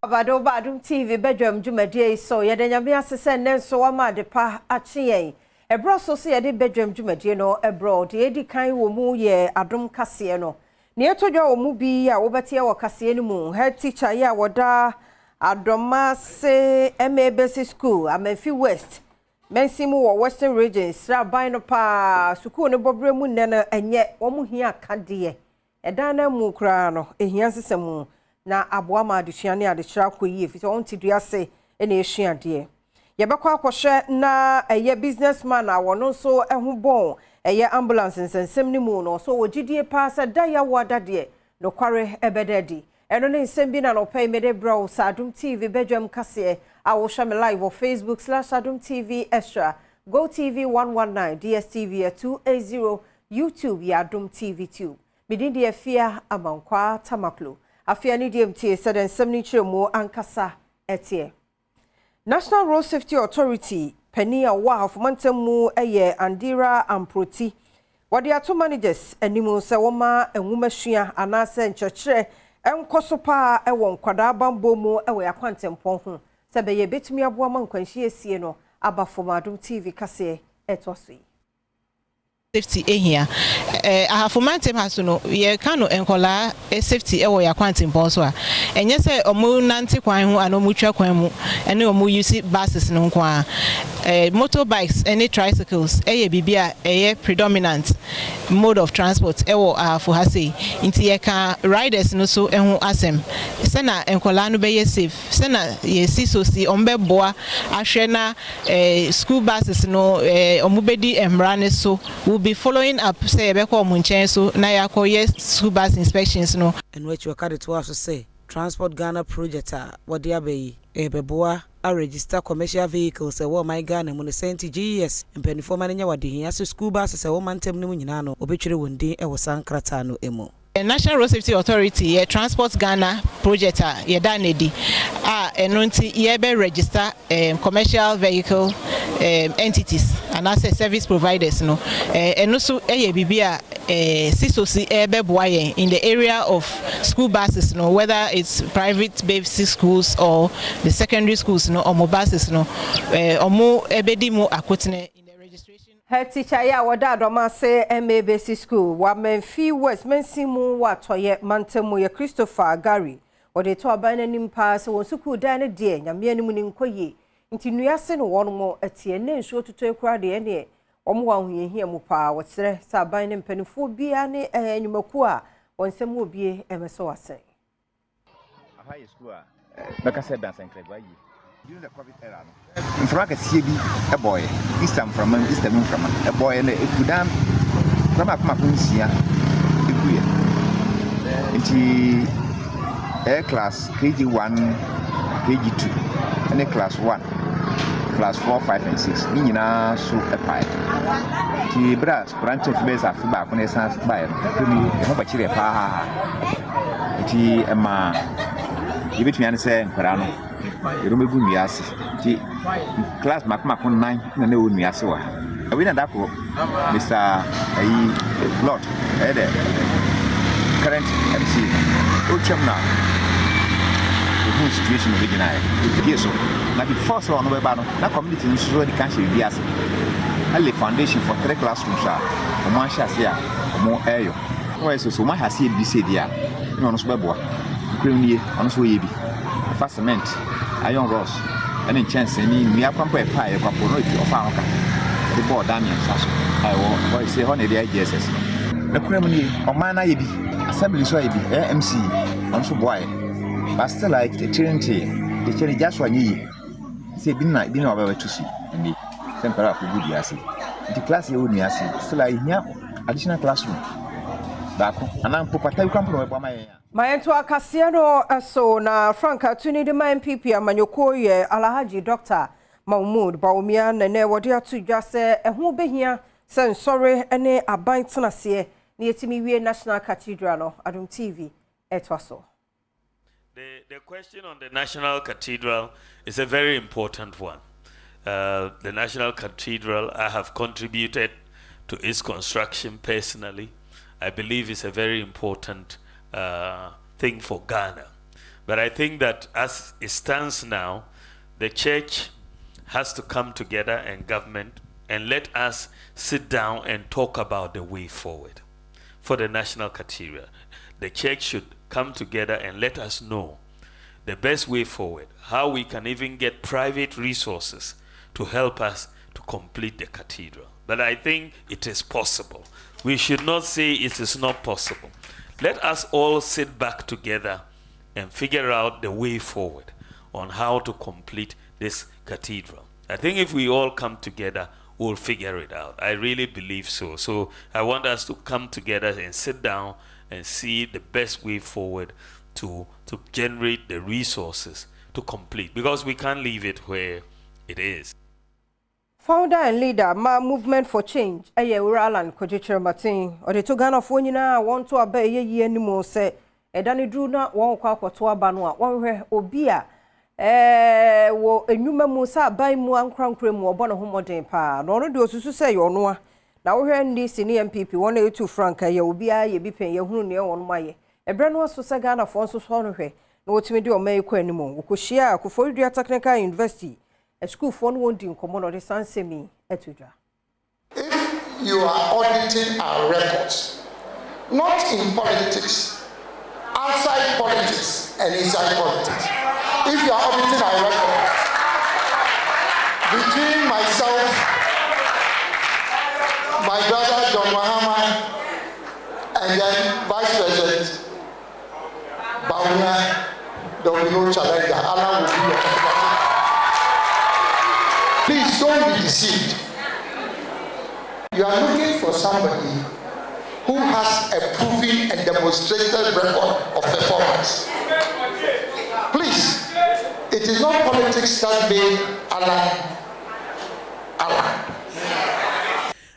Badwam TV Badwam Jumadie so yede nyame asese nenso wama de pa achiyen ebro so se yede Badwam Jumadie no ebro de edi kan wo mu ye Adom kase no ne etodwa wo mu bi a wo bete wo kase ni mu head teacher ya woda Adomase MABC school Amefi West mensimu wo Western Region sra ban no pa school ne bobre mu ne no enye wo mu hia kade edan na mu kra no ehia sesemu na aboama adesuane adechira koyi efi so onti duase ene esuade ye bekwa akwhwe na eye businessman a wono so ehu bon eye ambulance nsensem ni mu no so wogidie pa sa da ya wadade no kware ebededi eno ne nsem bi na no pay mede bro Adom TV Badwam kase a wo share me live on Facebook/Adom TV Extra Go TV 119 DSTV 280 YouTube ya Adom TV 2 midindi afia amankwa tamaklo afia ni DMT said and 70 mo ankasa etie National Road Safety Authority Penia wa fomantamu eye Andira Amproti wadi ato managers animu se woma enwumasua anase nchekere enkoso pa ewo nkwada bambo mu ewe akwantempon ho se be ye betumi aboa mankwanhie sie no aba from Adom TV kase etosui safety ehia ahafomantem haso ye kanu enkola safety ewo ya kwantimpon so a enye se omu nante kwan ho ano mu twa kwan mu ene omu use buses no kwa motorbikes any tricycles eye bibia eye predominant mode of transport ewo ahafo hase inti ye ka riders no so ehu asem se na enkola no be ye safe se na ye si so si ombeboa ahwe na school buses no omu bedi emra ne so be following up say be ko munchen so na yakoye school bus inspections no and which we carry to us say Transport Ghana project what they be ebeboa a register commercial vehicles e wo my Ghana mu senti GS mpanifo manenya wade hia so school bus se wo mantem no nyina no obetwere wondin e wo sankrata no emu National Road Safety Authority Transport Ghana project ye danedi eno nti ye be register commercial vehicle entities and as service providers no eno so eye bibia sisosi be boaye in the area of school buses no whether it's private basic schools or the secondary schools no or buses no omo ebedi mu akotene in the registration. Head teacher ya wada Adomase MABC school wa Amefi West mensimu wa toye mantemu ya Christopher Gary wode to abana nimpa se won school dan ne de nyame animu ni nkoye nti nuase no won mo atie ne nsuo tutu ekura de ne omo wa huhia mu pa wotere sa aban ne mpanifo bia ne enyumaku a wonsem obie emeso wase aha ye school a beka said dance and club ayi during the COVID era no from aka sie bi a boy eastern from a boy na ekudan from akoma kunsia ekuye nti class KG1 KG2 and class 1 class 4 5 and 6 ni nyina so epai ti bra branch of base afi ba ko ne san ba e no e ho ba kire pa ti ema yebetumi an se nkara no eromegu nuase ti class makoma 9 na wo nuase wa we na dako Mr. Lord the current MC Ochemna the situation of the yes so na the first one we ba no na community no so the country bi ase alle foundation for 3 classrooms o mo ahase a mo eyo no so mo ahase bi se dia no no so beboa kremnie ono so ye bi fa cement iron rods and chance ni mi akwampo e pa e kwapo no ti ofa anka the board Damian saso I wo say ho na the IGSS na kremnie o man na ye bi assembly so ye bi MC ono so boy but still like the training just one year say bi na ba to see ni tempera ko good yasi the class ye woni yasi still like here additional classroom back and popata kwampo we bama ya Mayentu akasiano so na Franka tuni de man PP amanyoko ye Alhaji Dr. Mahmoud Baumia nene wode atu dwase ehu behia sensore ene aban tenase ne yetimi wie National Cathedral no Adom TV etwaso. The question on the National Cathedral is a very important one. The National Cathedral, I have contributed to its construction personally. I believe it's a very important thing for Ghana. But I think that as it stands now, the church has to come together and government and let us sit down and talk about the way forward for the National Cathedral. The church should come together and let us know the best way forward, how we can even get private resources to help us to complete the cathedral. But I think it is possible. We should not say it is not possible. Let us all sit back together and figure out the way forward on how to complete this cathedral. I think if we all come together, we'll figure it out. I really believe so. So I want us to come together and sit down and see the best way forward to generate the resources to complete, because we can't leave it where it is. Founder and leader, Movement for Change, Uralan Kojichir Martin, or the Togana Fonina want to obey ye anymore say, Edani drew not one quack to a banwa, one obia, wo a new memosa by one crown cream or bonnet homo pa, nor do to say or no. Now we're in this in MPP 182 franca, ye will be ye be paying your near on my. A brand was for Sagana Fonso Sonore, no to me do or make anymore. Kushia, Kuforia Technical University. A school phone won't in common or the San Semi etuja. If you are auditing our records, not in politics, outside politics and inside politics, if you are auditing our records, between myself, my brother John Mahama, and then Vice President Badwam, there will be no challenge. Allah will be your. Please don't be deceived. You are looking for somebody who has a proven and demonstrated record of performance. Please, it is not politics that made Allah.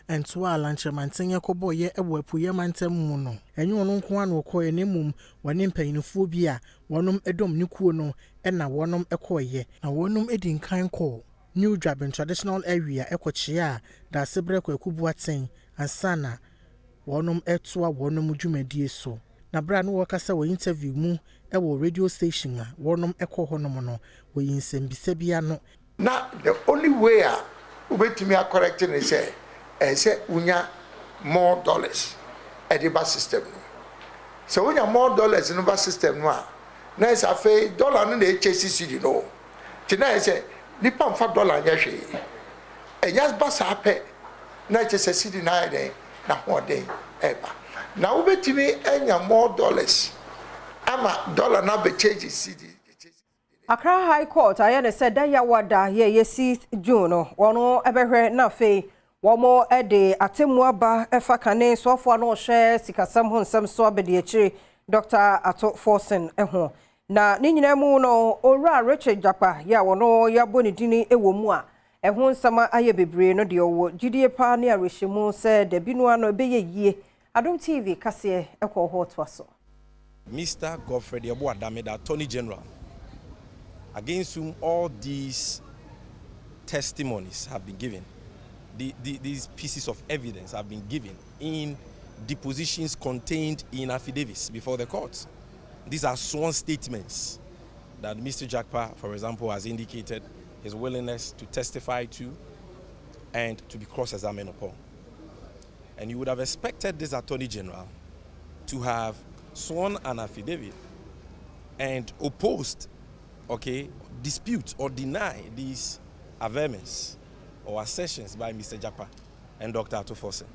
And to our lunch, a mantinia coboye a wepuya mantem mono. And you on one will call a nemum, one in painophobia, one edom nukuno, and a one equoye, and one edin kind call. New job in traditional area Ekochia, da Sebre Kubuatin, and Sana, one etua, one mujumedie so. Na brand workers will interview mu, ewo radio station, one echo honomono, we in Sembisebiano. Now, the only way we to me are correcting is say, unya more dollars at the bus system. So when you more dollars in the bus system, now it's a fee dollar in the HSC, you know. Tonight, say, Nipam $5 yashi. And just bus happy. Now it's a city night day, not more day ever. Now we to me any more dollars. I'm a dollar now be changes city. Accra High Court, I said that ya wada ye see June, one ever na fe, one more a day, Atemwaba, Efa Kane, so for no share, Sikasam Hon, some swabby, Dr. Ato Forsen, eho. Na ninyina mu no ora Richard Japa ya wono ya boni dini ewo mu a ehun sama aye bebre no de owo gidie pa ne arehyimu se de binu ano beye yie Adom TV kase ekọ ho to so. Mr. Godfrey Adom, the Attorney General, against whom all these testimonies have been given, these pieces of evidence have been given in depositions contained in affidavits before the courts. These are sworn statements that Mr. Jakpa, for example, has indicated his willingness to testify to and to be cross-examined upon. And you would have expected this Attorney General to have sworn an affidavit and opposed, dispute or deny these averments or assertions by Mr. Jakpa and Dr. Ato Forsen.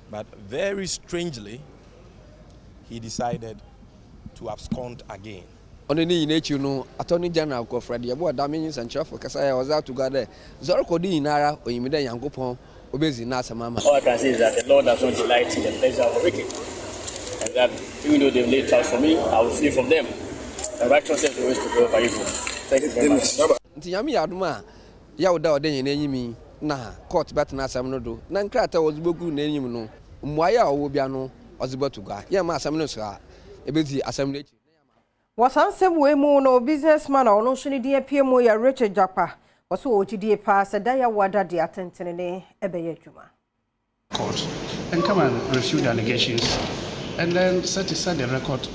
But very strangely, he decided to abscond again. On the nature, no Attorney General Godfrey Adom and Chef because I was out to gather Zorkodi Nara or Imida Yankopon, Obezi Nasa Mama. All I can say is that the Lord does not delight in the pleasure of the wicked. And that even though they've laid traps for me, I will flee from them. The righteousness will always prevail over evil. Thank you very much. Yami Aduma, Yauda Denny, na court batna Samnodo, Nankrata was Bogu name no, Mwaya or Wobiano, Ozibotuga, Yama Samnosa. Was ansem we mu no businessman or no shini die PMO ya Richard Japa was wo die pass daya wada de atentene ebeye dwuma court and come and refute the allegations and then set aside the record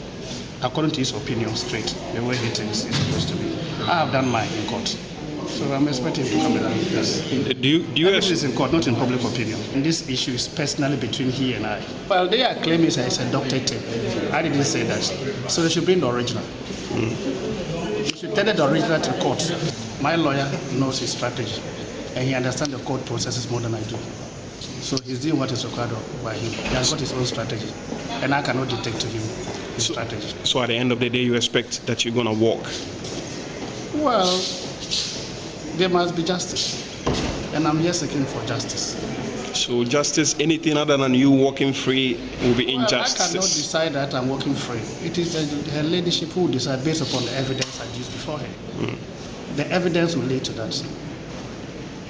according to his opinion straight, the way he thinks it's supposed to be. I have done mine in court. So I'm expecting him to come and do this. Do you is in court, not in public opinion. And this issue is personally between he and I. Well, they are claiming it's a doctor tape. I didn't say that. So they should bring the original. They should tell the original to court. My lawyer knows his strategy, and he understands the court processes more than I do. So he's doing what is required by him. He has got his own strategy, and I cannot dictate to him his strategy. So at the end of the day, you expect that you're going to walk? Well, there must be justice, and I'm here seeking for justice. So justice, anything other than you walking free will be injustice? I cannot decide that I'm walking free. It is her ladyship who will decide based upon the evidence I used before her. The evidence will lead to that.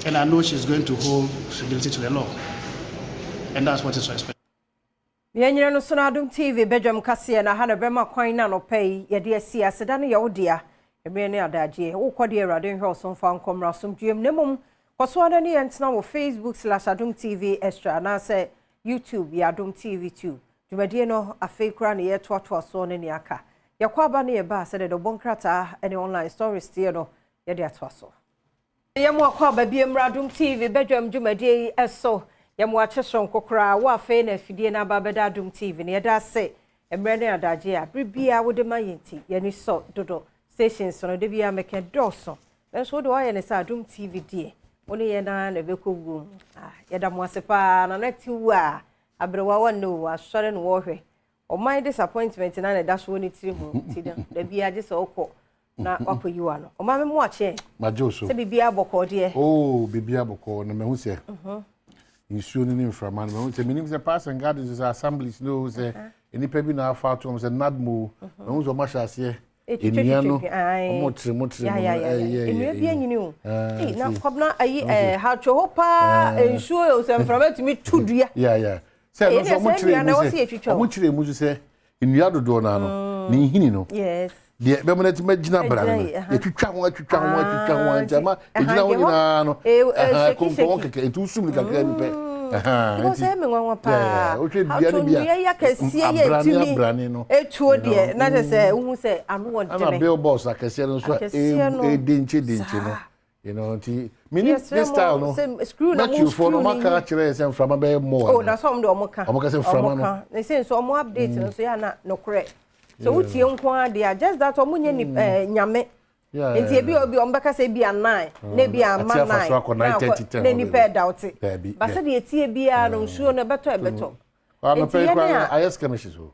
And I know she's going to hold fidelity to the law. And that's what is expected. Yenye no so na Adom TV Badwam kase na ha na brema kwan na no pay ye de asi aseda no ye wodia emre ne adaje wo kwade Awurade nhwe osomfa nkomra somdwem nemum kwaso ada ne yentna wo Facebook/Adom TV extra na se YouTube ya Adom TV 2 dwumade no afei kura ne ye toato so ne ne aka ye kwaba ne ye ba se de bonkrata ene online stories tie no ye de atoaso ye mo akwaba bi emra Adom TV Badwam dwumade eso Yamu achesron kokra wa fe na fidie na babeda Adom TV ne yeda se emre ne adaje a bribia wo de mayenti yani so dodo stations no de bia meke doso enso do aye ne sa Adom TV die woni ye na na bekogu yeda mo asepa na neti wa abrewa wa no asore no wo hwe o my disappointment na na daso ni tiri mu ti da bia je so okọ na wakoyiwa no o ma me mo ache majoso se bibia bokọ de bibia bokọ na me hu se issue ni inframan me say minim say pass and gardens is assemblies no say any pebi na afa to say nadmo me hu so masha ase enia no motri enia bia nyini o na kobna ayi ha cho hopa ensure o say inframan to me tudua say no so motri mu say enia dodo na no ni hini no yes de be mo na ti magina bra no etwitwa ho jama egina ho nyina no konko keke etu sum ni kakra ni pe ko se me nwa pa o twe bia ni bia ya kasie ye timi etuo de na se hu se anu won de me bill boss akasie no so e denche no you know ti mini this style no not you for no maka kire se mframa be more na so do omoka se mframa no na se so omo update no so ya na no correct so utie nko dia just that omunye ni nyame enti ebi obi ombeka se bi anan na bi ama 9 na ni pe doubt ba se de etie bia no nsuo no beto ano pe kwa ayes kemishi so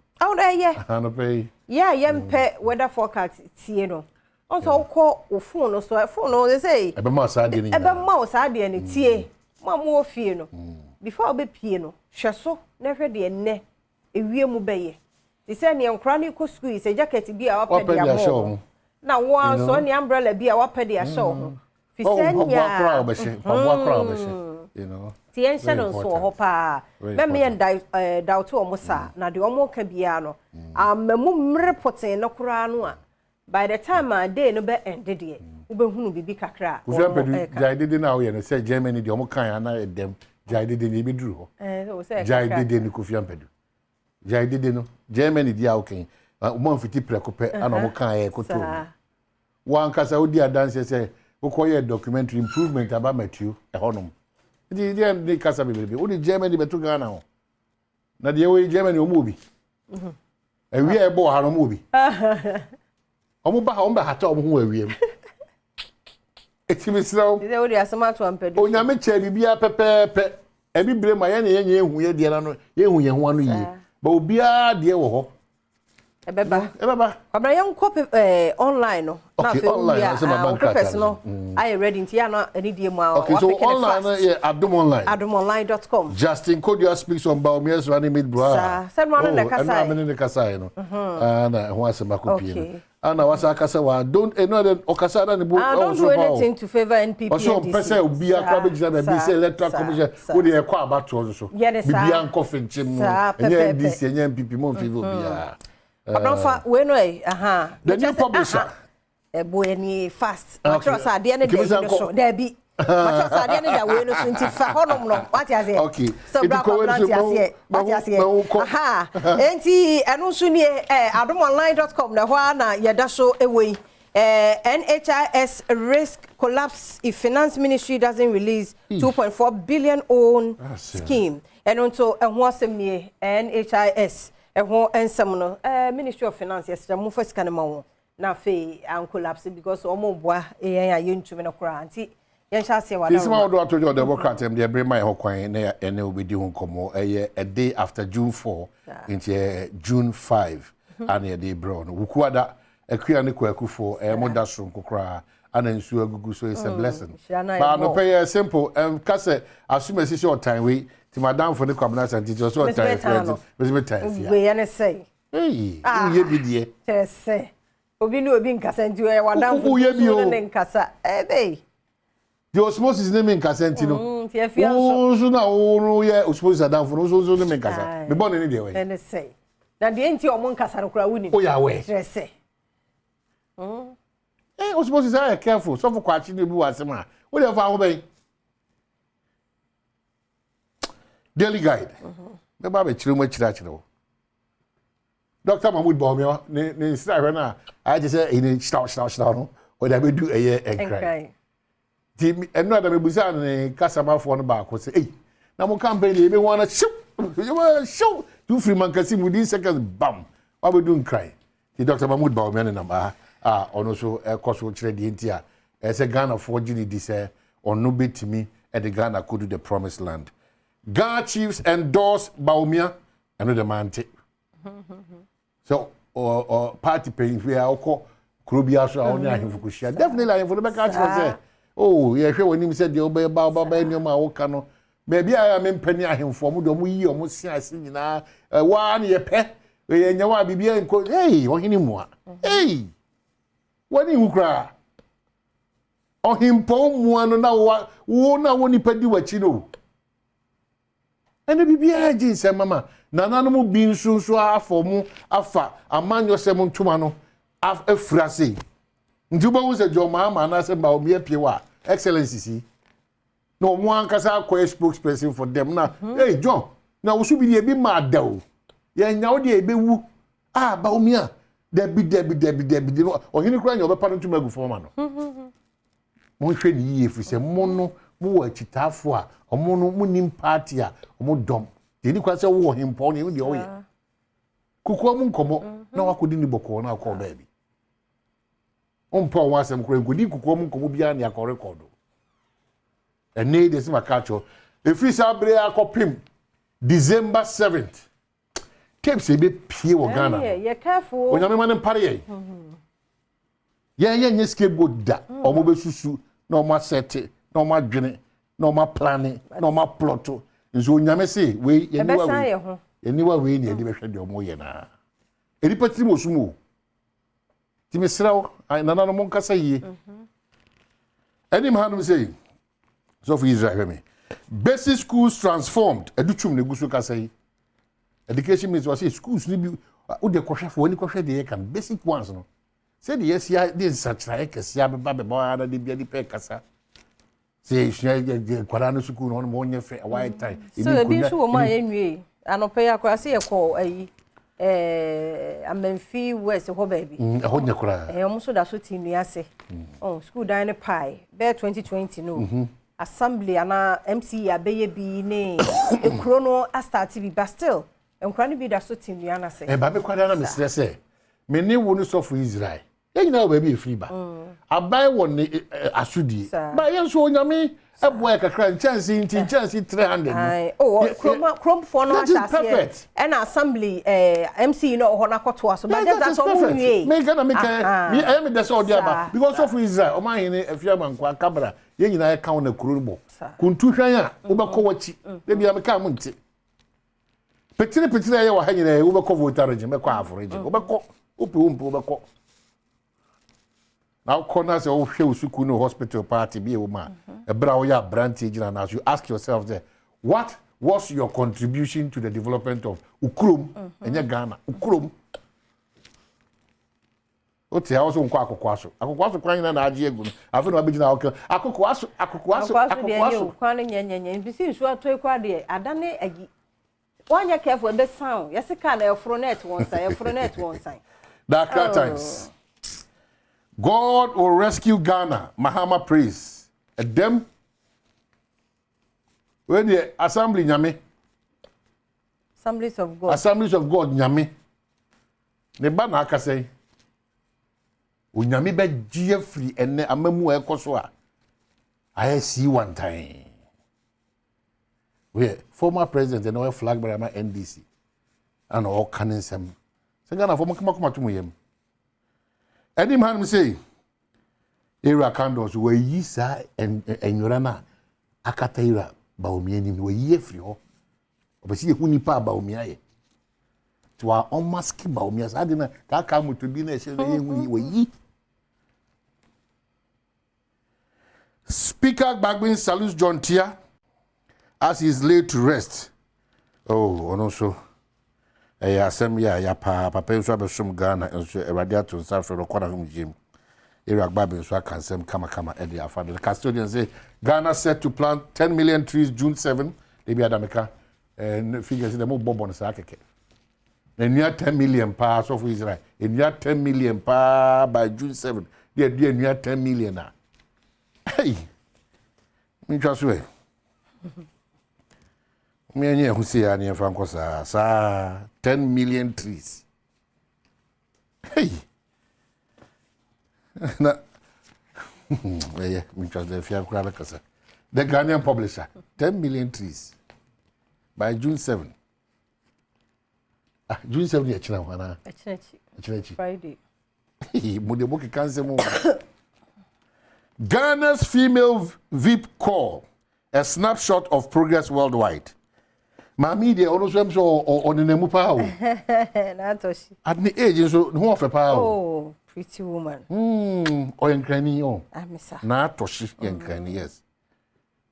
ano pe yempe weather forecast tie no onso ukọ ofun no so phone no they say ebe ma sa de ni ebe ma o sa de ni tie ma mo ofie no before obe pie no hweso na hwe de enne ewie mu beye ti se ne nkra ni ko school se jacket bi a wapɛ de amo na wo so ne umbrella bi a wapɛ de ahyɛ ho fi se nya you know ti en shadow so ho pa me me doubt o mo sa na de o mo ka bia no amamu mreporting no kura no a by the time a day no be ended de wo be hunu bibi kakra o fe pedu jaidede na wo ye no say Germany de o mo kan ana edem jaidede ni be duru ho so say jaidede ni Kofi Ampedu jaidede no Germany dia okay o mo fiti prekope ana o mo kan e koto wan kasa odi adanse say wo koye documentary improvement about Matthew e honom di kasa bebebe o di Germany betu Ghana ho na de we Germany o mo bi wi e bo ha no mo bi omo ba ha o mba hata o mo ho awiem etimi sraw de o di asama to Ampedu o nyame che bibia pepepe ebi bre ma ye na ye ehu ye de na no ye ehu ye ho anu yi ba obia de wo ho ebeba kwabra yan copy online no na fe online so ma bank no I ready nti ya no ani die mu a okay so online Adom online adomonline.com Justin Kodia speaks on Baumier's running mid bra said one na kasa and na kasa no ana ho asema kopie ana wasa kasa wa don't no the okasa na ne bu don't do anything to favor NPP and so pese obi akwa be gina be say electoral commission wo de ekwa abato so bibia nkofe nchim enye NDC enye NPP mo favor bia Abrofa we no the new publisher boy ni fast trust ade na dey show there be Macho sade ne da we no so nti fa honom no what you say okay so bra ko plant ase what you say aha enti eno so ni adomonline.com na ho na yeda so ewei NHIS risk collapse if finance ministry doesn't release 2.4 billion own scheme and onto ehho asem nie NHIS ehho ensem no ministry of finance yesterday mo first kan ma wo na fe an collapse because omo boa yen ayentumi no kra anti yen sha se wa na this one do atojo democrat dem dey bring my ho kwan na ene obedi ho komo a day after June 4 into June 5 and dey bro no wukuada ekua ne kwakufo moda so nkokra ana nsu agugu so is a blessing but no pay simple kase assume esi short time we ti madam for the cabinet and teacher so time friend me time we ene say hey uye bidie say obi no obi nkasa nti we wadam for ne nkasa dey the osmosis name nkasa nti no so na o ye osmosis adam for so name nkasa me born ni dey we ene say na de nti o mo nkasa no kra wuni o ya we say osmosis are careful so for kwachi ne bu asema we dey for ho ben daily guide me ba be chire mo chira Dr. Mahmoud Baumia ne sira na I just say in start no o da be do eye enkrai ti eno da me busa ne kasama fo no ba ko say eh na mo campaign e be wanna show two free man kasi within seconds bam wa be do enkrai ti Dr. Mahmoud Baumia ne number ono so ekoso chire di ntia say Ghana for gini di say ono betimi e the Ghana could do the promised land. Ghana chiefs endorse Baumia and the man take. So or party paying we are oko krobia so on ahemfo ko shia definitely ahemfo be catch say oh ye hwe woni mi say de obey ba enyo ma wo ka no me bia me mpani ahemfo mu do mu yi o mu sia ase nyina wa na ye pe ye nya wa bibia nko hey ohini mu a hey woni hukra ohimpo mu anu na wo na woni padi wachi no ene bibia ji se mama nananu bi nsunsu afomu afa amanyo se mu ntuma no afrase ntuba wo se joma ama na se ba o mie piewa excellency si no mo ankasa ko spokesperson for them na hey John na wo su bi de bi ma dawo ye nya wo de ebewu ba o mia debi no ohini kura nya obepa ntuma gu fo ma no mo hwe ni yie fise mo no mo wa chitafo a omo no mo nim party a omo dom ni kwa se wo himpo ni ndi oye kukuwa mu nkomo na wakodi ni boko na akọ baabi ompo wa asem kura nkodi kukuwa mu nkomo bia na akọ record ene de sima kacho efiri sabre akopim December 7th keep se be pie wo Ghana ye careful onyame man mpare ye nye scapegoat da omo be susu na omo sete na omo adwene na omo planning na omo plot nso onyame se we yeniwa we ni edi behwe de omo ye na edi patri mo sumo ti mesrawo nana no monkasa yie eni manum say so for Israel me basic schools transformed educhum ne gusu kasa yi education means was say schools ni bi o de kohwefo woni kohwe de kan basic ones no say the yes ya de sachra kesa be ba na de bia di pe kasa say kwara no school no mo nye fe white tie so ebi nso wo ma yenwie anope ya kwara say ekọ ayi amenfi west ho baby ho nya kwara omo so da so ti nua se school dan ne pai be 2020 no assembly ana MC abeye bi ne ekro no start bi but still enkra ne bi da so ti nua na se ba me kwara na me stress me ne wo no so for Israel yina ba bi free ba abai wo ne asudi ba yen so onyame ebo e kakra chance 300 chrome for no chance and assembly MC no ho na koto so but that's all we me gana me me that's all there ba because of Israel o man hine afia mankwa kabra yen yina e kan na kuro bo kuntu hwan a wo be ko wachi de bia me kan mo nti petire ye wa ha nyina wo be ko voter regime me ko average wo be ko wo be ko now corners of Shewsuku no hospital party be a woman. A brow branch agent, as you ask yourself there, what was your contribution to the development of Ukrum and Ghana? Ukrum. Ote also nko akokwaso. Akokwaso kwan na age egu. Afi na obegina oke. Akokwaso. Kwan nyenyenye. Bisi nsu atoi kwa de adane agi. Wanya careful the sound. Yesika na efronet one side. Dakar times. God will rescue Ghana. Mahama praise. Them. When the assembly nyame. Assemblies of God. Assemblies of God nyame. Ne ba na aka say. Unyame be gie free ene amamu ekoso a. I see one time. We former president and our flag by my NDC. And all canon some. Say Ghana for come to me. Any man say era candles we yi sa and yorana akataira ba omiani we yi free ho. Obesi ehu nipa ba omiaye. To our unmask ba omias adina ka ka mutu bi na se we yi. Speaker Bagbin salutes John Tia as he is laid to rest. Oh, and also, asem ya papa nso abesum Ghana nso Ewade ato nsa fro rekɔda hom gym. Iraq Bagbin nso akansem kama e dey afa. The custodian say Ghana set to plant 10 million trees June 7. They be adameka and figures in the mo bobo nsa akeke. Na near 10 million pa so for Israel. Near 10 million pa by June 7. They near 10 million na. Hey, me trust we. Me anya hu se ya ne fa nkosa sa 10 million trees. Hey. Na yeah, me trust the fear kura kasa. The Ghanaian publisher 10 million trees by June 7. June 7 ya china wana. Chinechi. Friday. Mo de mo ki kanse mo. Ghana's female VIP call, a snapshot of progress worldwide. Mami de ono so emso onenemu pa o. Na toshi. At the age so who of pa o. Oh, pretty woman. O yenkrani o. Amisa. Na toshi yenkrani yes.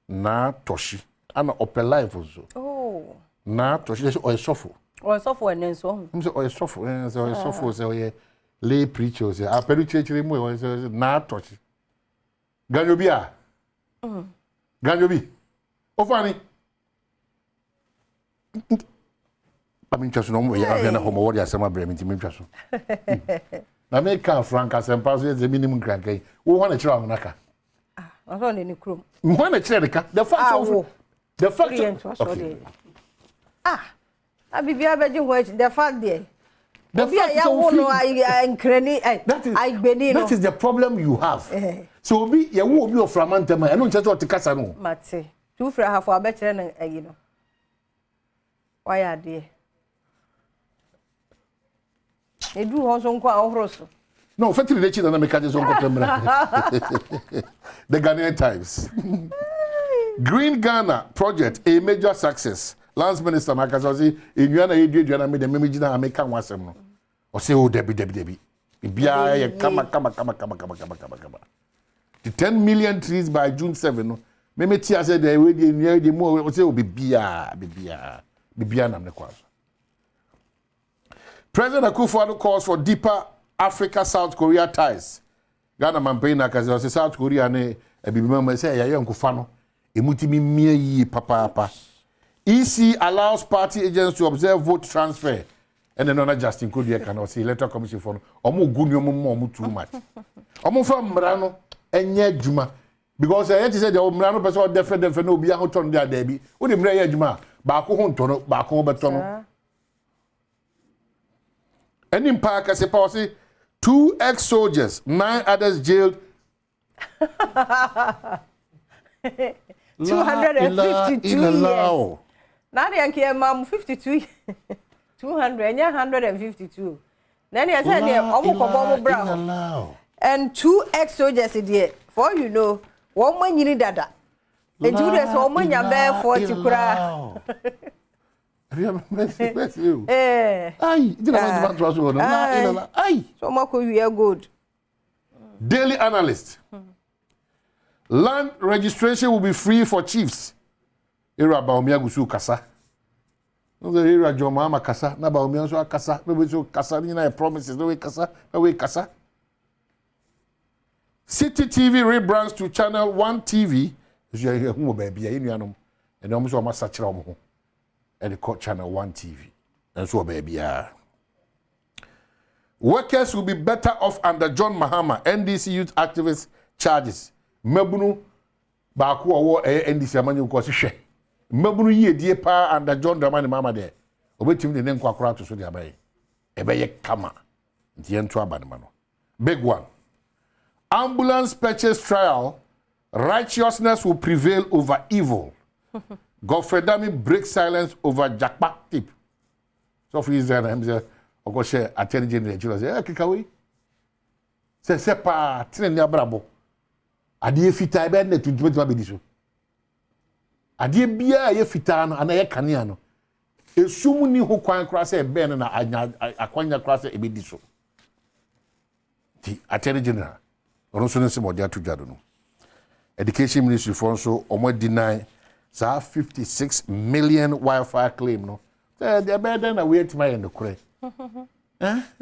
Na toshi. Ana open life also. Oh. Na toshi o esofo. O esofo enenso. Mse o esofo, o esofo se o ye lay preacher se apelu chechire mu o na toshi. Ganyobi a. Ganyobi. Ofani. Pamincha so no mo ya na homo wodi asema bremi ti mincha so. Na me ka franka sempa so ye minimum krankai. Wo ho na kira wo naka. Ah, so ne ni krom. Wo na kira de ka. The fact of the fact of okay. Abibia beji ho the fact there. The fact is no that is the problem you have. So obi ye wo obi of Ramantema e no nche so tikasa no. Mate. Tu fra ha for abekere na ayi no. Why are they? They do ho so nko ahoro so. No, fatiri de chi na make so nko temra. The Ghanaian Times. Green Ghana project a major success. Lance Minister Makazozi enyana eduana me de memegina ameka wasem no. O say o debi. Bia ye kama. The 10 million trees by June 7 no. Meme tia say the we the more o say o bibia na me kwaso. President Akufo-Addo calls for deeper Africa-South Korea ties. Ghana Mampena kazi say South Korea ne ebibima say ya nkufa no emutimi mie yi papa. EC allows party agents to observe vote transfer. And then not just include the cannot see electoral commission for omo gunyo mo too much. Omo fa mrano enye juma because I say the mrano person different no be a turn there debi. O de mra juma ba ko ho ntono ba ko betono. And in park as a policy 2 ex-soldiers, 9 others jailed. 252 years. Now they can mom 52 200 152. Then he said brown. And 2 ex-soldiers there. For you know, one man you need dada. And 2 days one man you bear 40 kura. So much we are good. Daily Analyst. Land registration will be free for chiefs. Era Baumia Gusu Kasa. No, the era Jomama Kasa, Nabaumia so Kasa, no way so Kasa, promises, no way Kasa, no way Kasa. City TV rebrands to Channel 1 TV. Who baby, and almost almost such a and they call Channel 1 TV. And so baby, workers will be better off under John Mahama, NDC youth activist charges. Mebunu Baku or NDC Amani Kosishe. Mebunu ye dear pa under John Dramani Mama there. Obetim the name Kwakra to Sudia Bay. Ebeye Kama. The Entwa Badmano. Big one. Ambulance purchase trial. Righteousness will prevail over evil. Godfrey Dami breaks silence over jackpot tip. So for Israel, I'm saying, I'll go share Attorney General. Say, Kikawi. Say, pa, Tine Brabo. Adie fita ebe ne tuntume tuma bediso. Adie bia ye fita no ana ye kanea no. Esumu ni ho kwan kra se ebe na akwanya kra se ebediso. Ti Attorney General. Ono so nse mo dia to dwado no. Education Ministry for so omo deny sa 56 million Wi-Fi claim no. Say the better na wait my end kure.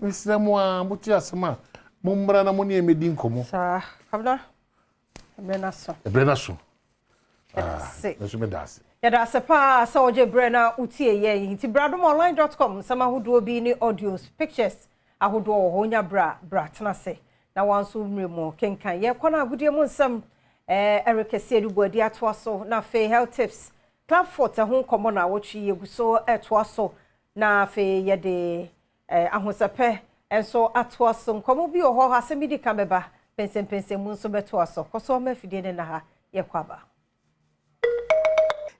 Mr. Moa muti asema. Mumbra na moni emedi nkomo. Sa, kabla. Brenaso. That's me das. Ya da sepa sa oje brena utie ye nti bradomonline.com sama hodo bi ni audios pictures ahodo honya bra tena se na wanso mremo kenkan ye kwana agudie mu nsam Eric Sedubuadi atwaso na fe health tips club fort ho komo na wochi yeguso etwaso na fe ye de ahosepe enso atwaso komo bi oho ha se midi kameba pensem mu nso beto aso koso mafide ne na ha ye kwaba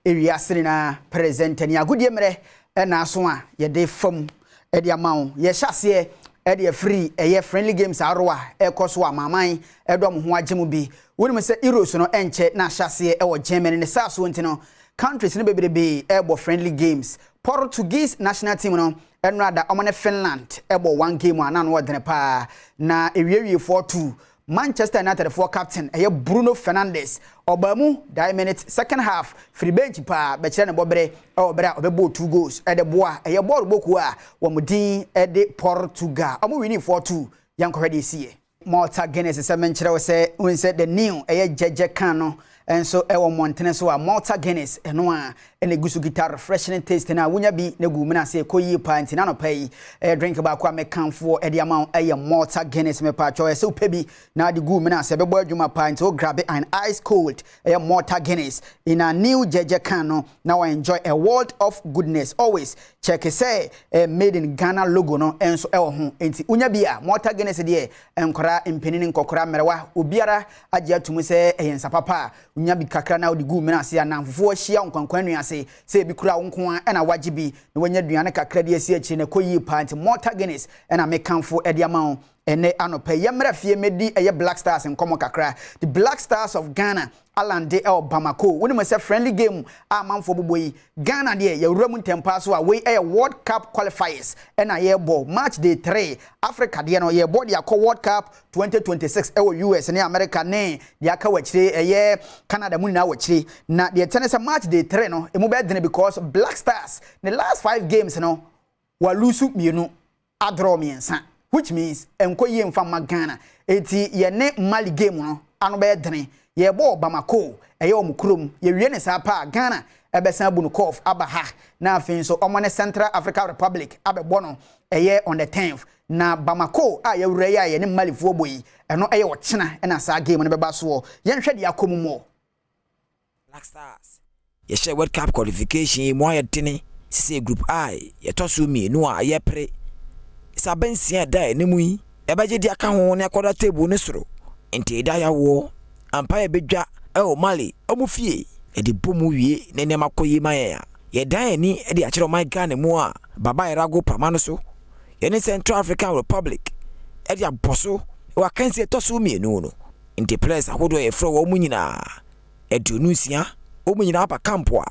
area sirina present ni agudie mere na aso a ye de fam e de amawo ye hyase e de free e friendly games aroa e koso amaman e dom ho agemu bi woni me se Euros no enche na hyase e wo Germany ne saso ntino countries ne bebrebe e bo friendly games Portuguese national team no enrada omane Finland e bo one game ana no wodene pa na ewie 4-2 Manchester United for captain Bruno Fernandes obamu die minute second half free bench pa be kire ne bobre obra obebo 2 goals de boa ball boku a womudin de Portugal omo winning 4-2 yankohwede sie Malta Guinness se men kire we se won se the new jeje kan no enso ewo montene so a Malta Guinness eno a ene gusu guitar refreshing taste na wonya bi na gu mina se koyi pint na no pay drink ba kwa mekanfo e de amount Malta Guinness me pa cho se upebi na de gu mina se bebo adwuma pint o grab it and ice cold Malta Guinness in a new jeje can no now enjoy a world of goodness always check say made in Ghana logo no enso ewo ho enti wonya bi a Malta Guinness de enkora impinini nkokora merewa obiara agye atumu se yensa papa wonya bi kakra na odi gu mina se anamfofo hia nkwankwan nuase se bi kura wonko a na wajibi na wonya duane kakra de asi achi na koyi pint Malta Guinness na mekanfo e de amawo ene anopa yemra fie medi Black Stars nkomo kakra the Black Stars of Ghana Alande El Bamako woni mo say friendly game a manfo boboyi Ghana de ye wura mu ntempa so a we World Cup qualifiers na ye ball match day 3 Africa de no ye ball de akọ World Cup 2026 US ne America ne de aka wachire Canada mu na wachire na de tenese match day 3 no e mo be dene because Black Stars the last 5 games no wa lusu mienu adro miensa which means enkoye mfa Ghana eti ye ne Mali game no ano be dene ye bo Bamako omukrom ye wie ne sa pa Ghana ebesan bu no kof abaha na afin so omone Central African Republic abebo no on the 10th na Bamako a ye wura ye ne Malifuo boyi eno wo chena na sa game no beba so ye nhwe de akomu mo Black Stars ye share World Cup qualification mo ye tene sisi group I ye tosu mi no a ye pre sabensia da ne mu yi ebaje di aka ho ne akoda table ne soro enti da ya wo ampa bedwa Mali omufie edi bomu wie ne ne makoyi maye ye dan ni edi akere my Ghana mu a baba irago pamano so ye ne Central African Republic edi aboso wa kanse toso mienu no enti players ahodo ye fro wo munyina edunusia wo munyina apa campo a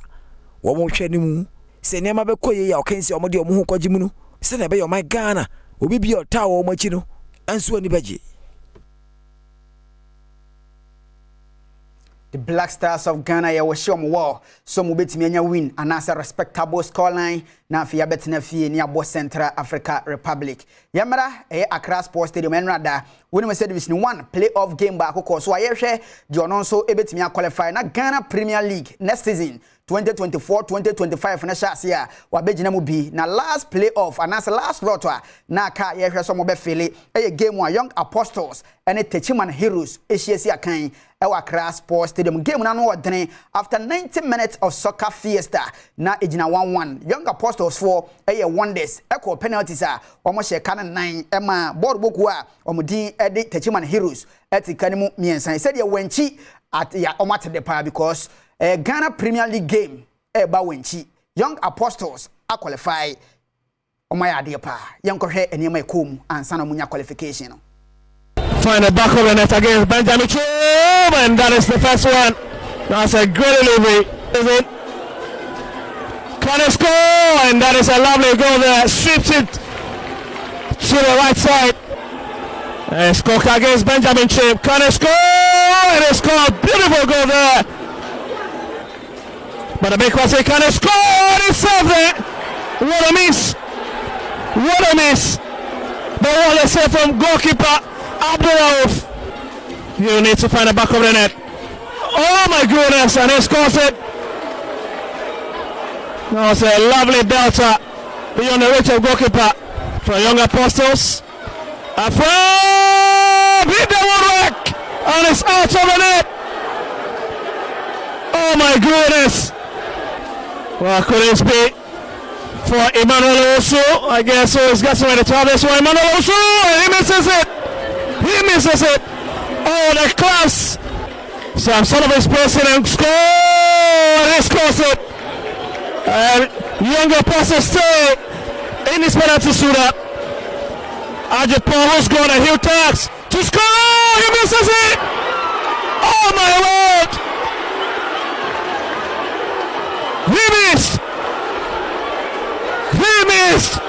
wo mo hwe ne mu se ne ma be koye ya o kanse o mo de o mo hu kwaji mu no se na be yo my Ghana obi bi o ta wo mo chi no anso ani baje. The Black Stars of Ghana ya show mo wall so mo betimi anya win and as a respectable scoreline na afia betina fie ni abo Central Africa Republic yamra Accra Sports Stadium enrada woni me say division 1 playoff game ba akoko so ayehwe de ono so ebetimi qualify na Ghana Premier League next season 2024-2025 na shase a wabegina mu bi na last playoff anas last lot na ka yehwe so mo be fele game a Young Apostles ene Techiman Heroes ehyiesi akan e wa Accra Sports Stadium game na no odene after 90 minutes of soccer fiesta na ejina 1-1 Young Apostles for wonders echo penalties a omo she kan 9 e ma board boku a omo din e de Techiman Heroes etikani mu miensan said ye wanchi at ya omo at the pa because Ghana Premier League game ba wenchi Young Apostles a qualify omaya de pa yanko hwe enema ekom ansa na munya qualification. Find the back of the net against Benjamin Chum, and that is the first one. That's a great delivery, is it? Can it score? And that is a lovely goal there. Strips it to the right side. And score against Benjamin Chum. Can it score? It is scored. Beautiful goal there. But the big one say, can it score? It's off there. What a miss. What a miss. But what they say from goalkeeper Badwam. You need to find the back of the net. Oh my goodness, and he scores it. That was a lovely belter beyond the reach of goalkeeper for Young Apostles. And from hit the woodwork, and it's out of the net. Oh my goodness. Well, could this be for Emmanuel Osu? I guess so. He's got somewhere to have this one. Emmanuel Osu, and he misses it. He misses it. Oh, the class. Some son of his person and score. He scores it. And Young Apostles stay in his penalty shootout. Ajay Paul was going to heel tax to score. He misses it. Oh my word. He missed. He missed.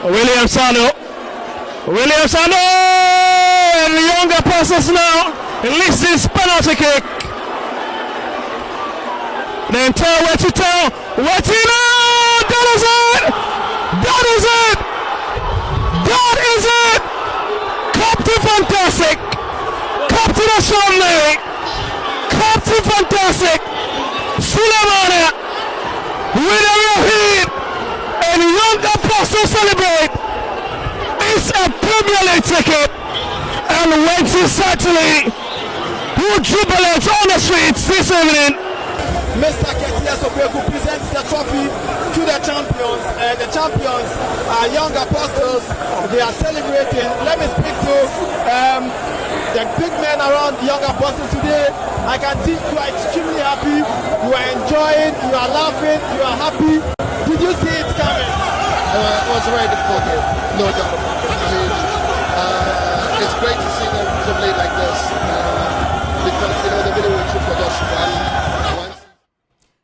William Sano. And the Young Apostles now release this penalty kick. Then tell what you tell. What you know. That is it. That is it. That is it. Captain Fantastic. Captain Ashamley. Captain Fantastic. Sulemana. With a real hit. And Young Apostles celebrate. It's a Premier League ticket, and Wenty certainly who jubilates on the streets this evening. Mr. Ketia Sobeku presents the trophy to the champions. The champions are Young Apostles. They are celebrating. Let me speak to the big men around Young Apostles today. I can see you are extremely happy. You are enjoying. You are laughing. You are happy. Did you see it coming? It was a very difficult game, no doubt about it. I mean, it's great to see them play like this because the video was for just one.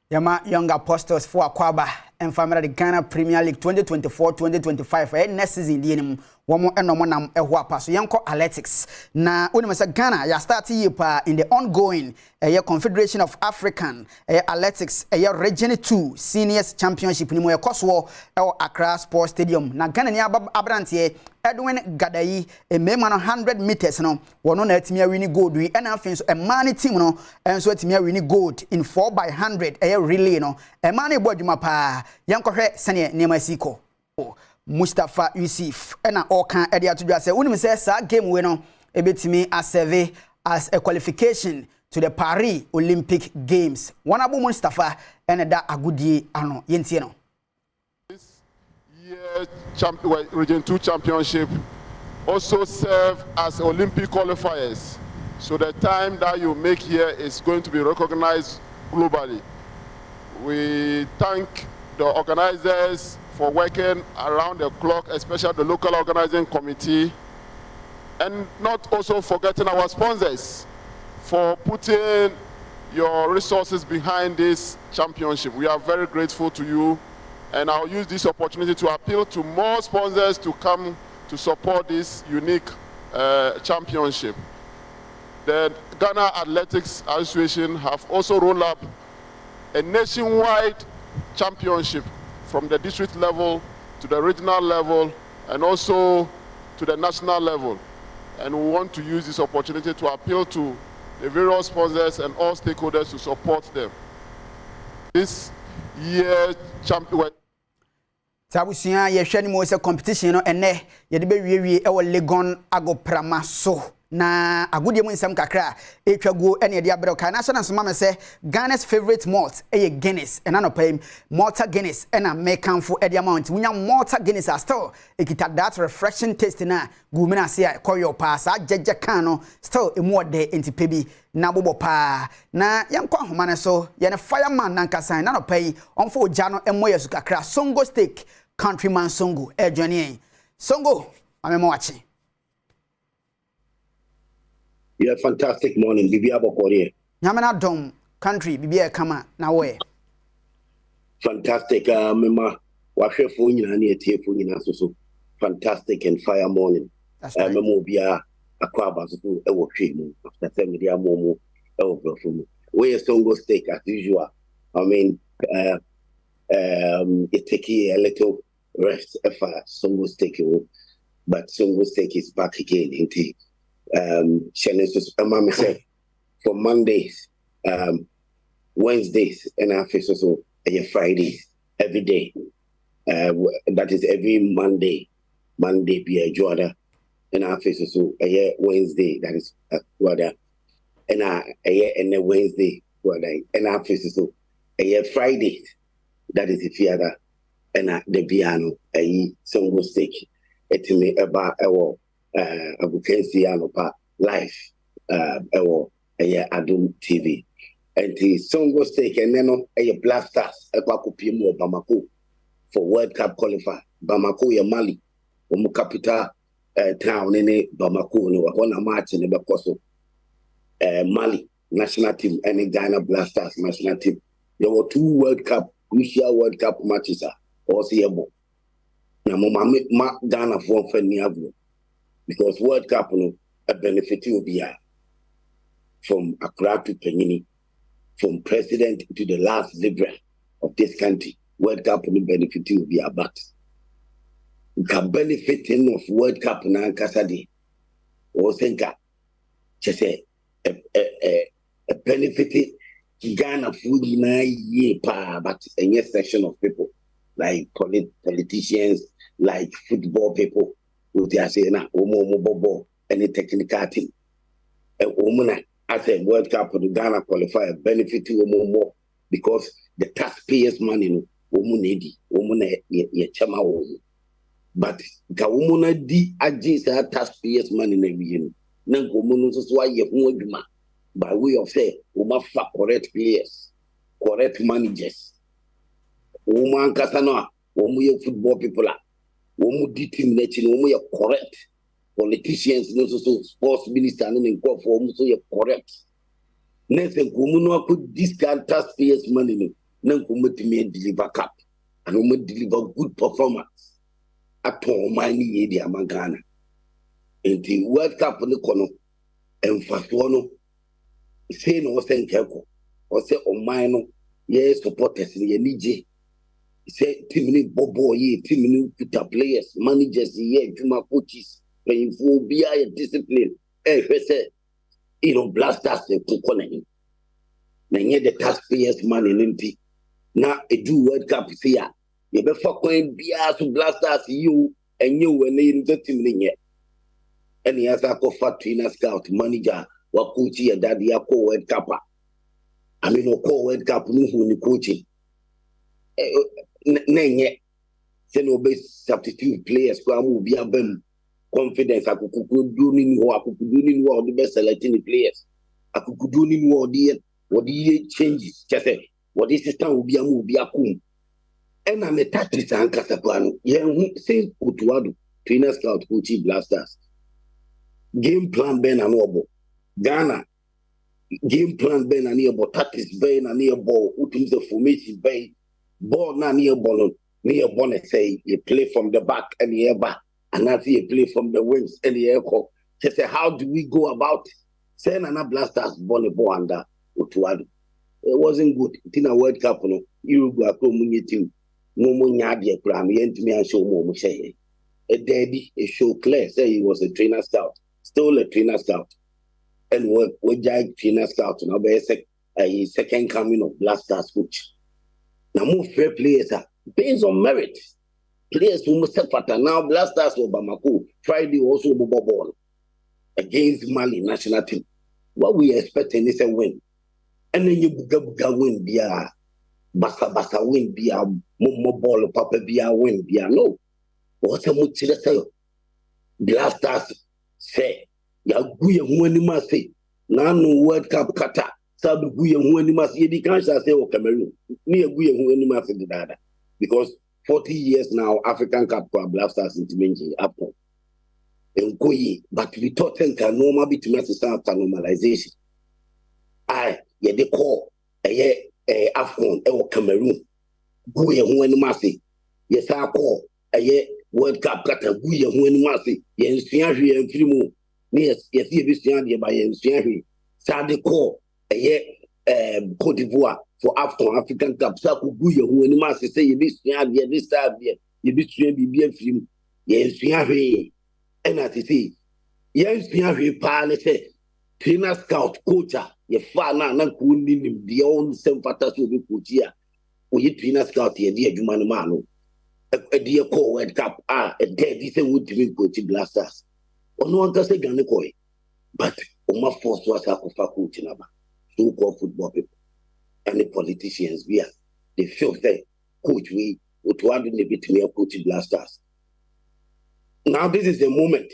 Yama Young Apostles for Akwaba and family the Ghana Premier League 2024-2025 next season the womo enomo nam ehwa pa so yanko athletics na oni masa Ghana ya start year pa in the ongoing Confederation of African Athletics Region 2 Seniors Championship ni mo ekoso Accra Sports Stadium na Ghana ni abrante Edwin Gadayi mema no 100 meters no wono na atimi win gold wi na afin so man team no enso atimi win gold in 4x100 relay no man e bodwuma pa yanko hwe sene niam asiko Mustafa Yusuf ena okan ede atodwa se unim se sa game we no ebetimi asserve as a qualification to the Paris Olympic Games. Wanabu Mustafa ena da agudie ano yentie no. This year Region 2 Championship also serve as Olympic qualifiers. So the time that you make here is going to be recognized globally. We thank the organizers for working around the clock, especially the local organizing committee, and not also forgetting our sponsors for putting your resources behind this championship. We are very grateful to you, and I'll use this opportunity to appeal to more sponsors to come to support this unique championship. The Ghana Athletics Association have also rolled up a nationwide championship from the district level to the regional level and also to the national level. And we want to use this opportunity to appeal to the various sponsors and all stakeholders to support them. This year, champion. Tabusia ye hwɛ ni mo se competition no ene ye de be wiewie e wo Legon agoprama so na agudie mu nsɛm kakra etwago ene de abrɛ ka national soma me se Ghana's favorite malt eye Guinness ena no pay Malta Guinness ena mekanfo e de amount wunya Malta Guinness are still ekita that refreshing taste na gumina se koyo pa sa jeje kan no still emu ode entipe bi na bobo pa na yankwa homa ne so ye ne fireman nankasan na no pay onfo ogya no emo yesu kakra Songo steak Countryman Songo Johnny Songo amemo wachi. Yeah, fantastic morning Bibia Bokore. Nyamena dom country Bibia kama na we. Fantastic mema wahwefo nyina na etiefo nyina so fantastic and fire morning. Memo bia akwaba so e wo hwe mu after time dia momo e wo brofo mu. We Songo steak as usual. I mean it take a little rest for Songo steak, but Songo steak is back again into for Mondays, Wednesdays, and after so Fridays every day. That is every Monday be a Jordan, and after so Wednesday that is Jordan, and then Wednesday Jordan, and after so Fridays. That is the theater and the piano, a Songo steak. It me about our Abukensiano live Adom TV. And the Songo steak and then a blasters a Bakupimo Bamako for World Cup qualifier. Bamako ya Mali, Omu capital town in Bamako, no one match in the Bakoso Mali national team and Ghana Blasters national team. There were 2 World Cup crucial World Cup matches or seeable. Now, ma Ghana for Feniago because World Cup no a benefit will be from Accra to Penini, from president to the last liberal of this country. World Cup no benefit will be but we can benefit of World Cup na Kasadi or Senka. Just a benefit. Ghana food na ye pa, but a section of people like politicians, like football people, who they are saying na omo any technical thing. A woman as a World Cup for the Ghana qualifier benefit to more because the taxpayers' money no woman needy, woman ye chama woman. But the woman di agis her taxpayers' money na bi na woman so why ye ho by way of say, woman for correct players, correct managers. Woman kasana, woman football people, woman determination, woman correct politicians, no so sports minister, and then go for so correct. Next, woman could discard taxpayers' money, no woman to me deliver cup, and woman deliver good performance. At all, my need among Ghana. And the World Cup on the corner, and first one. Say no sen keko or say o mine yes supporters ye nije say team ni bobo ye team ni put players managers ye juma coaches playing for be a discipline say blasters e kokone na nye the taxpayers money nti na edu World Cup see ya ye be for coin bia so blasters you and you when the team ni nye and he has a trainer scout manager Wakuchi and daddy a World Cup. I mean, no World Cup, no who coaching. Nenye, send obey substitute players who are moving up confidence. I could do in war, I could do in war the best selecting players. I could do in war what the changes. Just say, what this system will be a movie a kum. And I'm a tactics and Casapano. Yeah, say Utuadu, trainer scout, coaching blasters. Game plan Ben and Obo. Ghana game plan ben na near ball tactics ben na near ball utim the formation ben ball na near ball say you play from the back and the back and now you play from the wings and the air call. Just say how do we go about saying na blasters ball under Utuadu. It wasn't good. In a World Cup no Uruguay ko munye team no munya de kra me ntimi an show mo say a daddy a show clear say he was a trainer scout still a trainer scout. And we jive trainer scout now be a second coming of Black Stars coach. Now more fair players are based on merit. Players who must have now Black Stars or Bamako Friday also ball against Mali national team. What we expecting is a win. And then you buga win bia basa win bia momo ball papa bia win bia no. What a much say Black Stars say ya guye huani masi na no World Cup kata sabu guye huani masi yedi kansha say o Cameroon ni guye huani masi dada because 40 years now African Cup for Black Stars into Menji up and guye but we thought can normal be to make after normalization ye de call Afcon e Cameroon guye huani masi ye sa call World Cup kata guye huani masi ye nsua hwe enfirimu yes ye be stand here by nsua Sade call Cote d'Ivoire for Afcon African Cup sa ku guye huani masi say ye be stand here this time here ye be stand bi enfirimu ye nsua hwe ena tisi ye nsua hwe pa ne say trainer scout coach ye fa na ku ni de on sem fata so be coach ya o ye trainer scout ye de adwuma no ma no a dear call World Cup a dead this would be coach Black Stars ono anga say gane koy but o ma force was akofa coach na ba so called football people and the politicians we are they feel that coach we to have the bit me coach Black Stars. Now this is the moment.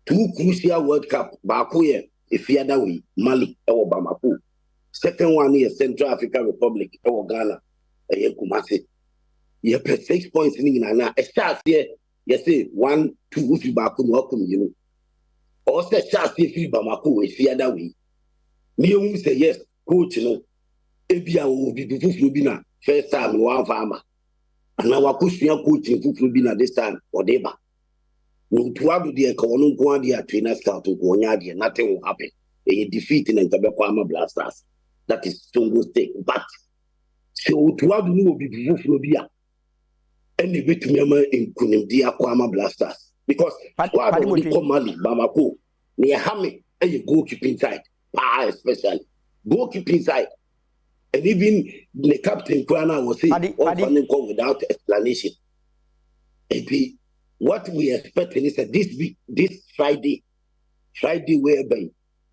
Two crucial World Cup Bakoye if you that way Mali or Bamako. Second one is Central African Republic or Ghana Kumasi. You have 6 points in Ghana. A start here, you say 1, 2 if you back welcome you. Or say start if you Bamako if you that way. Me say yes, coach no. Ebia will be Fuflubina first time one farmer. And now I coach coaching Fuflubina this time or Deba. No to have the economic one dia trainer scout to go nothing will happen. A defeat in Tabakwama Black Stars. That is Tongo State. But so to have no be Fuflubia. And the bit member in Kunimdia Kwama Black Stars. Because what do we call Mali, Bamako, near Hami, and you goalkeeping side, especially goalkeeping side. And even the captain Kwana was saying, all without explanation. What we expecting is that this Friday whereby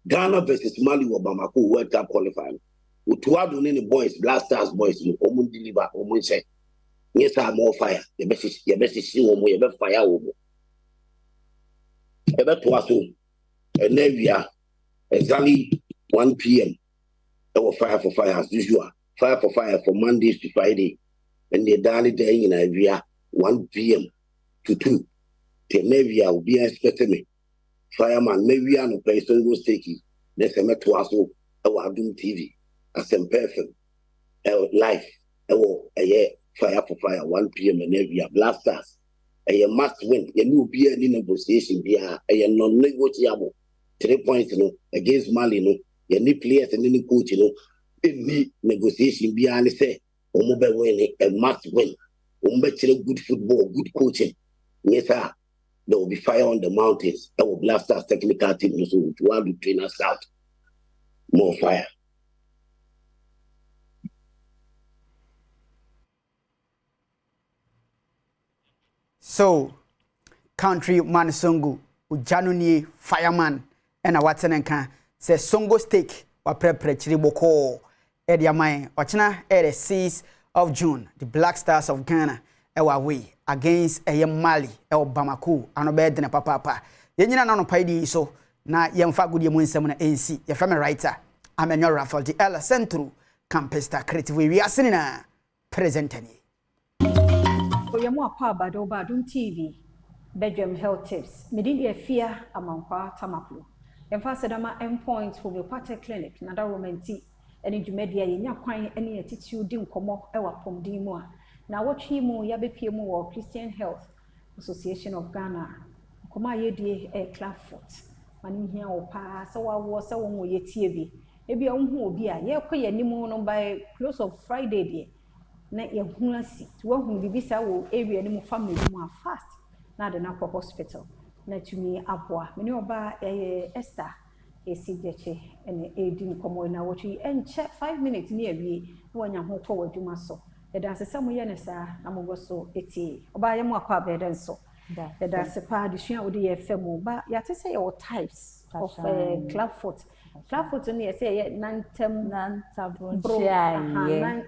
Ghana versus Mali or Bamako World Cup qualifying. Utuadu nini boys, Black Stars boys, omun deliver, omun say. Yes, I'm more fire. The best is see one more, you better fire over. You better to us home. And then we are exactly 1 p.m. Our fire for fire as usual. Fire for fire from Mondays to Friday. And the daily day in Nigeria 1 p.m. to 2. The Navy will be expecting me. Fireman, maybe I no person go sticky. There's a to us home. Our Adom TV. As I'm perfect. Life. A fire for fire 1 p.m. and every Black Stars. A must win. You new be any negotiation here. A non-negotiable 3 points against Mali. You need players and any coach. Any negotiation behind say. Omobe win a must win. Omobe good football, good coaching. Yes, sir. There will be fire on the mountains. Our Black Stars technical team. So to have the trainers out. More fire. So, country man Songo, Ujanuni fireman, and a Watson say Songo steak or prepare Chiriboko, Ediamai, Ochina, 6th of June, the Black Stars of Ghana, our way against a Mali, El Bamako, and obed than a papa. Yenina no paidi so, na yamfa good yamun semana NC, your family writer, I'm a new raffle, the Ella Centru, Campesta Creative, we are sitting presenting. Badwam TV, Badwam Health Tips. Medindi fear amankwa tamaplo. Emphasize dama endpoints for the Pate Clinic, nada romanti, and in media yenya kwan any attitude dim komo ewa pomdi mo. Na watch him yabe PMO or Christian Health Association of Ghana. Koma yedi Clafort. Mani here or pa so was a one ye TV. Ebi unhu obi a ye kwa nimu no by close of Friday day. Na ye hunasi to one who be bisa wo area ni mu family mu fast na de na hospital na tumi aboa me ne oba Esther esi deche ene edi nkomo na wochi enche 5 minutes ni awie na wanya ho kɔ wadwuma so da asesam ye ne sa na mo so eti oba ye mo akɔ abede nso da sepa de hwia wo de ye fam ba ya te say your types of clubfoot ne ye say ye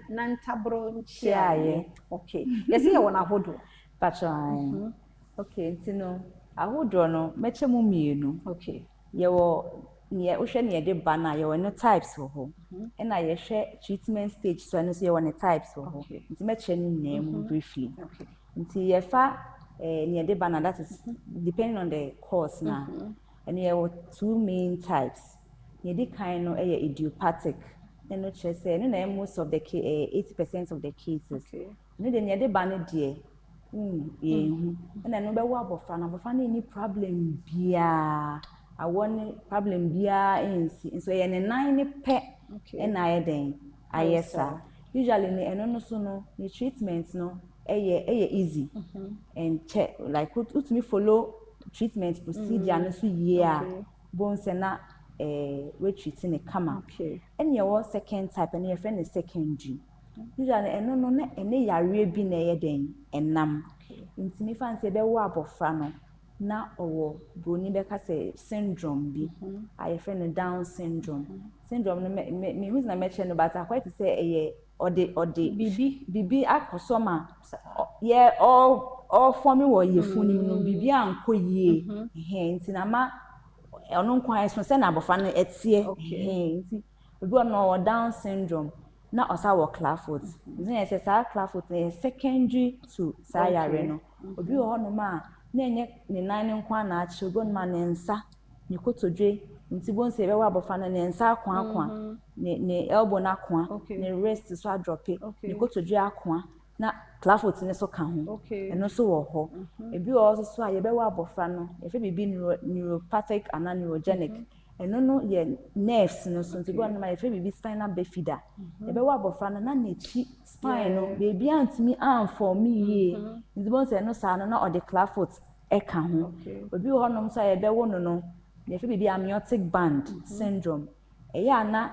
nantabro nchiaye okay ye say ye wona hodo patron okay ntino ahodo no meche mu mienu okay ye wo ye uhwe ne de ba na ye wo no types wo ho na ye hwe treatment stage so no ye wo ne types wo ho nti meche ni name briefly nti ye fa ne de ba na that is depending on the course na and ye wo two main types ne de kind no idiopathic and no che say no na most of the 80% of the cases ne de ba na de na no be wo abofra na abofra na any problem bia awon problem bia ensi so ye ne nan ne pe na aye den ayesa usually ne eno no so no the treatment no easy and check like put me follow treatment procedure no so year bonse na we treating ne kama and ye was second type and your friend is secondary usually eno no na ene yare bi na ye den enam ntimi fancy be wo abofra no na owo broni be ka say syndrome bi I friend Down syndrome no me who's na mention about quite to say ode bibi akosoma yeah all forming wo ye funi no bibi anko yie nti na ma ono nkwan so say na abofra no etie nti obi ono Down syndrome na osa wo Claffoot nti say sa Claffoot secondary to sayare no obi ho no ma na enye ne nan nkwan na achi obi no ma ne nsa ne kotodwe nti bonse be wa abofra no ne nsa akwa ne elbow na akwa ne wrist so adrope ne kotodwe akwa na Claffoot ne so ka ho eno so wo ho ebi o so a ye be wa abofra no e fe bibi neuropathic and neurogenic eno no ye nerves no so nti bo no ma ye fe bibi spinal bifida e be wa abofra no na nechi spine no baby antimi anform ye nti bonse no sa no na o de Claffoot e ka ho obi ho no so ye be wo no no ye fe bibi amniotic band syndrome e ya na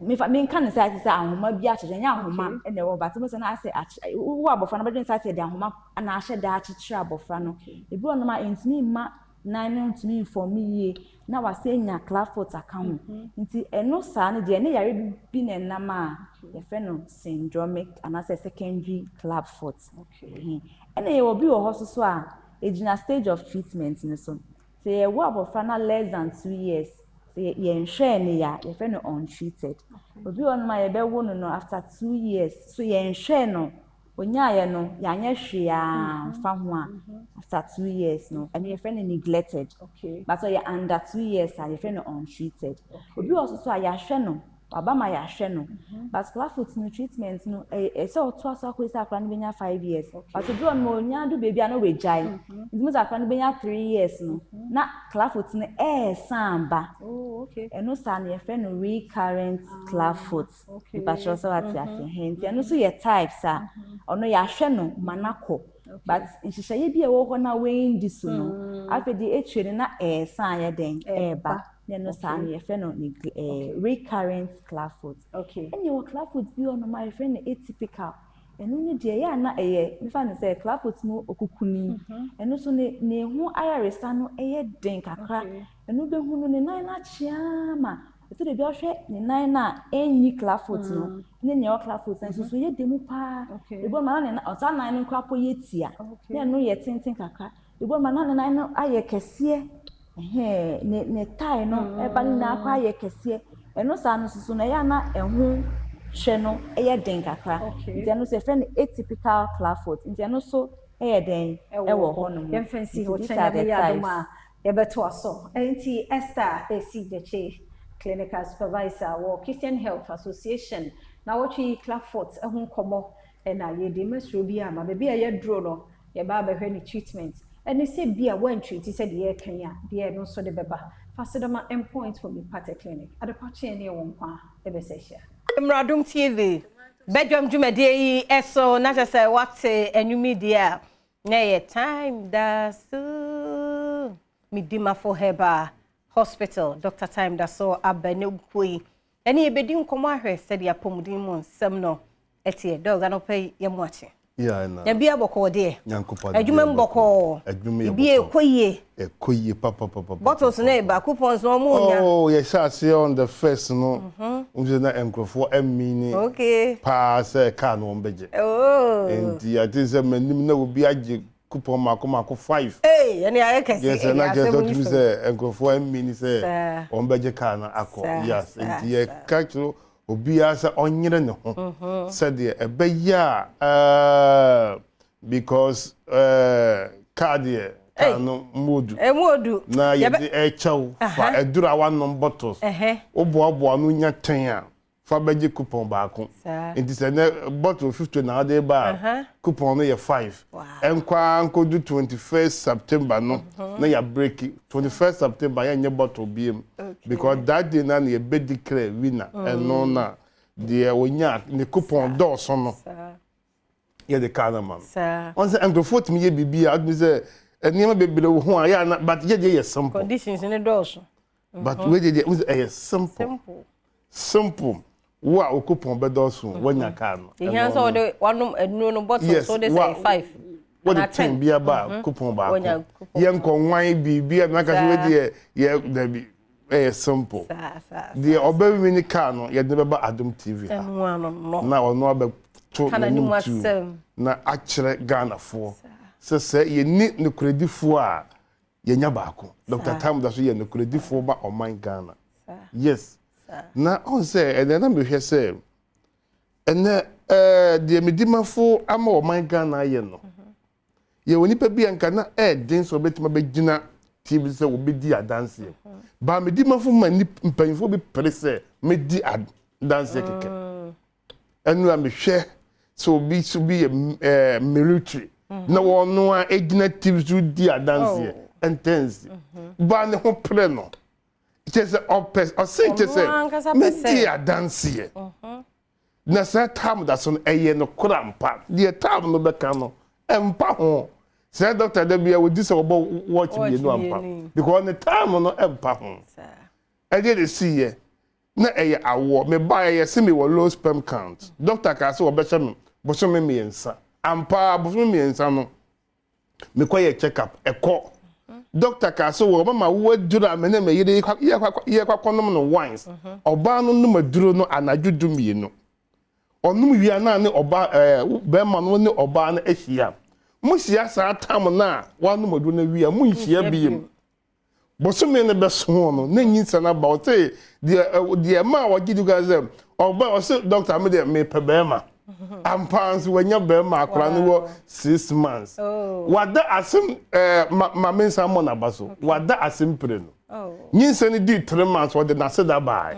me kan say ahoma bi a chenya ahoma e na wo but mo say na say wo abofra no be say de ahoma na ahye da achire abofra no ebi ono ma entimi ma nan no ntimi inform ye na wa say nya Claffoot account nti eno sa no de ne yare bi na nam a ye fe no syndromic and as secondary Claffoot ena ye obi wo ho so a ejina stage of treatment ni so say wo abofra na less than 2 years say ye nhwe ne ya ye fe no untreated obi on ma ye be wo no after 2 years so ye nhwe no onyaye no ya nya hwe a fa ho a after 2 years no and ye fe no neglected but so ye under 2 years a ye fe no untreated obi also so a ya hwe no abama ya hwe no but Claffoot no treatment no so to aso akwesa akra no benya 5 years but obi on mo nya do baby no we jai ndimo za akra no benya 3 years no na Claffoot no samba eno sa na ye fe no recurrent Claffoot because so at ase hence eno so ye types a ono ya hwe no manako but nhihye bi e wo ho na we ndi so no afedi etwe na san ye den eba no sa na ye fe no recurrent Claffoot and your Claffoot bi ono my friend atypical eno ni de ya na me fa no say Claffoot mu okukuni eno so ne hu ayaresa no den kakra eno be hu no ne nan na chiama eto de bi ohwe ne nan na enyi Claffoot no ne ne o Claffoot nso so ye demu pa ebo ma na o ta nan no kwapo ye tia na no ye tintin kakra ebo ma na nan no aye kese ne tai no eba ni na akwa aye kese eno sa no so na ya na ehu hwe no den kakra nti no se friend atypical Claffoot nti no so den wo ho no ye fancy ho chenya be ya do ma ye beto aso nti Esther esi deche clinical supervisor wo Christian Health Association na wochi Claffoot ehun komo na ye de mesro bi ama be bia ye dro no ye ba be hwe ni treatment eni se bia wan treat se de ye kan ya de no so de beba fasidoma endpoint for me part clinic adepache ne won kwa e be se hia Adom TV Badwam dwumade yi eso na se what enumi dia na ye time da so Midima for Heba Hospital, Dr. Time that saw Abenukui. Any bedin comare said ya pomudimon, semno, etie, dog, and pay yamwachi. Yeah, I know. Yabia boko dear. Yankopa. A human boko. A koye, papa. Bottles neighbor, coupons no more. Oh, yes, I see on the first no. Unjena enko for mini. Okay. Pass can on budget. Oh. And the idea will be a coupon Marco 5. Hey, and I can yes, and I just don't say enko for mini say on budget can acco. Yes, and the catch. Obi asa onyere ne ho said the beya because cardia no modu na ye de echaw fa edura one bottles oboabo anu nya ten a fa beje coupon baako enti se ne bottle 50 na de ba coupon no ye 5 enkwa ankodu 21st September no na ya break 21st September ya nye bottle biem because that day na ye be declare winner and no na the onya ne coupon do so no ye the carnaman on say and foot me ye bibia admi say enema bebele wo ho ya na but ye dey simple conditions in the doors but we dey simple wa o coupon be do so wonya car no e han so de one no bottle so they say 5 what the 10 bia ba coupon ba ye nko wan bibia na ka we dey ye da bi simple the obey mini car no ye dey ba Adom TV na ono abe to na akire Ghana for say ye ni no credifo a ye nya baako Dr. Tam da so ye no credifo ba oman Ghana yes na on say and then me hwe say and the medimafo ama oman Ghana ye no ye woni pa bia nka na den so betima be gina TV say obi di adanse ba medimafo ma ni mpanfo bi prese me di adanse keke enu am hwe so bi military na wono a egina TV so di adanse intense ba ne ho pre no just opes or say just me di adanse na sa tam da so eye no krampa the tam no be kan no empa ho say doctor da bia we dis obo watch me no ampa because the time no empa ho e dey see here na eye awo me buy ye see me low sperm count doctor ka say obe me bo so me ensa ampa bo so me ensa no me kwa check up eko doctor ka say wo mama wo dura me na me ye kwa no wines oba no maduro no anajudu mi no onum wi ana ne oba be ma no ne oba na ehia musia sa tam na wanu maduro na wi a munhia biem bosome ne beso no na nyinsa na ba o say the ma wo gidu gaze oba o say doctor me de me pe be ma ampans wanya be ma akra no wo 6 months wada asem ma mensa mo na baso wada asem pre no nyinsa ni di 3 months wo de na se da bai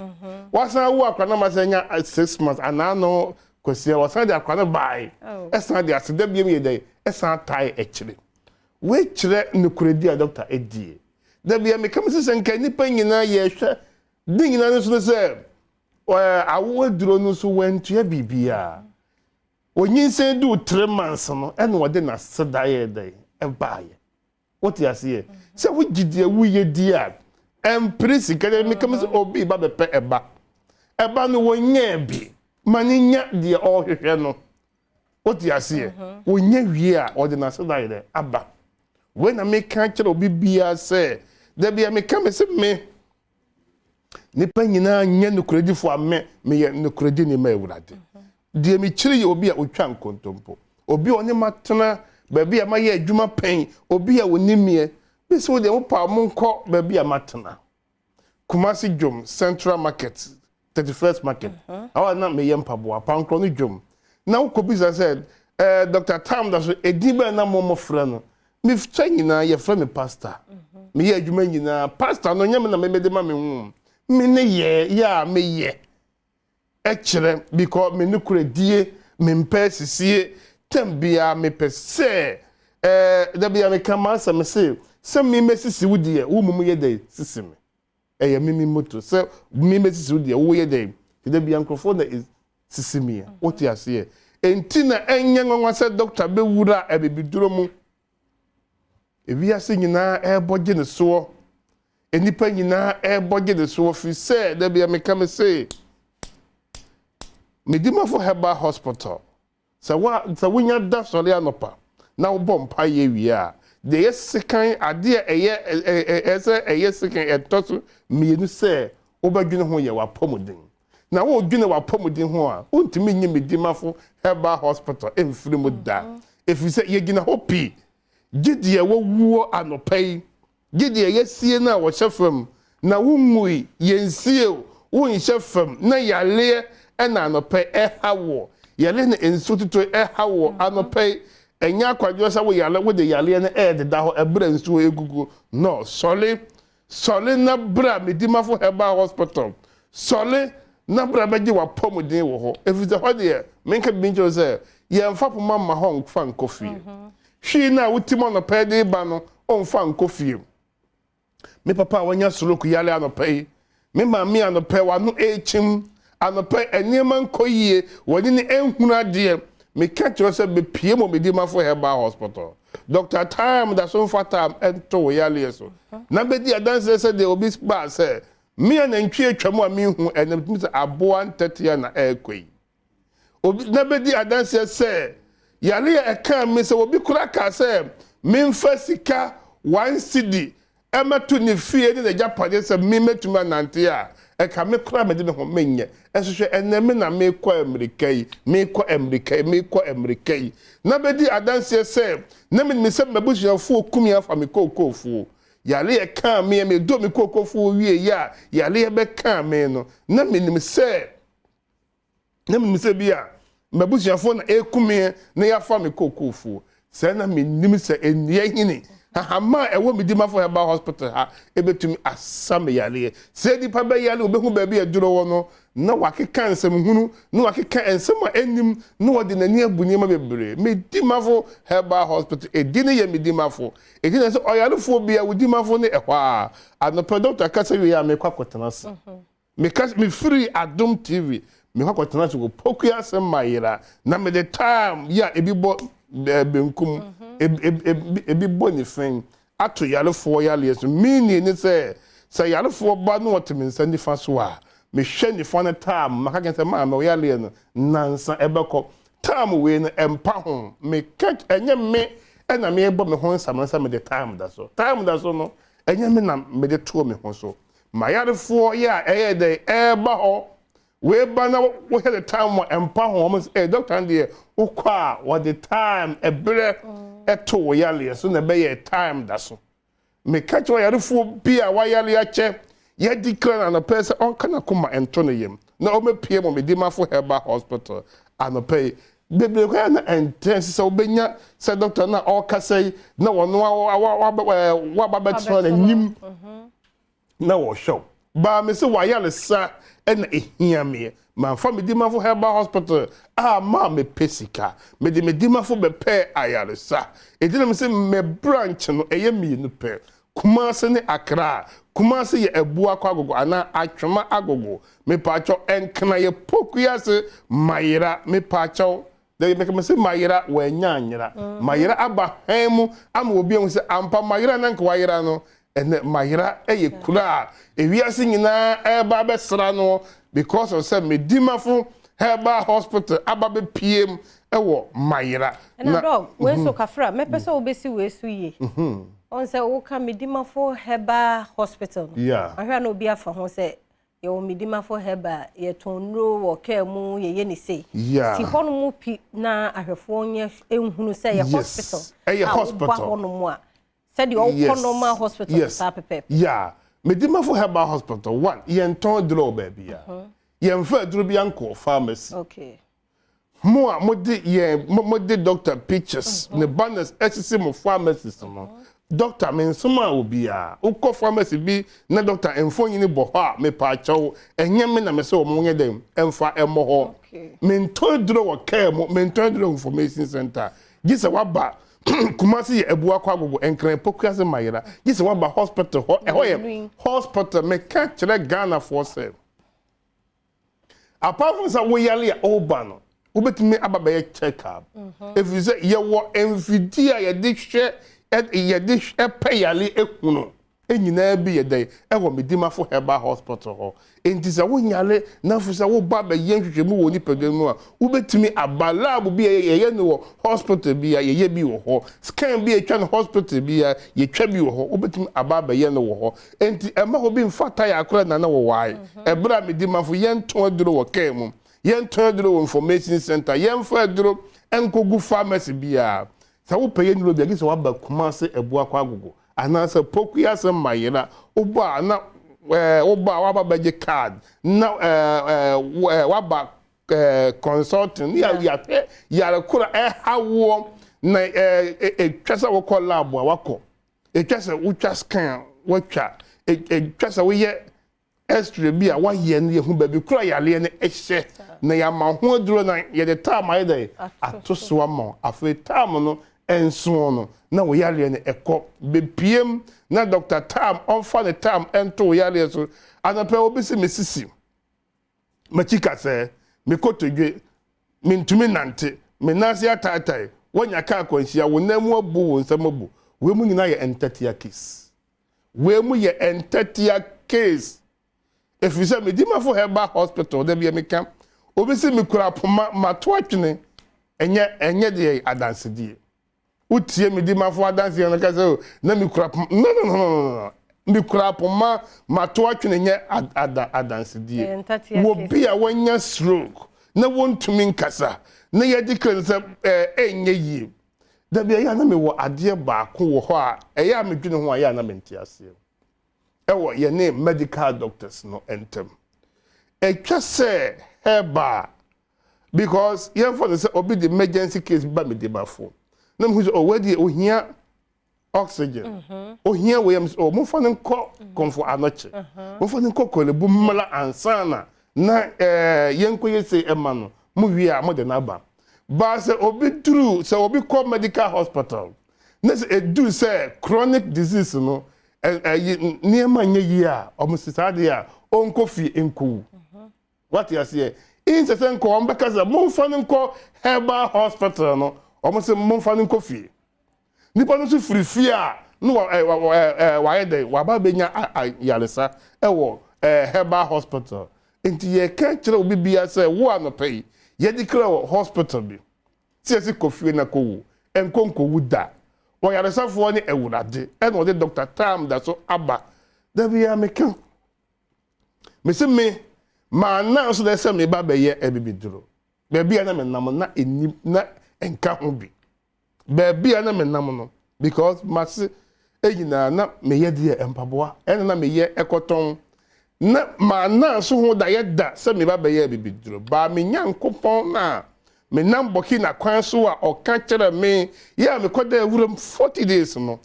wasan wo akra na ma se nya 6 months anano kosia wasan de akra na bai esan de aseda biem ye dey esan tai ekire we kire nukuredi a doctor edie da bia me kam se nka nipa nyina ye hwe di nyina no so se awo duro no so wentua bibia onyinse do 3 months no ene wode na seda ye dey e baaye what you say se wo gidie wo ye di a empresi kale me kam se obi ba be pe eba no wonye bi mani nya de o hwehwe no what you say wonye wie a wode na seda ye dey aba when I make kire obi bia se da bia me kam se me nipa nyina nya no credit for me ye no credit ni ma ewurade de mi kire ye obi a otwa nkontompo obi oni matena ba bia ma ye adwuma pen obi a wonimie be so de mo pa mo nko ba bia matena Kumasi Jom Central Market 31st Market awa na me ye mpaboa pankro no Jom na ukobisa said Dr. Tam da so ediba na mo frɛ no mi fta nyina ye frɛ me pastor me ye adwuma nyina pastor no nyame na me de ma me hu me ne ye ya me ye ekire because me nukure die me mpa sisie tambia me pese da bia me kama sa me se me mesisi wudie wo mumu ye dey sisime eye mimi moto se me mesisi wudie wo ye dey da bia nkrofo na sisime what you say enti na enye nwanwa se doctor be wura ebibiduro mu ewiase nyinaa ɛbɔgye ne so enipa nyinaa ɛbɔgye ne so fi sɛ da bia meka me say medimafo herbal hospital sa wonya da sɔre anopa na wobɔ mpa ye wia de yesikan ade ɛyɛ ɛyɛ sikan ɛtɔso mienu sɛ wobadwene ho yɛ wapɔmuden na wo dwene wapɔmuden ho a wontimi nye medimafo herbal hospital emfiri mu da efi sɛ yegina ho pi gidi e wowuo anopai gidi e yesie na wo hyefam na wungui yensie wo nhyefam na yale na anopai hawo yale na ensu tutu hawo anopai enya kwadwo sa wo yale wo de yale na de da ho ebra nsu egugu no sole na bra medimafo herbal hospital sole na bra beji wa pomuden wo ho efi se ho de menka binjo se ye mfa poma ma ho nfa nkofie hwi na wutimo no pede ba no onfa nkofie me papa wanya soroku yale anopai me mami anopai wa no echim anopai enema nkoyie woni ne enhuna de me catch yourself be PM medimafo herbal hospital Dr. Time that so far time ento yale so na be di adanse se de obi ba se me na ntwe atwam a me hu enem tumi se aboa 30 na ekoi obi na be di adanse se yale e kan me se obi kura ka se me mfa sika 1 cedi emetu ne fie ne Japan se me metuma nante a e ka me kura me de me ho menye esohwe eneme na me kwa Amerikai na be di adanse se na me se mabusuafo kumi afa me kokofu yale e kan me do me kokofu wie ya yale e be kan me no na me nim se bia mabusuafo na ekumi na ya fa me kokofu se na me nim se enie hini hama ewo medimafo herbal hospital ha ebetumi asame yale se di pa be yale obehu ba bia duro wo no na wakeka nsem hunu na wakeka ensem anim na wode nani abuni ma bebre medimafo herbal hospital edine ye medimafo edine se oyalefo bia wudimafo ne ehwa anopa doctor kasa wi ya me kwakotenase me free Adom TV me kwakotenase go pokuya sem mayira na me the time ya ebibo benkum ebi boni fen ato yalefo yale so mini ni se yalefo ba no otimi nsa nifa so a me hwe nifa na tam maka ken se ma yale no nansa ebeko tam we no empa ho me catch enye me na me ebo me ho nsa me the time da so no enye me na me de to me ho so ma yalefo ya eye de eba ho we ba na wo he the time mo empa ho mo doctor and ukwa what the time ebre eto yale so na be ye time da so me catch wa yarefo bia wa yale ache ye declare na person on kana kuma ento no yem na o me pie mo medimafo herbal hospital and pay bebe kwa na intense so benya say doctor na o kasai na wono wa babetro na nim na wo show ba me se wa yale sa en ehia me ma fa medimafo herbal hospital ma me pesika medimafo be pe ayaresa edina me se me branch no eye mienu pe Kumase ne Accra Kumase ye ebu akwa agogo ana atwema agogo me pacho enkna ye pokuya se mayira me pacho de me se mayira wa nyanyira mayira aba hemu ama obi hu se ampa mayira na nka wayira no ene mayira eye kura ewiase nyina eba besra no because of say medimafo herbal hospital ababe PM ewo mayira na dog we so kafra me pese obesi we su ye on say wo ka medimafo herbal hospital ahwa na obi afa ho say ye wo medimafo herbal ye tonro wo ka mu ye ni say si hono mu pi na ahwefo nye enhunu say ye hospital ye hospital hono mu a say the normal hospital sa pepe medimafo herbal hospital one ye nton dro ba bia ye mfa dro bia nko pharmacy mo de doctor pictures ne banners exercise pharmacist no doctor men soma obi a ukọ pharmacy bi na doctor enfon yin bo ha me pa chawo enye me na me se o mo nye dem emfa emo ho men to dro wo care mo men to dro information center gise waba Kumasi ye ebu akwa gogo enkran pokuase mayira gise waba hospital ho ye hospital me ka kire Ghana for say apart from that we yale oba no ubetimi ababa ye check up if you say ye wo enfidia ye de hwe ye dish payali ekuno enyina bi ye dey e wo medimafo herbal hospital ho enti se wo nyale na fu se wo ba ba ye nhwehwemu wo ni pedemu a wo betimi abalab bi ye no wo hospital bi ye bi wo ho scan bi etwa no hospital bi ye twa bi wo ho wo betimi ababa ye no wo ho enti ema ho bi mfata ya akora na wo wai ebra medimafo ye nto aduro wo kan mu ye nto aduro wo information center ye mfa aduro enkogu pharmacy bi a sa wo peye ni lo bi agise wa ba kumase ebu akwa agogo anasa pokuya se mayira oba na oba wa ba je card na wa ba consulting ya kura hawo na twasa wo call lab wa ko twasa wo twa scan wo twa twasa wo ye extra bi a wa ye ne hu ba bi kura ya le ne ehye na ya ma ho aduro na ye de time ayi dey atoso ama afi time no enso no na wo yale ne ekọ bepiem na Dr. Tam on fa the time ento yale so anape obisi mesisi machika se me kotodwe me ntumi nante me nase atatai wonya ka akwanhia wo namu abu wo nsamabu we mu nyina ye entatia case we mu ye entatia case efisa me dimafo herbal hospital da bia me kam obisi me kura poma mato atwene enye de adansedi utie medimafo adanse na ka se na me kura no me kura poma mato atwene nye adansedi wo bia wonya stroke na wontumi nkasa na ye declare se enye yi da bia ya na me wo ade baako wo ho a eya medwene ho a ya na menti ase ewo ye ne medical doctors no entem etwa se heba because ye for the obi the emergency case ba medimafo na me who already ohia oxygen ohia we am mo fa nko komfo anoche mo fa nko kolebu mmala ansana na yenko yese ema no mu wi a mo de na ba ba se obi duru se obi call medical hospital na se edu se chronic disease no niema nye yi a omusisade a onko fi enko what you say in se nko ombeka se mo fa nko herbal hospital no omuse mo fa nko fi nipa no so free a no wa yede wa ba benya yalesa ewo herbal hospital enti ye ka kire obi bia se wo anopai ye declare hospital bi si kofi na kowu enkonko wuda wo yalesa fo ni ewurade e no de Dr. Tam da so aba da bia meka me se me ma na so da se me ba be ye ebibiduro be bia na me nam na enim na enka ho bi be bia na me nam no because mase eyina na me ye de empaboa ene na me ye ekoton na ma na so ho da ye da se me ba be ye bibiduro ba me nyankopon na me nam boki na kwan so a o ka kire me ya me koda ewuram 40 days no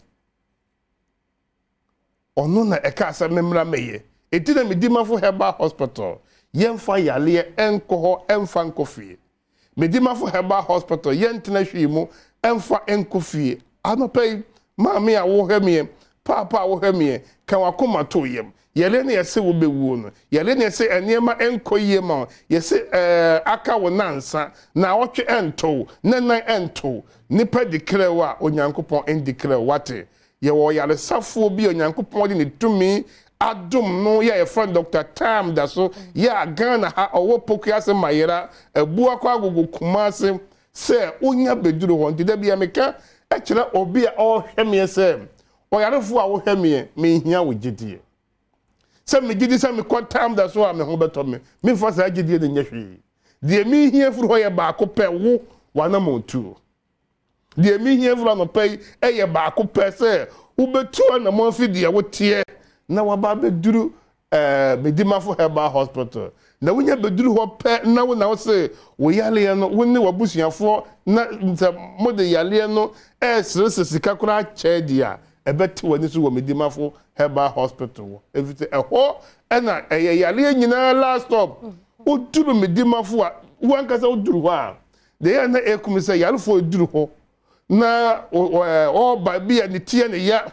ono na eka asa memra meye etina me dimafo herbal hospital yemfa yale enkoho emfa nkofie me dimafo herbal hospital yentina hwimu emfa enkofie anopai maami a wo hwemie papa wo hwemie kan wakoma to yem yele ne yese wo bewu no yele ne yese eniema enkoyie ma yese aka wo nansa na wotwe ento nenan ento nipa dikrewa onyankopon endikre wate ye wo yale safo bi onyankopon de ne tumi adom no ya friend Dr. Tam da so ya Ghana ha owo pokuya se mayera ebu akwa agogo kumase se onya beduro ho de bia meka e kire obi a o hwemie se o yarefo a wo hwemie me hia wo gidie se me gidi se me ko Tam da so a me ho beto me fa sa gidie de nyehwe de me hia furu ho ye ba ko pe wo wana montu de me hia furu no pe e ye ba ko pe se wo betu na mo fi de wo tie na waba beduru medimafo herbal hospital na wonya beduru ho pe na wo na wo se wo yale no woni wabusuafo na nta mode yale no sika kura chedia ebeti woni so wo medimafo herbal hospital wo evite eho na yale nyina last stop oduru medimafo a wankasa oduru ho a de ya na ekumisa yale fo oduru ho na o ba bia ne tie ne ya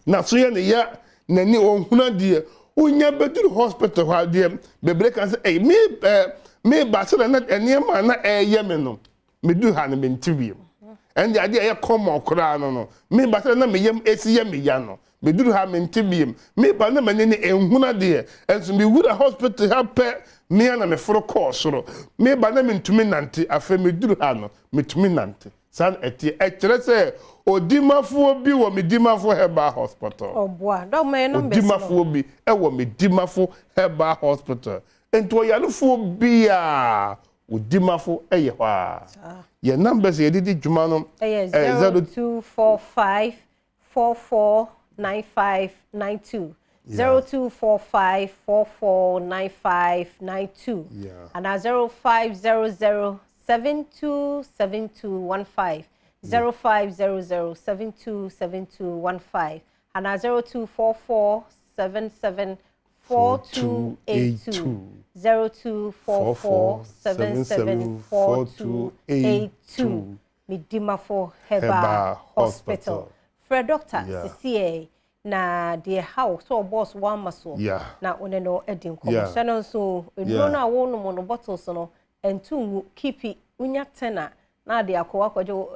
na so ya ne ya nani onhuna die onya beduru hospital ha die bebre kan say me ba se na eniema na eye me no me du ha ne mentibiem and the idea come on no me ba say na me yam esi yam ya no me duru ha me ntibiem me ba na me ne enhuna de enso me wura hospital help me na me foro course ro me ba na me ntumi nante afa me duru ha no me tumi nante san eti kire say odimafo bi wo me dimafo heba hospital oboa do me no be odimafo bi e wo me dimafo heba hospital ento yalufo bi a odimafo eye ho a your numbers ye didi djuma no 0245 449592 0245 449592 and 0500 727215 0500727215 and 0244 774282 0244 774282 Midimafo Heba Hospital. For doctor, CCA na the house so boss one muscle. Na one no edin commission so no na won no bottles no and two keep it unya tena na de akwa kwajo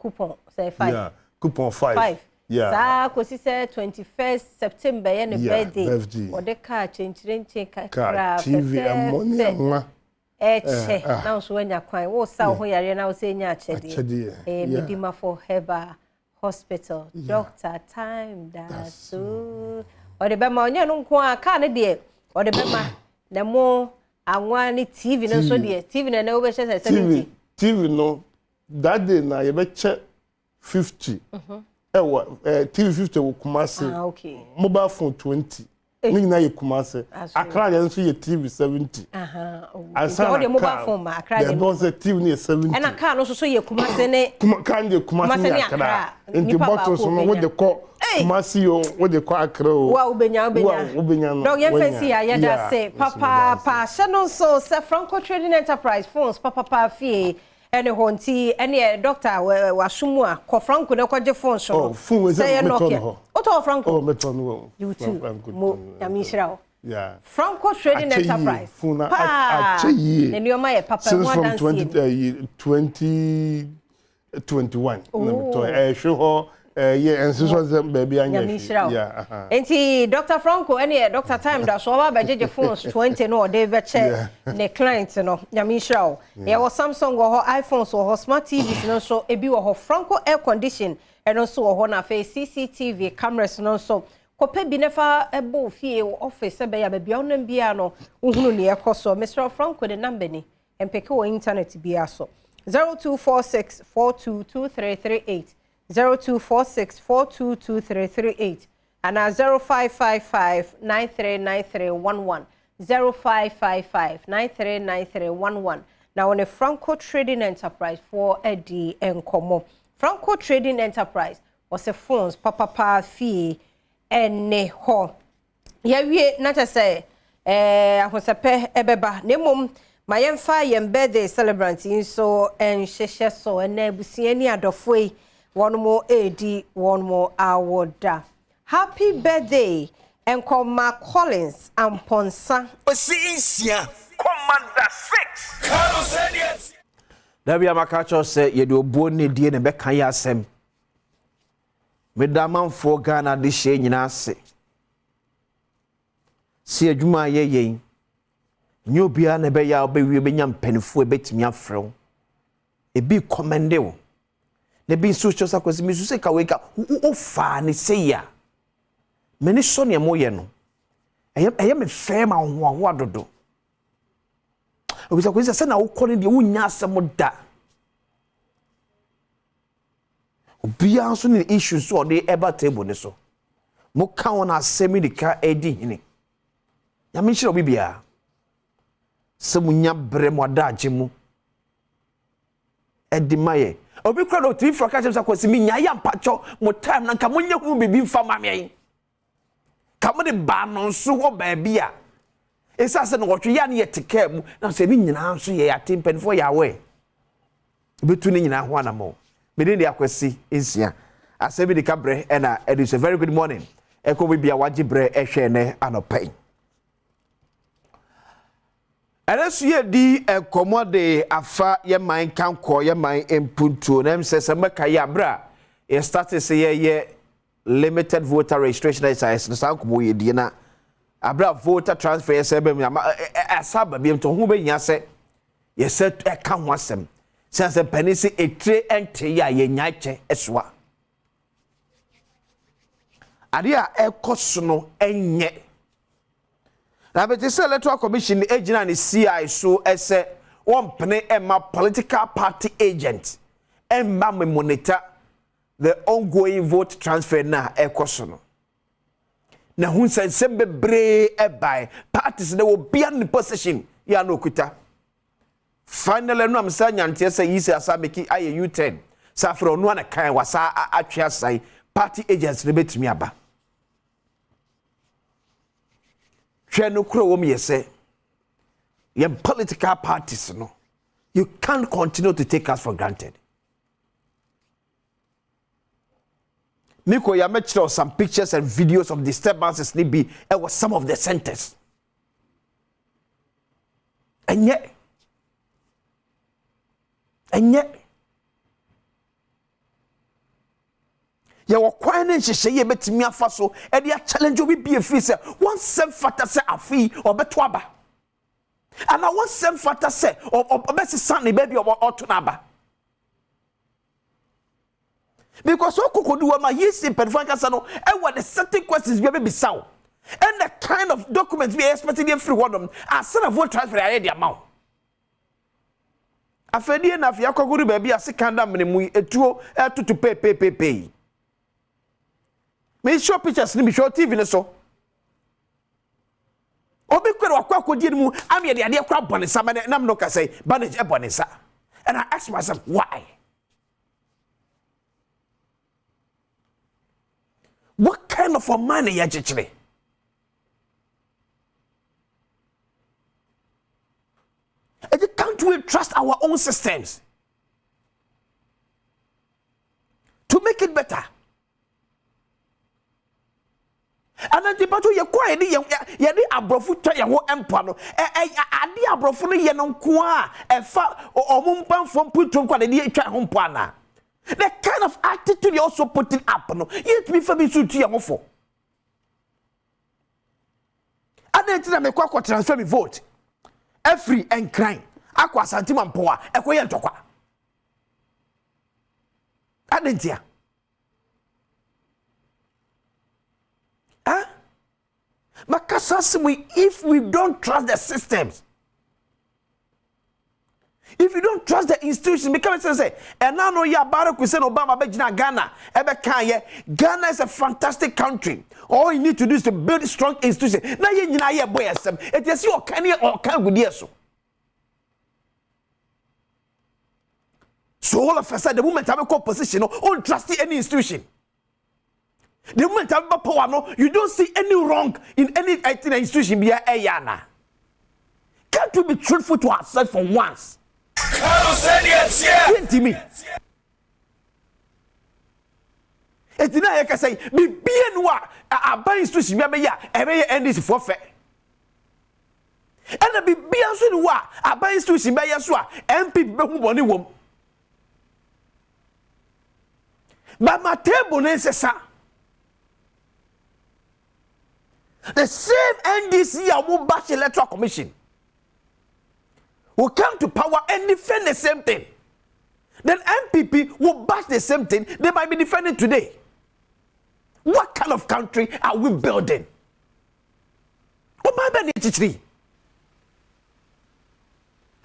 coupon say 5. Yeah, coupon 5. Yeah. Sa kosi say 21st September ye ne birthday. O de car change kakra TV money nwa. Eche na so anya kwan wo sa ho yare na wo say nya achede. Midimafo Heba Hospital. Doctor time that so o de be ma onye no nko aka ne de o de be ma na mo anwa ni TV no so de TV na wo be say 70. TV no that day na ye be che 50. TV 50 will Kumasi. Okay. Mobile phone 20. Nina ye Kumasi. Accra ye nso ye TV 70. And so the mobile phone ma Accra the boss TV near 70. And Accra no so ye Kumasi ne. Can ye Kumasi Accra. Into bottles no what they call Kumasi yo what they call Accra. Wa ubenya. No ye fancy ya da say papa Shannon so Franco Trading Enterprise phones papa fee. Any honti any doctor wa shumua ko Franco na kwaje phone so phone say no oto Franco meton wo you too mo yamishira yeah Franco Trading Enterprise phone acheyi ne nyoma ye papa mo dan see 2021 na meton show ho yeah and so baby anya yeah enti Dr. Franco any Dr. Time da so ba bejeje phones 20 no dey be che ne client no yamishira yeah was Samsung or iPhones or smart TVs no so ebi wo Franco air condition and also wo na face CCTV cameras no so kope bi nefa ebo fie office be ya bia onam bia no uhunu ne ekoso Mr. Franco the number ni empeke wo internet bia so 0246 422338 0246 422338 and 0555 939311 0555 939311 now on a Franco Trading Enterprise for Eddie Enkomo. Franco Trading Enterprise was a phones papa fee ene ho ya wie na ta say ahosepe ebeba nemom mayemfa yem birthday celebrant so en hyehyɛ so na abusiani adofoi one more AD, one more awoda. Happy birthday, Enkoma Collins and Ponsa. Commander 6. Dabi amakacho say ye do boni die ne beka ya asem. Medamanfo Ghana de hye nyina ase. Si adwuma ye yen. Nyobia ne be ya obewie benya mpanifo ebetimi afrew. Ebi commende wo. Ne bi social sakwesi misu se kaweka o fa ne se ya meni so ne mo ye no eye me fe ma ho adodo o bisa kwesi se na wo kɔ ne de wonya asem da obia so ne issues so de eba table ne so mo ka won asem ni ka edi hini ya me hire obibia se munya bre mo da agemu edi maye obi kura do TV for catch up kwesi mi nya ya mpacho mo time na nka mo nya hu bibi mfa ma me ka mo de ba no so ho ba bia esa se no wotwe ya na ye teke mu na se ni nyina so ye atempen for ya we betu ni nyina ho anamo me de akwesi ensia asebi de kabre na it is a very good morning eko bibia waje bre ehwe ne anopai Ɛnɛso yɛ di nkɔmɔ de afa yɛ man kankɔ yɛ man mpuntuo na msɛ sɛ mɛka yɛ abra yɛ start sɛ yɛ limited voter registration exercise no san nkɔmɔ yɛ die na abra voter transfer yɛ sɛ bɛ mu asaba bi mto ho bɛnya sɛ yɛ sɛ ɛka ho asɛm sɛ pani sɛ etre ɛnte yɛ yɛ nya kyɛ ɛsoa ade a ɛkɔ no ɛnyɛ na bete sɛ electoral commission agent ne CI so ɛsɛ wɔmpene ɛma political party agent ɛma me monitor the ongoing vote transfer na ɛkɔ no na hu sɛnsɛm bebree ɛbae parties na wɔ bia ne position ya no okuta finally no am sa nyanteɛ sɛ yi sɛ asa meki ayɛ U10 sa afro no ana kan wasa atwe asai party agents ne betumi aba hwɛ no kuro wɔ me yɛsɛ yɛn political parties no you can't continue to take us for granted. Miko ya mentioned some pictures and videos of disturbances nibi was some of the centers. And yet ya wakwane nhyehyɛ ye betimi afa so e dia challenge obi be free say one sem factor say afi obeto aba and one sem factor say obesi san ne baby oto na aba because okokodu wa ma yesi perfanka sa no e were the certain questions we be saw and the kind of documents we expecting them free one as a vote transfer area the amount afedie na afia kokodu baby asikanda menemu etuo etutu pay me show pictures ni me show TV ne so obi kwere akwakodie mu am ye de ade akwa bonesa na me no ka say manage e bonesa and I ask myself why. What kind of a man are you? Can't we trust our own systems to make it better? And then the battle you quiet, ye abrofu try your empire. Adi abrofu no ye no kwa efa omumpan from putun kwa de try home pana. The kind of attitude you also putting up, no, yet me for me to your for. And then I make what transfer me vote. Every and crying. Aqua santiman poa, a quayan toqua. I didn't hear. Huh? Makasasimi, if we don't trust the systems. If you don't trust the institution, because say, and now no ya Barack Hussein Obama bejina Ghana, Ghana is a fantastic country. All you need to do is to build a strong institution. Now you know boy SM. It is your can or can good years. So all of a sudden, the moment I have a position, don't trust any institution. The moment I have a power, no, you don't see any wrong in any institution. Be a yana. Can't we be truthful to ourselves for once? It's not like I say, be bien a buy institution, maybe end this forfeit. And a be bien so a buy institution by Yasua, MP Bonnie womb. But my table is the same NDC will bash electoral commission. Will come to power and defend the same thing. Then MPP will bash the same thing. They might be defending today. What kind of country are we building?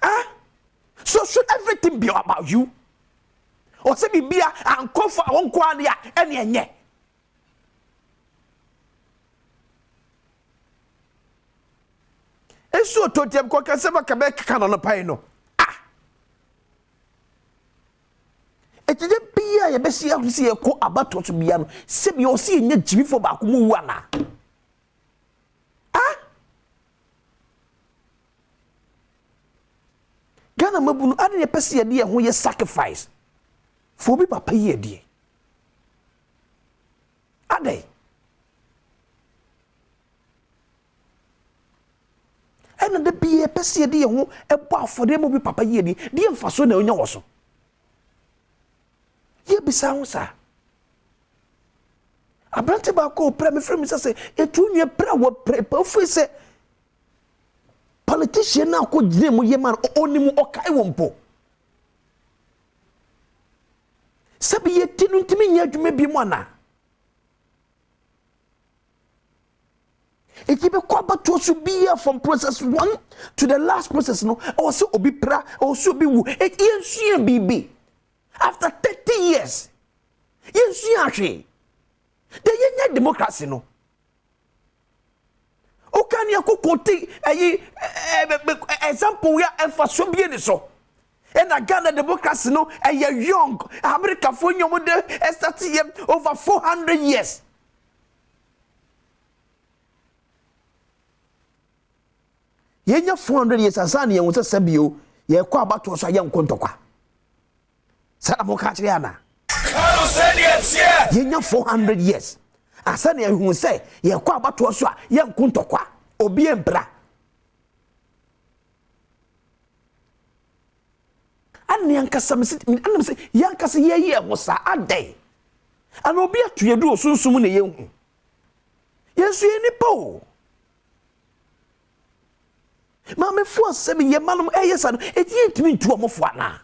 Huh? So should everything be about you? Or say be and call for one qualia any. Eso to dem ko kan se ba ka be kan no pai no etide bia ye be sia husi ye ko abato to bia no se bi o si nya jimi fo ba ko mu wu ana Ghana mabunu ade ye pese ye de ho ye sacrifice fo bi papa ye de ade ɛna de bie pɛsie de ho ɛbɔ afɔde mu bi papa yie ni de mfa so na onya wɔ so ye bisa ho sa abrante ba ko pra me frame say etu nwe pra wo pra fu say politician na ko gire mu ye man onimu okai wo mpo sabi ye tinu ntimi nya adwuma bi mu ana ekibe ko abato so be from process 1 to the last process no also obi pra also be wu yensu bibi after 30 years yensu ahwe de yenya democracy no o kan ya kokoti ayi example ya emfaso bi ni so and Ghana democracy no young America for nyom de start over 400 years yenya 400 years asani ye wonse sabio ye kwa abato so ye nkontokwa sada mo ka kire ana yenya 400 years asani ye hu se ye kwa abato so ye nkontokwa obi embra ani yankasa anam se yankasa ye ho sa adai ana obi atuyedu osunsum ne ye hu yesu ye ni po Mama fo sebe ye malum eyesa no etimi ntu omofo ana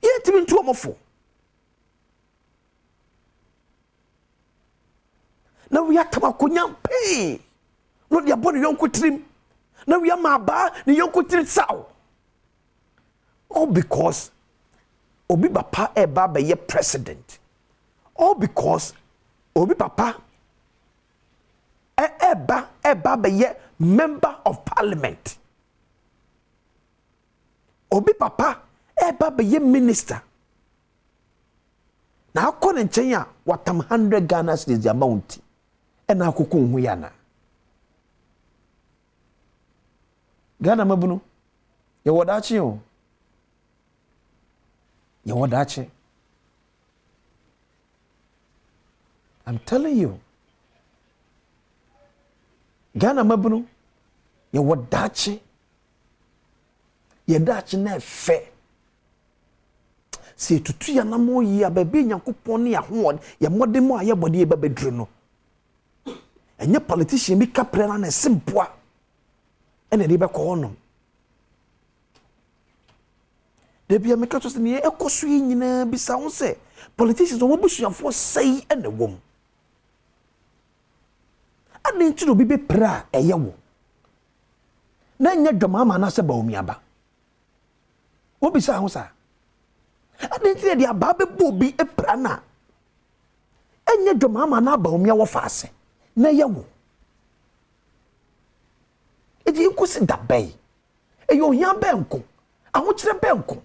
ye timi ntu omofo na wi atama konya pe no dia bone yonko trim na wi amaba ni yonko trim saw all because obi bapa eba be ye president all because obi papa eba be ye member of parliament obi papa eba be ye minister na akọ nchen ya watam 100 Ghana cedis the amount e na akoko hu ya na Ghana mabunu ye wodachi o ye wodachi I'm telling you. Ghana mabunu ye wadachi ye dachi na fe se tutu ya na mo yi ababe nyankopon ne ya ho ye modemo aye bode ye babedru no enye politician bi kapre na simpoa ene de be ko no de bia me kato se ne ekoso yi nyina bisa ho se politicians o mobusuafo sei ene wom ade nti no bi be pra eye wo na nya dwama na se ba omiaba obi sa ho sa ade nti de aba be bo bi e pra na enya dwama na ba omia wo faase na ye wo edi nkusi da bai e yo hia be nko aho kire be nko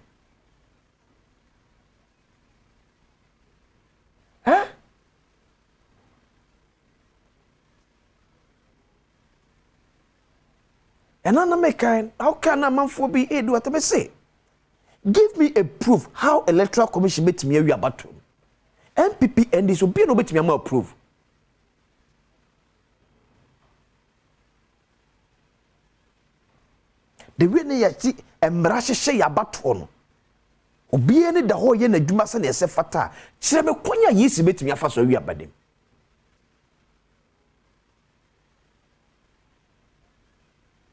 And I make kind, how can a man for be do what I say? Give me a proof how electoral commission made me a about MPP and this will be no bit me more proof. The way they see embrace share about one. Obi any the whole year na dwuma se na ese fata. Kire me konya yesi betimi afa so wi abadem.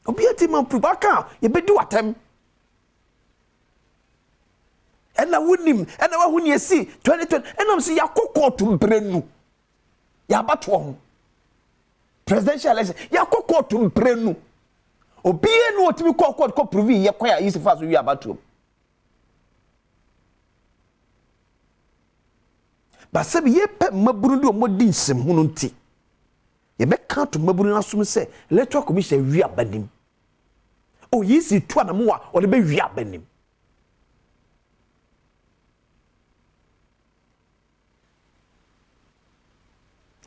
Obi ati man prubaka ye bedi watem. Ena wonim ena wa huni esi 2020 ena se yakokọ tumprenu. Ya bato ho. Presidential election yakokọ tumprenu. Obi enu otimi ko prove ye kwa yesi fa so wi abato. Ba sabi ye pe maburu do modi nsem hu no nti ye be ka to maburu na sum se electoral commission wi abanim o yisi to na mo a o de be wi abanim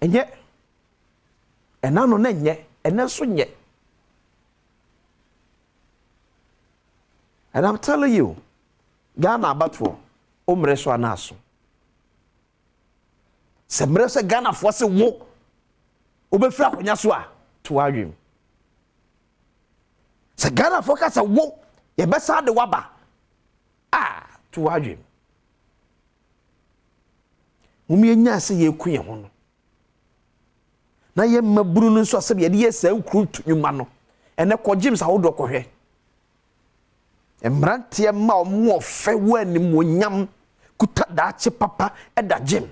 enye enano na enye enenso nye. And I'm telling you, Ghana abatwo omre so anaso semre se Ghana fo se wo obefra akonya so a to adwem se Ghana fo ka se wo ye besa de waba to adwem mumye nya se ye ku ye ho no na ye maburu no so se ye de ye sa ukru tunuma no ene ko James awodo ko hwe emrantie ma omo ofe wani monyam kuta daache papa eda Jim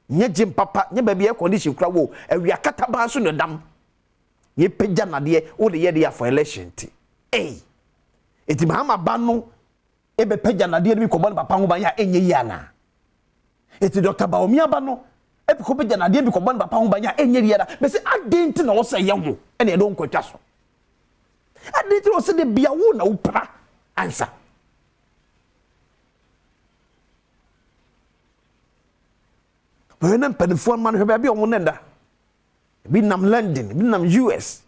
nye Jim papa nye baby e condition kura wo awia kata ba so no dam ye pegya na de wo de ye de for election ti eti mahama ba no e be pegya na de bi ko bon papa ho ba ya enye yi ana eti Dr. Baomi aba no e bi ko pegya na de bi ko bon papa ho ba ya enye yi ana me se adenti na wo se ye wo ene e don kwatwa so adenti wo se de bia wo na wo pra answer when I'm paying for man who be on nenda be nam London be nam US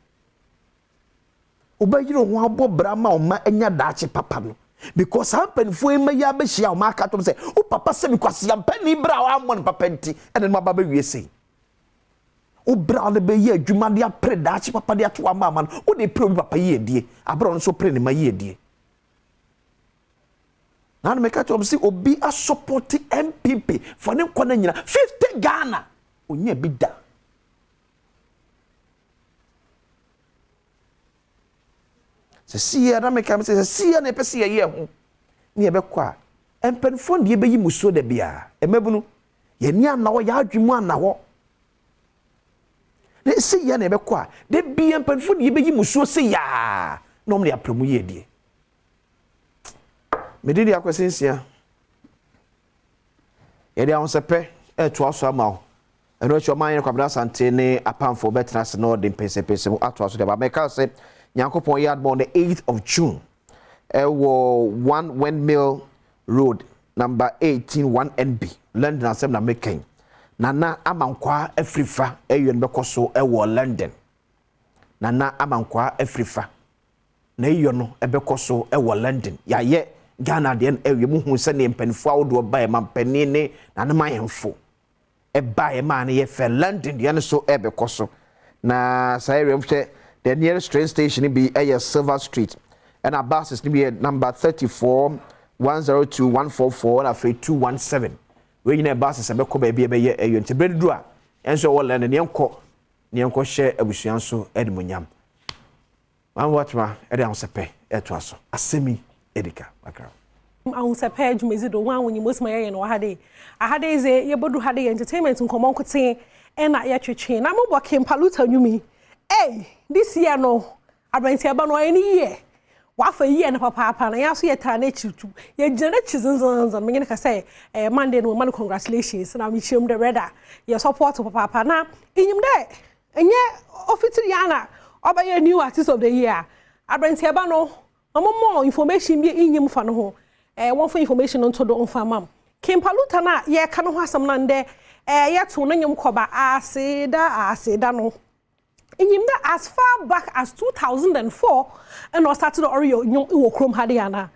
obayiro ho abo brama o ma enya daache papa no because I'm paying for him ya be hia o ma ka to say o papa se because am pani bra o amon papa nti ene ma baba wie sei o bra le be ye adwuma de apre daache papa de ato ama man o de pre papa ye die abro no so pre ne ma ye die na me ka to say obi a support MPP for ne kwana nyina 50 Ghana onya bi da se sia na me ka say sia na pese ye ho ne be kwa empenfo de be yi muso da bia emebunu ye ni ana wo ya adwemu ana wo ne sia na be kwa de bi empenfo de be yi muso se ya no me apremu ye die medidi akwasensia yede ahonsepe eto aso amawo eno echo man kwabra sante ne apamfo betras no de pese ato aso de ba meka se Nyankopon yard on the 8th of June wo 1 Windmill Road number 18 1NB London asem na meken nana amankwa afrifa eyen bekoso wo London nana amankwa afrifa na eyo no ebekoso wo London ya ye Ghana den ewe mu hu se ne mpanfo awodo ba e mampani ne na ne mayemfo e ba e ma ne ye fe London de ne so ebekoso na sairem hwe the nearest train station be Silver Street and our bus is be number 34 102 144 and after 217 we you bus is ebeko ba bia be ye eyo ntebredu a enso wo land ne enko share abusuan so edmunyam man watchma ede ansepe eto aso asemi edika makra ahunsepe adwumezi do wan wonyi mosma ye no ahade ze yebodu hade entertainment nkomon kote na ye twetwe na mo Kempaluta nwumi this year no abranti aba no any year wafa year na papa na yaso ye ta na chitu ye jana chizanzanza me ka say Monday no man congratulations na me chim the redder ye support papa na inyim de enye official yana oba ye new artist of the year abranti aba no more information be inyim fa no ho one for information on to do on farm Kempaluta na ye ka no ho asam na nde ye to no nyim koba aseda no inyim that as far back as 2004 and I started the Oreo nyom krom hadiana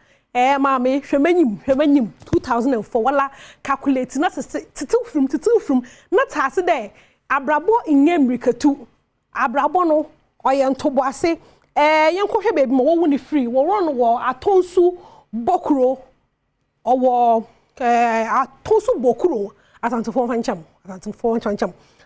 mama hwemenyim 2004 wala calculate na titil from na tase there abrabo inyem rikatu abrabo no oye ntobo ase yenko hwe baby mo wo ni free wo run wo atonsu bokuro owo atonsu bokuro atantofo fancham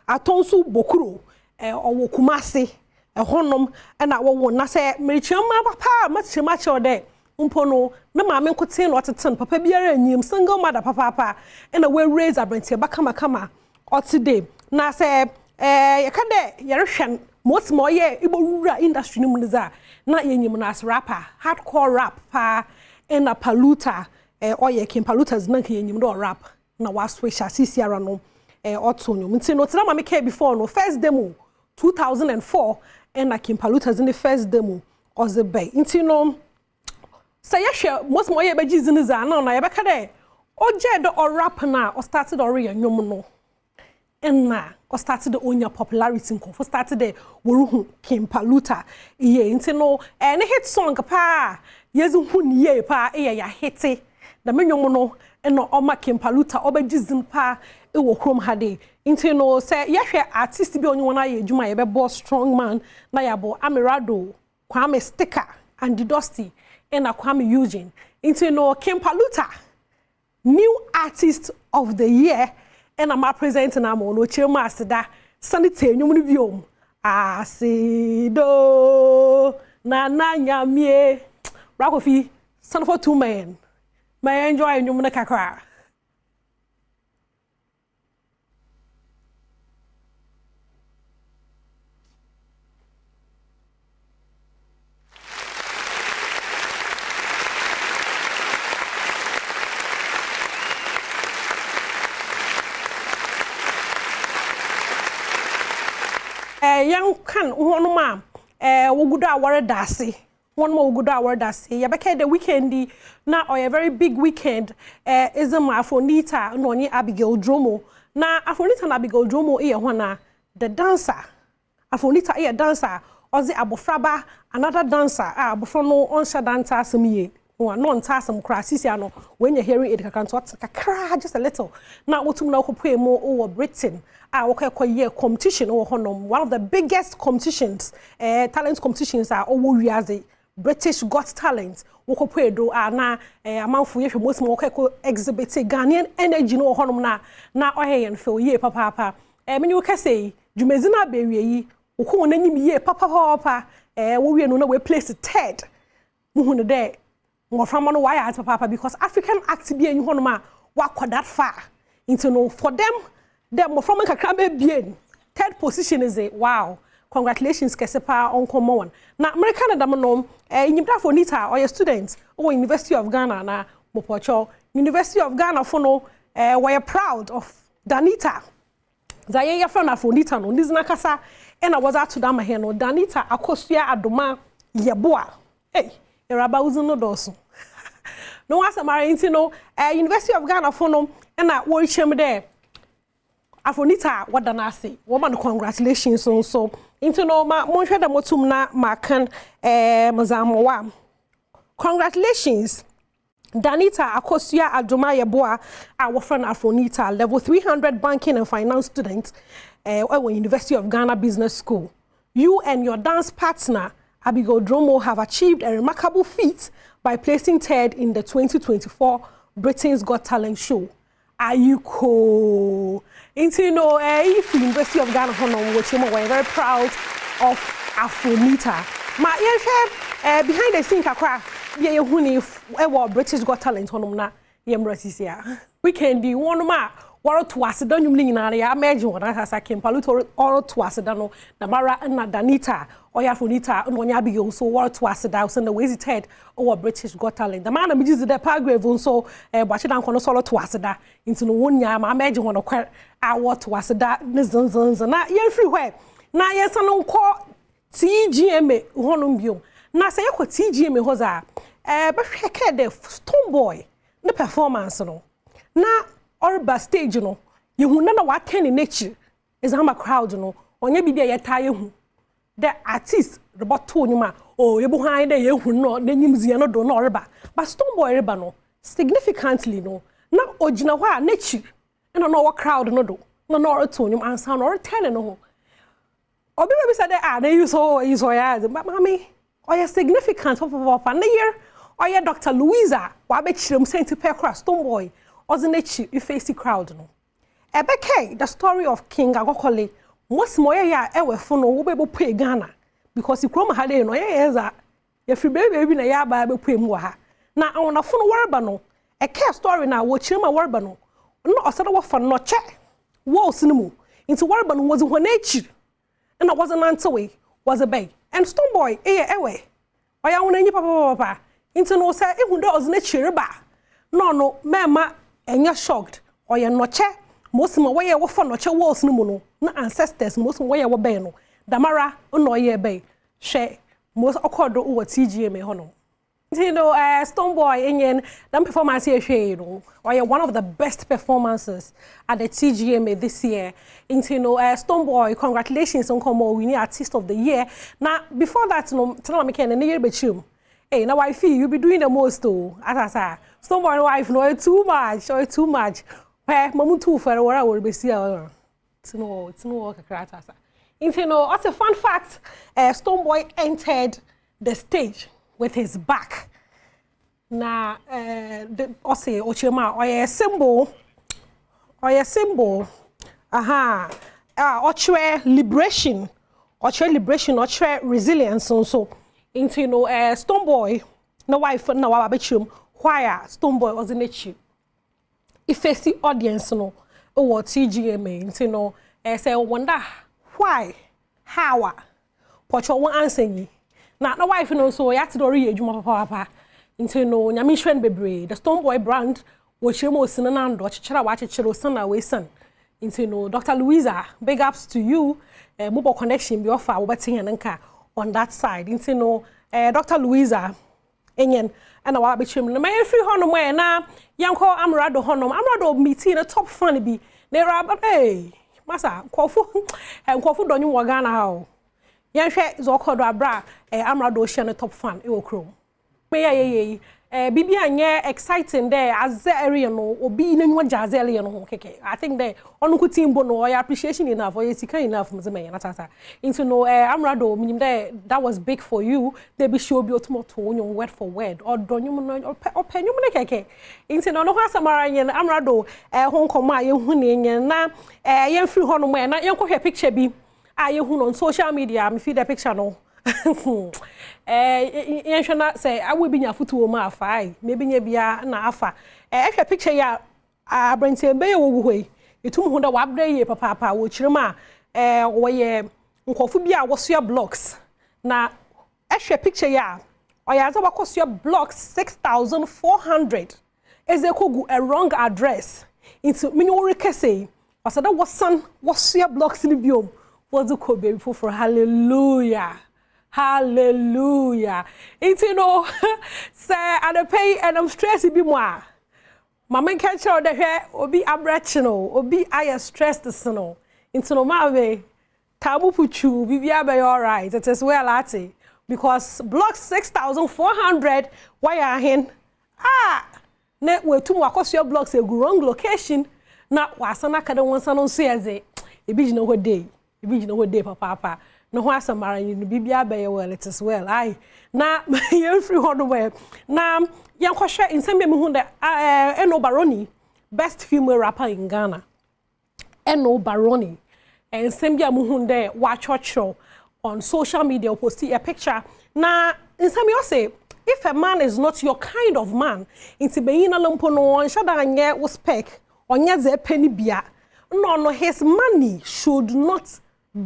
atonsu bokuro owo kumase honom na wo na se merichiama papa machima chode mpo no me maame nkote no oteten papa biara anyim single mother papa na we raise abrantie bakama otide na se ye ka de ye rehwen most more ye ibowura industry ni muniza na yenyim na as rapper hardcore rap pa na Paluta oye Kempalutas na yenyim do rap na wa switch asisi ara no otonyo nti no tira maame ke before no first demo 2004 and Kempalutas in the first demo of the bay. Inti no say ya most more ye beji ziniza na ye beka de oje do or rap na or started ori nyom no na or started the onya popularity nko for started the woruhu Kempaluta ye inti no any hit song pa yezu hu ye pa ya hiti da menyomo no eno oma kempaluta obegizin pa e wo krom hade nti no say yehwe artist bi onye wona ye adwuma ye be boss strong man na ya bo Amirado Kwame Sticker and the Dusty and Kwame Eugene nti no kempaluta new artist of the year and I'm presenting am no chema aseda sanite enwum no biom asido na nyamie Rakofi son for 2 men may enjoy enwum no kakra young can one ma wogudo awore dase one more wogudo awore dase ya beke the weekend na or a very big weekend is a Afonita no ni Abigail Dromo na Afonita na Abigail Dromo e hwana the dancer Afonita e dancer ozi abofraba another dancer abofro no onsha dancer asemiye no nta asem kra sisia no when you hearing it kakra just a little na wotum na okopue mo over Britain year competition one of the biggest competitions talent competitions are over British Got Talent wokopo do na amanfo yehwe most mo exhibit Ghanaian energy no honom na oheyen feel ye papa meni wo kase dwumezi na bewie yi woko n'anyim ye papa wo wie no na we place third muhunu de ngoframa no why at papa because African act bi enyi honom a wakọ that far into no for them from bien. Third position is a wow. Congratulations, Kesepa on common. Now, American Adamano, in Afonita or your students or University of Ghana na Mopocho, University of Ghana for no we're proud of Danita. Zaya from Afonita no this nakasa and I was out to Damaheno Danita Akosia Adoma Yeboa. Hey, Erabauzuno doso. No as a marine University of Ghana for no and I worry him there. Afonita what dana say woman congratulations so into no ma monhwe da motum na makan mazamowa congratulations Danita Akosia Adoma Yeboa our friend Afonita level 300 banking and finance student at University of Ghana Business School. You and your dance partner Abigail Dromo have achieved a remarkable feat by placing third in the 2024 Britain's Got Talent show. Are you cool? If University of Ghana we're very proud of Afonita. Ma behind the scene kakra ye huni British Got Talent na yemratisia. Weekend di one ma waro twaseda nwum nyina ya imagine wona hasa kempaluto oro twaseda no na mara na Danita oya Afonita no nya Abigail so waro twaseda so na wezi ted British Got Talent. The man na the paragraph so bachi dan kono solo twaseda into no wonya ma imagine wona kwa awo twaseda ne zanzanza na ye free where na ye sano nko TGM honum biom na say yakwa TGM hoza behweke the Stone Boy the performance no na orba stage no yehu na wa ken nature is how a crowd no onye bi dey yeta yehu the artist roboto nyuma oh yebu han dey yehu no n'enyim zie no do no orba but Stone Boy reba no significantly no na ogina ho a nature na no crowd no do no roto nyum ansa no return no ho obi be said na you so ya mami oya significant of na year oya Dr. Louisa wa be chirem sent pe Stone Boy Ozinechi, you face the crowd no. Ebeke, the story of King Agokole, most more ya ewe funo wo be pay Ghana because you chroma hade no ya ya free baby na ya ba be pay mu ha. Na awona funo warba no. E care story na wo chirema warba no. No osada wo fa no che. Wo sinimu. Into warba no was honechi. And I wasn't answer way was a bay. And Stone Boy ewe. Oya wona nyi papa. Into no say e hundo Ozinechi reba. No mema enya shocked or ye noche most mo way wo for noche walls no mu no na ancestors most mo way wo be no damara no ye be hwe most okodo wo TGM ho no Stone Boy enyen that performance here hwe no or one of the best performances at the TGM this year Stone Boy congratulations on come winning artist of the year now before that no tell me can na year be chum Hey, now wife, you be doing the most too. As someone wife no too much or too much. Where mamu too for where I will be see it's no work a crata. You know, what's a fun fact? Stoneboy entered the stage with his back. Na say Ochema or a symbol. Aha. Ochwe liberation. Ochwe resilience so. Into you know Stoneboy no wife na wa betchum why Stoneboy was in echi. If face audience no o TGMA into no say wonder why how pocho won answer yi na wife no so ya ti do re adwuma papa into no nyame hwen bebre the Stoneboy brand wo chiremo osina na ndo chechera wa chechero sana we san into no Dr. Louisa big ups to you mobile connection bi offer wo betin nka on that side into no Dr. Louisa enyen and wa be chim na my free honom we na yanko amrado honom amrado meeting a top fan bi na raba hey masa kofu donyu wo Ghana ha o yan hwe zo kodo abra amrado hye na top fan e wo krom me ye bibi anye exciting there as area no obi na nwa jaze area no keke I think there onu ku team bo no your appreciation enough or you sika enough mzeme na tata into no amrado minim there that was big for you they be show bi otomoto onyo word for word or donyum no openyum ne keke into no ho asamara nye amrado ho nkoma ye hu ne nye na ye free ho no mo na ye kohwe picture bi ye hu no on social media me feed the picture no yenhwana say I will be nya futu ma afa maybe nya bia na afa ehwe picture ya abrantie be ye wo hoi etum hu da wa abra ye papa wo kirema wo ye nkofu bia wo soa blocks na ehwe picture ya oyaza wa kosoa blocks 6400 ezekogu a wrong address into minori kese wasada wasan wosoa blocks ni biom wozu ko baby for hallelujah. Hallelujah. It's you know, say I pay and I'm stressed be more. Mama catch out the hair or be abrachino or be I stressed the snow. Into no matter tabu puchu, be all right. It is well at it because block 6400. Why are hen? Network to walk your blocks a wrong location. Not wasana kada one son on says it. A bitch no what day. A bitch no what day, papa. No wa samara you bibia be well it is well I na you free hold way na yankwohwe insem be hu de Eno Baroni best female rapper in Ghana Eno Baroni insem bia hu de wa chocho on social media post a picture na insem you say if a man is not your kind of man inti be na lompo no nshada anye wo spec onye ze penny bia no his money should not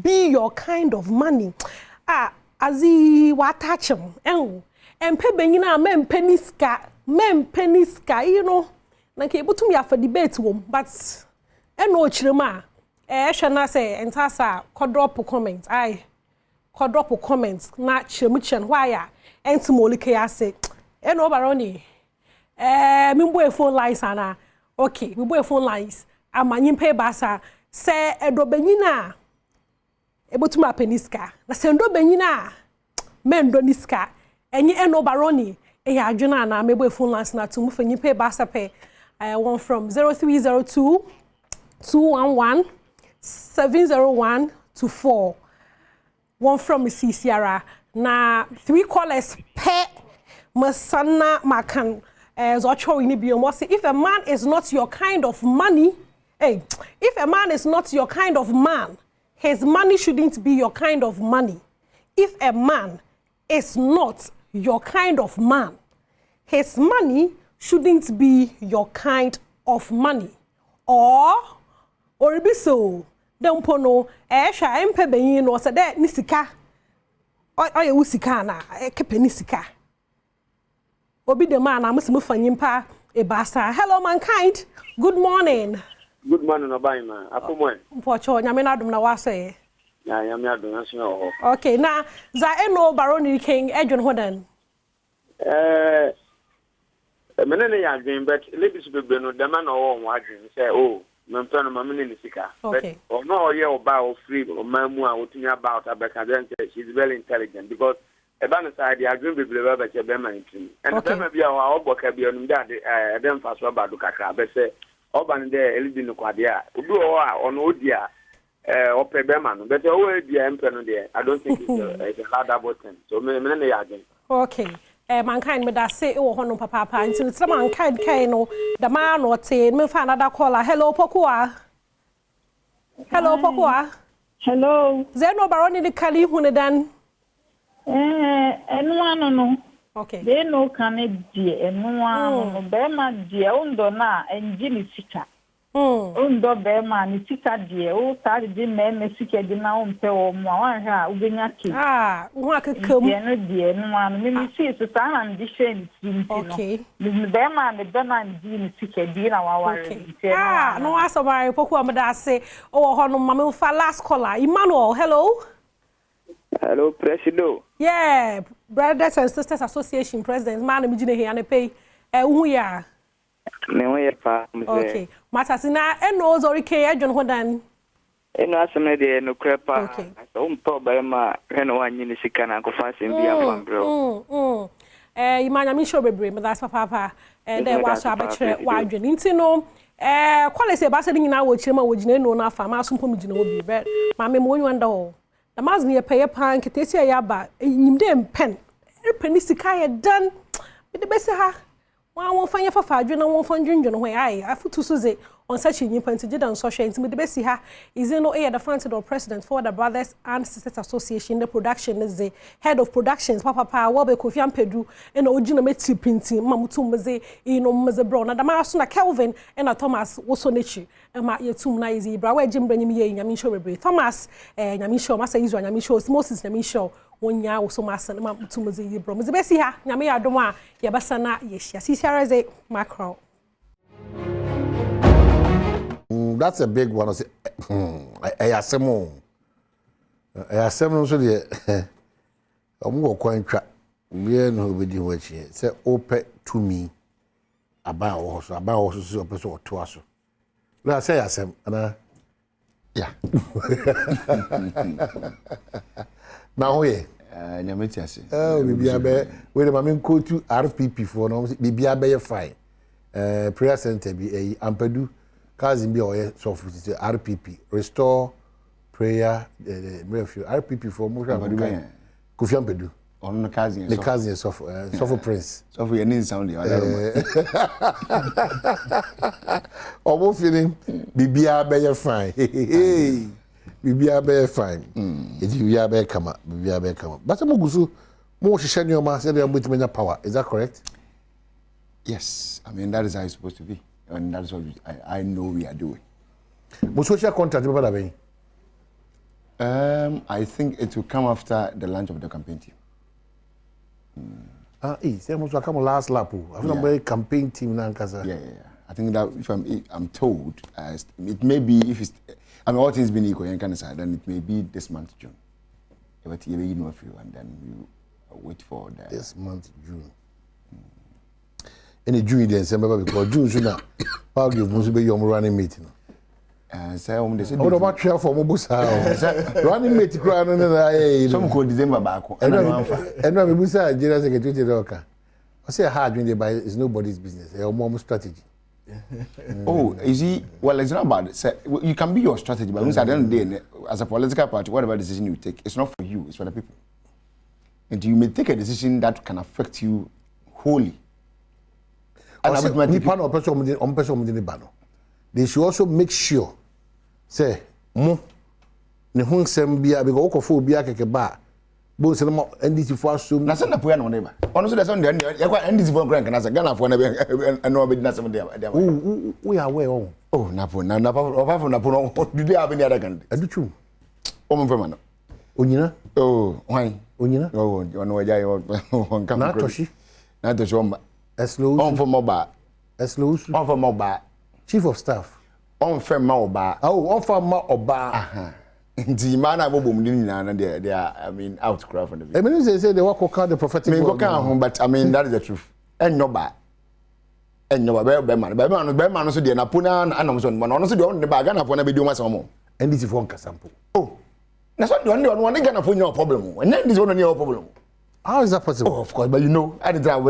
be your kind of money. Azi watachum. Empe benyina men peniska, you know. Nanke butum ya for debate wom, but eno chirema. Shana say entasa kodrop comments. Kodrop comments na chiremuchen why entimolike ya say eno Baroni. Mimbo phone lines ana. Okay, mimbo phone lines. Amanyimpe basa say edo benyina ebotuma peniska na sendo benyina mendo niska enye Eno Baroni ya adwena na mebo phone lines na to mfanyi pay basa pay one from 0302 211 70124 one from CCR na 3 callers pe masana makan zocho ni biom say if a man is not your kind of money if a man is not your kind of man his money shouldn't be your kind of money. If a man is not your kind of man, his money shouldn't be your kind of money. Or be so. Don't pono. Sha empe benyi no se de nisika. Oye usika na kepe nisika. Obi de man na musimu fanyimpa e basa. Hello mankind. Good morning. Good morning, Obaima. Apomo. Mpocho nyame na dum na wase. Ya nyame adum na so ho. Okay, na za Eno Baroni king edwon hodan. Menene ya adwen but ladies bebe no dem na wo won adwen say oh, mempa no mamene ni sika. Okay. But no oye oba o free o mamu a otumi about abeka then she's very intelligent because eba no side ya dream be ba che be man tin and be ma bia wa oboka bia no nda de dem fa so ba do kakra be se oban de elidi no kwade a obi o a ono odi a ope be ma no but o we bia empe no de I don't think it's a ladder button so me ne ya again okay mankind me da say e wo ho no papa nti no tra mankind kai no da ma no te me fa another caller hello Pokua hello zeno baroni ni kali hu ne dan enu no okay they no can die enu no be ma die undo na enji ni sika undo be ma ni sika die o ta di me sika di na o mpe o mo wan ha ubenya ki wo akekam die no die enu no me see so ta na ndi shame no okay be ma me be na ndi ni sika di na wa no asobare Pokua me da say o ho no ma fa last caller Emmanuel hello Presido. Yeah, Brothers and Sisters Association President. Man, I'm going to pay. Who ya? Me pa. Okay. Matasina, no sorry, Kaya John Hodan. No asem de no crepa. Okay. So to ba ma heno wanyi ni sika na ko fa sem bia fam bro. Imanya mi show bebre, but that's papa. There was a betre wadwen. Nti no kwale se ba se ni na wo chirema wo gine no na fa ma so mpom gine wo bi. But ma me mo nwanda ho. Na mazni ye peye pan ketesi ya ba nyimde mpen epeni sika ye dan be de bese ha won fanya fafa adwe na won fandwendwe no ho ai afutu so ze on such nyimpa nti gidan so hwe nti me de bese ha is no the front door president for the Brothers and Sisters Association the production is the head of productions papa wo be Kofi Ampedu e na ogina meti printing mamutum meze no meze bro na dama so na Kelvin e na Thomas wo so nechi e ma yetum na izi bra wa jimbre nyim ye nyame show bebre Thomas nyame show masa izu nyame show Moses nyame show wonya wo so masa na mamutum meze yi bro meze besi ha nyame ya dom a ye basa na ye hia sisiaraze macro. That's a big one. I assume so the I'm going to contract. We are no within which say open to me about also a person to us. Let's say asem and yeah. Now we oh maybe I wait a moment go to RPP for no maybe I be fine. Prayer center be Ampedu Kazim be or software RPP restore prayer RPP for Musha Kofi Ampedu on the Kazim software prince software need sound omo feeling bibia be fine bibia be fine bibia be kama but mo gusu mo hihye ne o ma say dey mutimenya power is that correct? Yes, I mean that is how it's supposed to be. And that's what I know we are doing. What social contract I think it will come after the launch of the campaign team. Say must come last lap. I think a campaign team now. Yeah. I think that if I'm told, it may be if it's, I mean all things being equal, then it may be this month June. But you know a few, and then we wait for the this month June. Any June then December because June sooner. I'll give must be your running meeting. Say they said. What about travel for Mobusa? Running meeting cry no some call December back. And no Mobusa General Secretary Roka. I say hard when they buy is nobody's business. It's more strategy. Oh, is he? Well, it's not about it. You can be your strategy, but at the end of the day, as a political party, whatever decision you take, it's not for you, it's for the people. And you may take a decision that can affect you wholly. And they should also make sure, say, mo, ne hung sem bia because okofo bia keke ba. Bo se no NDC for assume. Na send na poya no neba. Ono so dey send dey NDC for grant na say Ghana for na be no be na some dey. We are aware on. Oh, na po na no do they have any other candidate? Aduchu. O mo fema no. Onyina? Oh, why? Onyina? Oh, ono wajai on come. Na toshi. Na toshi omba. Eslo. On for moba. Eslo. On for moba. Chief of staff. On for moba. Oh, on for moba. Aha. The man I bobum na they are I mean outcry from the I mean say they work the prophetic word. But I mean that is the truth. And no ba. And no be man so dey na pona anam so no so dey on the bag na pona be do ma some. And this is one sample. Oh. Na so dey on Ghana for no problem. And this one no problem. How is that possible? Oh, of course, but you know, I didn't try how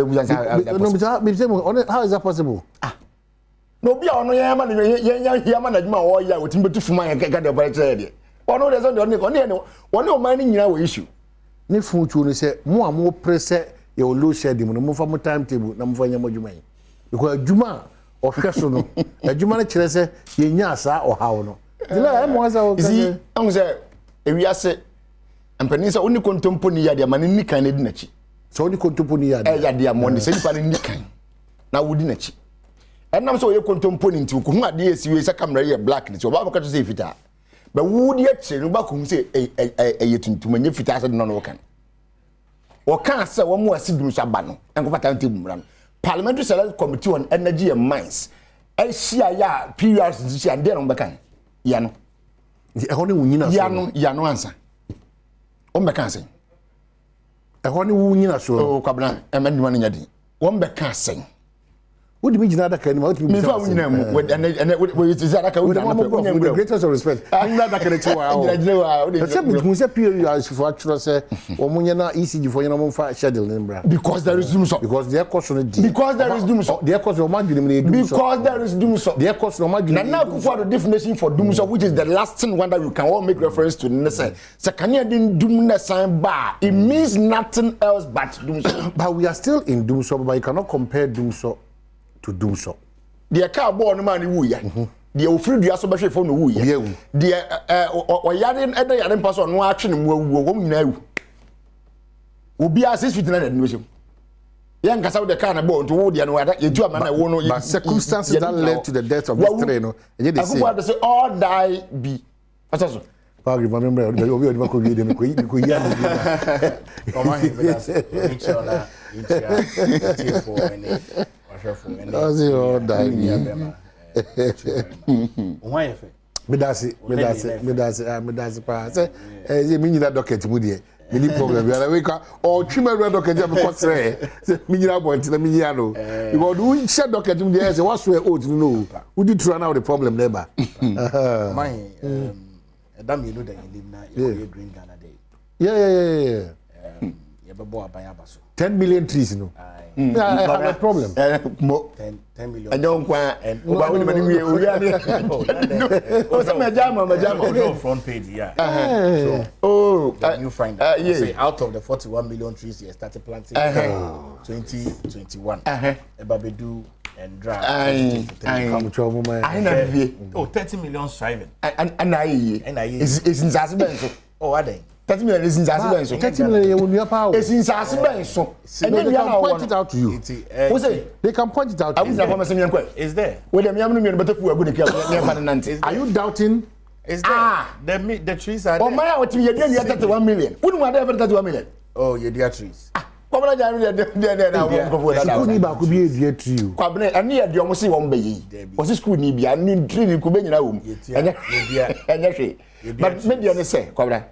is that possible? No, be on your man, Yaman, and my or ya with him to my get the better idea. One of the only one mining your issue. Nifu to say more pressure, you will lose shedding when you move from a timetable, number for your monument. Because Juma or Casino, a Juma Chese, Yasa or how no. I'm say, if we are said, and Penisa only contemporary ya man in Nikan in Nachi. So only contemporary ya dear money, say in Nikan. Now wouldn't it? And I'm so you contemporary to come at this, you is a camera black, so Baba can say it. But would yet say, no back whom say a to many fit as no can. Or can't say one more signal Sabano and go back to Parliamentary Select Committee on Energy and Mines. I see ya periods and then on Bacan. Yano. The only winner, Yano answer. On Bacan. A honey winner, so Cabran, and many money yadi. One Bacan sing. What do you mean that can with the greatest of respect? I'm not that can say easy for your schedule because there is doom so because their cost because there is doom so their cost because there is doom so their cost now for the definition for doom so which is the last thing one that you can all make reference to say can you doom sign bar it means nothing else but doom so but we are still in doom so but you cannot compare doom so to do so. The car born man woo ya. The ofri dua so be hwe fo no woo ya. The oyare eda yare mpaso no atwe no woo wo nyina wu. Obi a 6 feet na no hwe. Yan kasa the car na born to woo dia no ada yetu ama na wo no. But circumstances that led to the death of this train no. Enye dey say. Ago say all die be. Asaso. Pagi remember obi odi mako bi dem ko ya no. O ma he be that. Inshallah. That's all that. Medasi pa. Say, me need that docket mu dey. Me need problem. We are we ka or twime red docket am ko say. Say me need point na me need no. Because we share docket mu dey say what swear old no. We did try now the problem never. My Adam you know that you live now you green Ghana day. Yeah. You be bo aban abaso. 10 million trees no. I have a problem. 10 million. I don't want and what would we no front page, yeah. You find out. Say out of the 41 million trees you started planting 2021. Ebabedu and dry. I 30 million striving. And I is in Zasben. Oh, are they? 30 million is in Zasben. 30 million will be power. It's in Zasben. And then they can point it out to you. They can point it out to you. Is there? Are you doubting? Is there? The trees are there. Oh, my, what you did 31 million. Wouldn't want ever 31 million. Oh, you dear trees. Come on, but maybe on say kwabra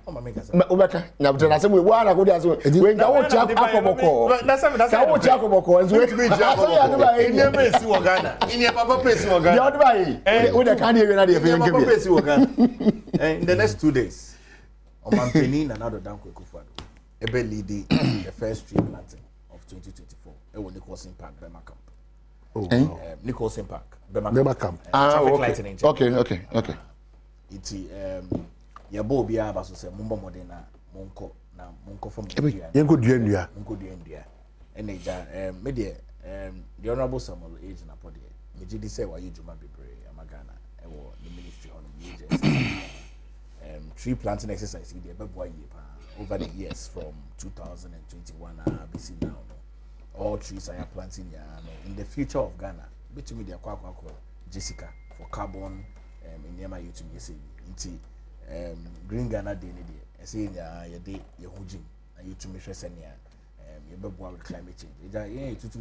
obeka na butena se we wana go dia so we nga wo cha akoboko ka wo cha akoboko nso we be cha akoboko enye pesi wo Ghana enye papa pesi wo Ghana dia odba yi we de kan dey we na dey fe papa pesi wo Ghana in the next 2 days Omampeni na Nado Danko Ekufado ebe lead the first tree planting of 2024 e wo Nicholson Park Bema Camp Nicholson Park Bema Camp okay iti yabo bia ba so se mombo modena monko from yenko duandua eneja me de the honorable Samuel age na pode me gidi say wa yejuma bebre amagana e wo the ministry on the tree planting exercise dey bebo ye pa over the years from 2021 BC now all trees are planting ya in the future of Ghana between the akwa Jessica for carbon in Yama YouTube you say Green Ghana Day I say ya day your hujim and you to make sure senia you be with climate change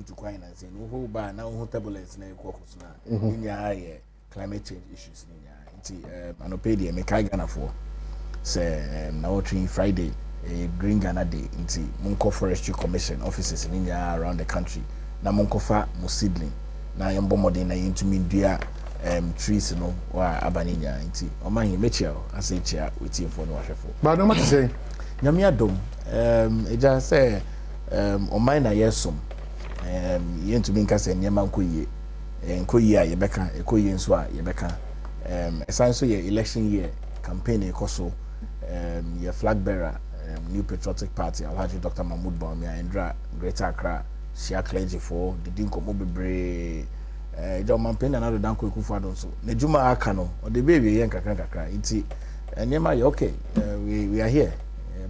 to coin and say no whole bar now turbulence na ekwokus na nya climate change issues nya anopay dey make Ghana for say na tree Friday Green Ghana Day Munko Forestry Commission offices in India around the country na Munko fa musidling na yombo modern na yintumi dua trees no wa abaninya nti oman mechia asechia wetie for no ahwefo ba no mate say nyame adom eja say on mine na yesom yentumi nka se nyema nkoyie nkoyie a yebeka ekoyie nso a yebeka esan so ye election year campaign ekoso ye flag bearer New Patriotic Party Alhaji Dr. Mahmoud Bawumia Endra Greater Accra Shia clergy for the dinko mo bebre John Mampin and other danko Akufo-Addo so ne juma aka no o de baby yen kakra iti nyema ye okay we are here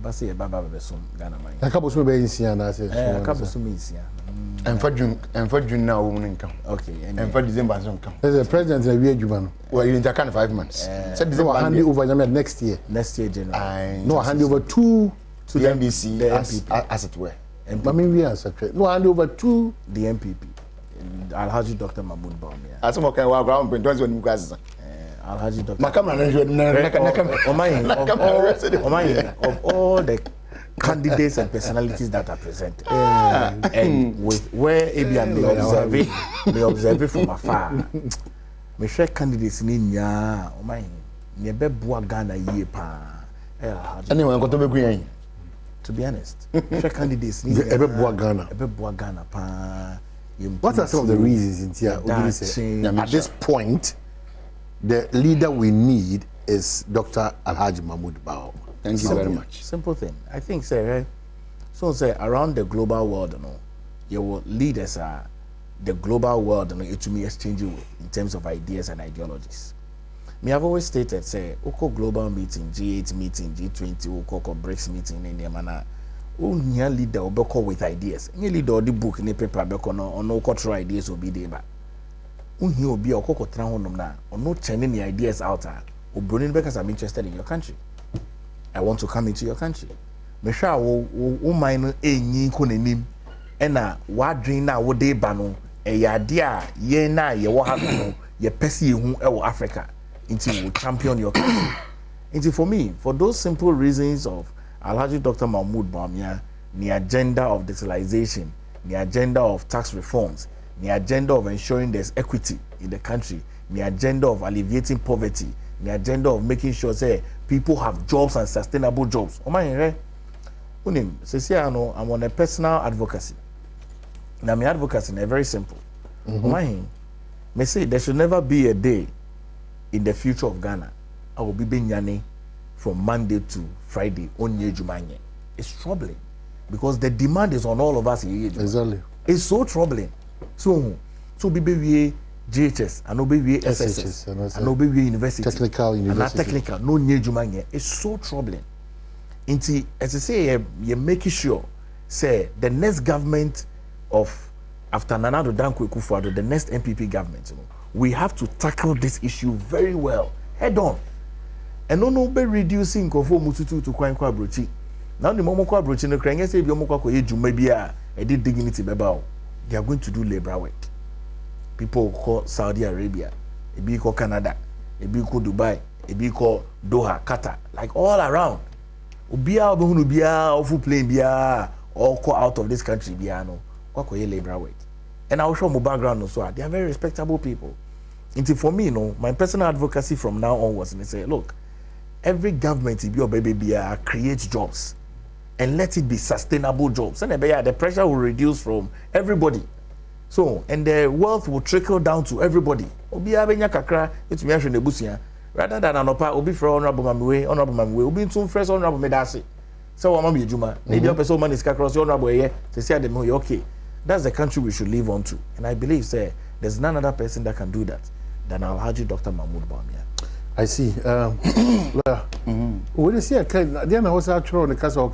basi e baba besom Ghana man akaboso be insia na say akaboso me insia Enfa June na wo mun nka okay enfa December so nka the president na wi adwuma no well you can 5 months said December hand over next year January no hand over to the NDC as it were I mean we are secretary no hand over to the MPP Alhaji Dr. Mahmoud Bawumia asemo kan wa ground point don't you guys Alhaji Dr. Makamra of all the candidates and personalities that are present and with where ABM may observe from afar me share candidates ni nya oman ne beboa Ghana yie pa anyway nko to be kuyan to be honest share candidates ni beboa Ghana pa. What are some of the reasons in here at this point the leader we need is Dr. Alhaji Mahmoud Bawumia? Thank you very much. Simple thing. I think, say around the global world, your leaders are the global world, it to me exchanging with in terms of ideas and ideologies. Me have always stated, say, Oko global meeting, G8 meeting, G20, Oko BRICS meeting, in the manner, new leader will be with ideas. New leader the book, any paper, no cultural ideas will be there. Unhi obi a okoko tra honom na no churning the ideas out o bronin because I'm interested in your country. I want to come into your country. Me sha wo man no enyi ko nanim e na wadwen na wo de ba no e yade a ye na ye wo ha no ye pese hu e wo Africa until we champion your country. Until for me, for those simple reasons of Alhaji Dr. Mahmoud Bawumia, the agenda of digitalization, the agenda of tax reforms, the agenda of ensuring there's equity in the country, the agenda of alleviating poverty, the agenda of making sure say people have jobs and sustainable jobs. I'm on a personal advocacy. Now my advocacy is very simple. Me say there should never be a day in the future of Ghana I will be benyane from Monday to Friday on Jumanye. It's troubling because the demand is on all of us here. Exactly. It's so troubling. So be GHS and obey SSS and obey university technical university and technical no new jumanye. It's so troubling. As I say, you're making sure say the next government of after Nana Danko Akufo-Addo, the next MPP government, we have to tackle this issue very well head on. And no be reducing kofo mututu to kwankwa brochi. Now the momo kwa brochi no kran say bi omo kwa koye djuma bia e di dignity beba. They are going to do labor work. People call Saudi Arabia, a big call Canada, a big call Dubai, a big call Doha, Qatar, like all around. Ubia ubia ofu plane bia all call out of this country bia no. Kwa koye labor work. And I'll show my background so they are very respectable people. Until for me, my personal advocacy from now on was to say, look, every government be your baby creates jobs and let it be sustainable jobs. And the pressure will reduce from everybody. So, and the wealth will trickle down to everybody. Rather than anopa, obi for honorable mamiwe, obi too fresh honorable medasi. So, mama juma. Maybe your person man is across your honorable here to say them okay. That's the country we should live on to. And I believe, say, there's none other person that can do that than Alhaji Dr. Mahmoud Bawumia. I see. When you see a kind, then I was actually on the castle.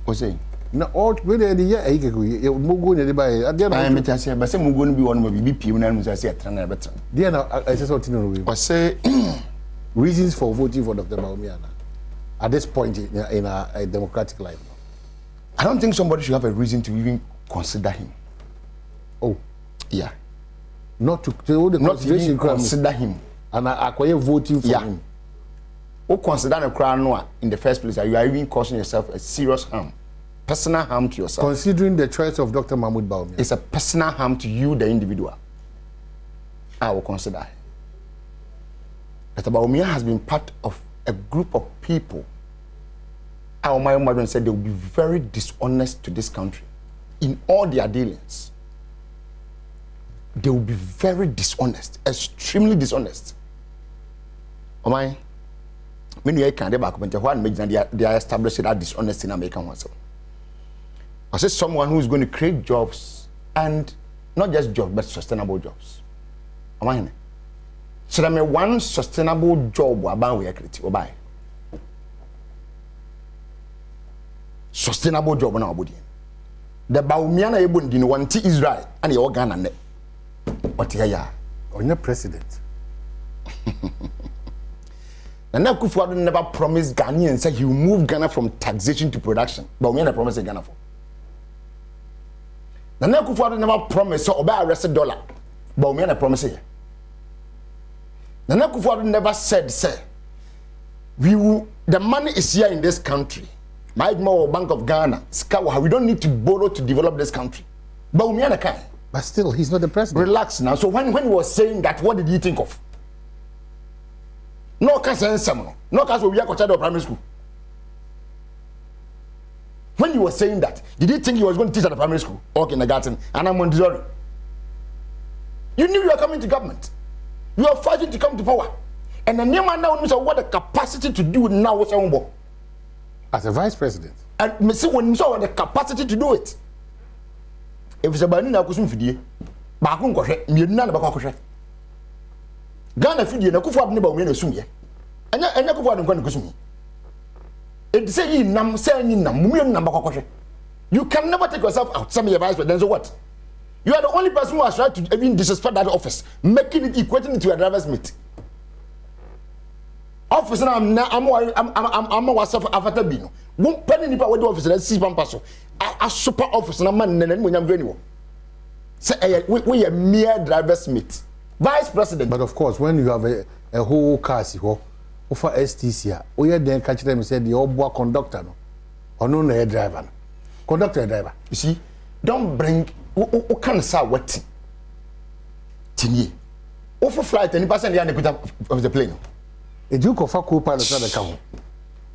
What's saying? No, all when the year I go, Mugu and everybody. I met us, but some Mugu be one of the BP and I say, Then I just want to know. I say reasons for voting for Dr. Bawumia at this point in a democratic life. I don't think somebody should have a reason to even consider him. Oh, yeah. Not to the consideration consider him and acquire voting for him. Or consider a crown in the first place, you are even causing yourself a serious harm, personal harm to yourself. Considering the choice of Dr. Mahmoud Bawumia, it's a personal harm to you, the individual. I will consider. Dr. Bawumia has been part of a group of people. Our mother said they will be very dishonest to this country. in all their dealings, they will be very dishonest, extremely dishonest. Oh my, when you can't back when they are establishing that dishonesty in American ones. I say someone who is going to create jobs, and not just jobs but sustainable jobs. Oh my, so that me one sustainable job about we create or buy sustainable job na obodi. The Baumiana Ebon didn't want to Israel and the organ and what ya on your president. And now Kufuor never promised Ghana and said he will move Ghana from taxation to production. Baumiana promised Ghana for. And now Kufuor never promised so obey arrested dollar. Baumiana promised it. And now Kufuor never said, say, we will, the money is here in this country. My Bank of Ghana, we don't need to borrow to develop this country. But still, he's not the president. Relax now. So when he was saying that, what did he think of? No cancer, no cancer. We are to primary school. When he was saying that, did he think he was going to teach at the primary school or kindergarten? And I'm Montessori. You knew you were coming to government. You are fighting to come to power, and the new man now knows what the capacity to do now was as a vice president. And me see when you saw the capacity to do it. If it's about na kusum fidie, ba ko nkohwe, me na na ba ko hwe. Ghana fidie na Kufuor ne ba me na sum ye. Anya Kufuor ne nkwan kusum. It say you nam say you nam me na ba ko hwe. You can never take yourself out. Some your vice president, so what? You are the only person who has tried to even disrespect that office, making it, equating it to a driver's mate. Office na I'm after bino. Won penny nipa we the office na see pampaso. A super office na man na mo nyam veni wo. Say we a mere driver's mate. Vice president. But of course, when you have a whole car for STC, we then catch them say the old conductor no. Or no na driver. Conductor driver. You see, don't bring o can say what tinye. O for flight any person dey na of the plane. A Duke of a co-pilot at the camera.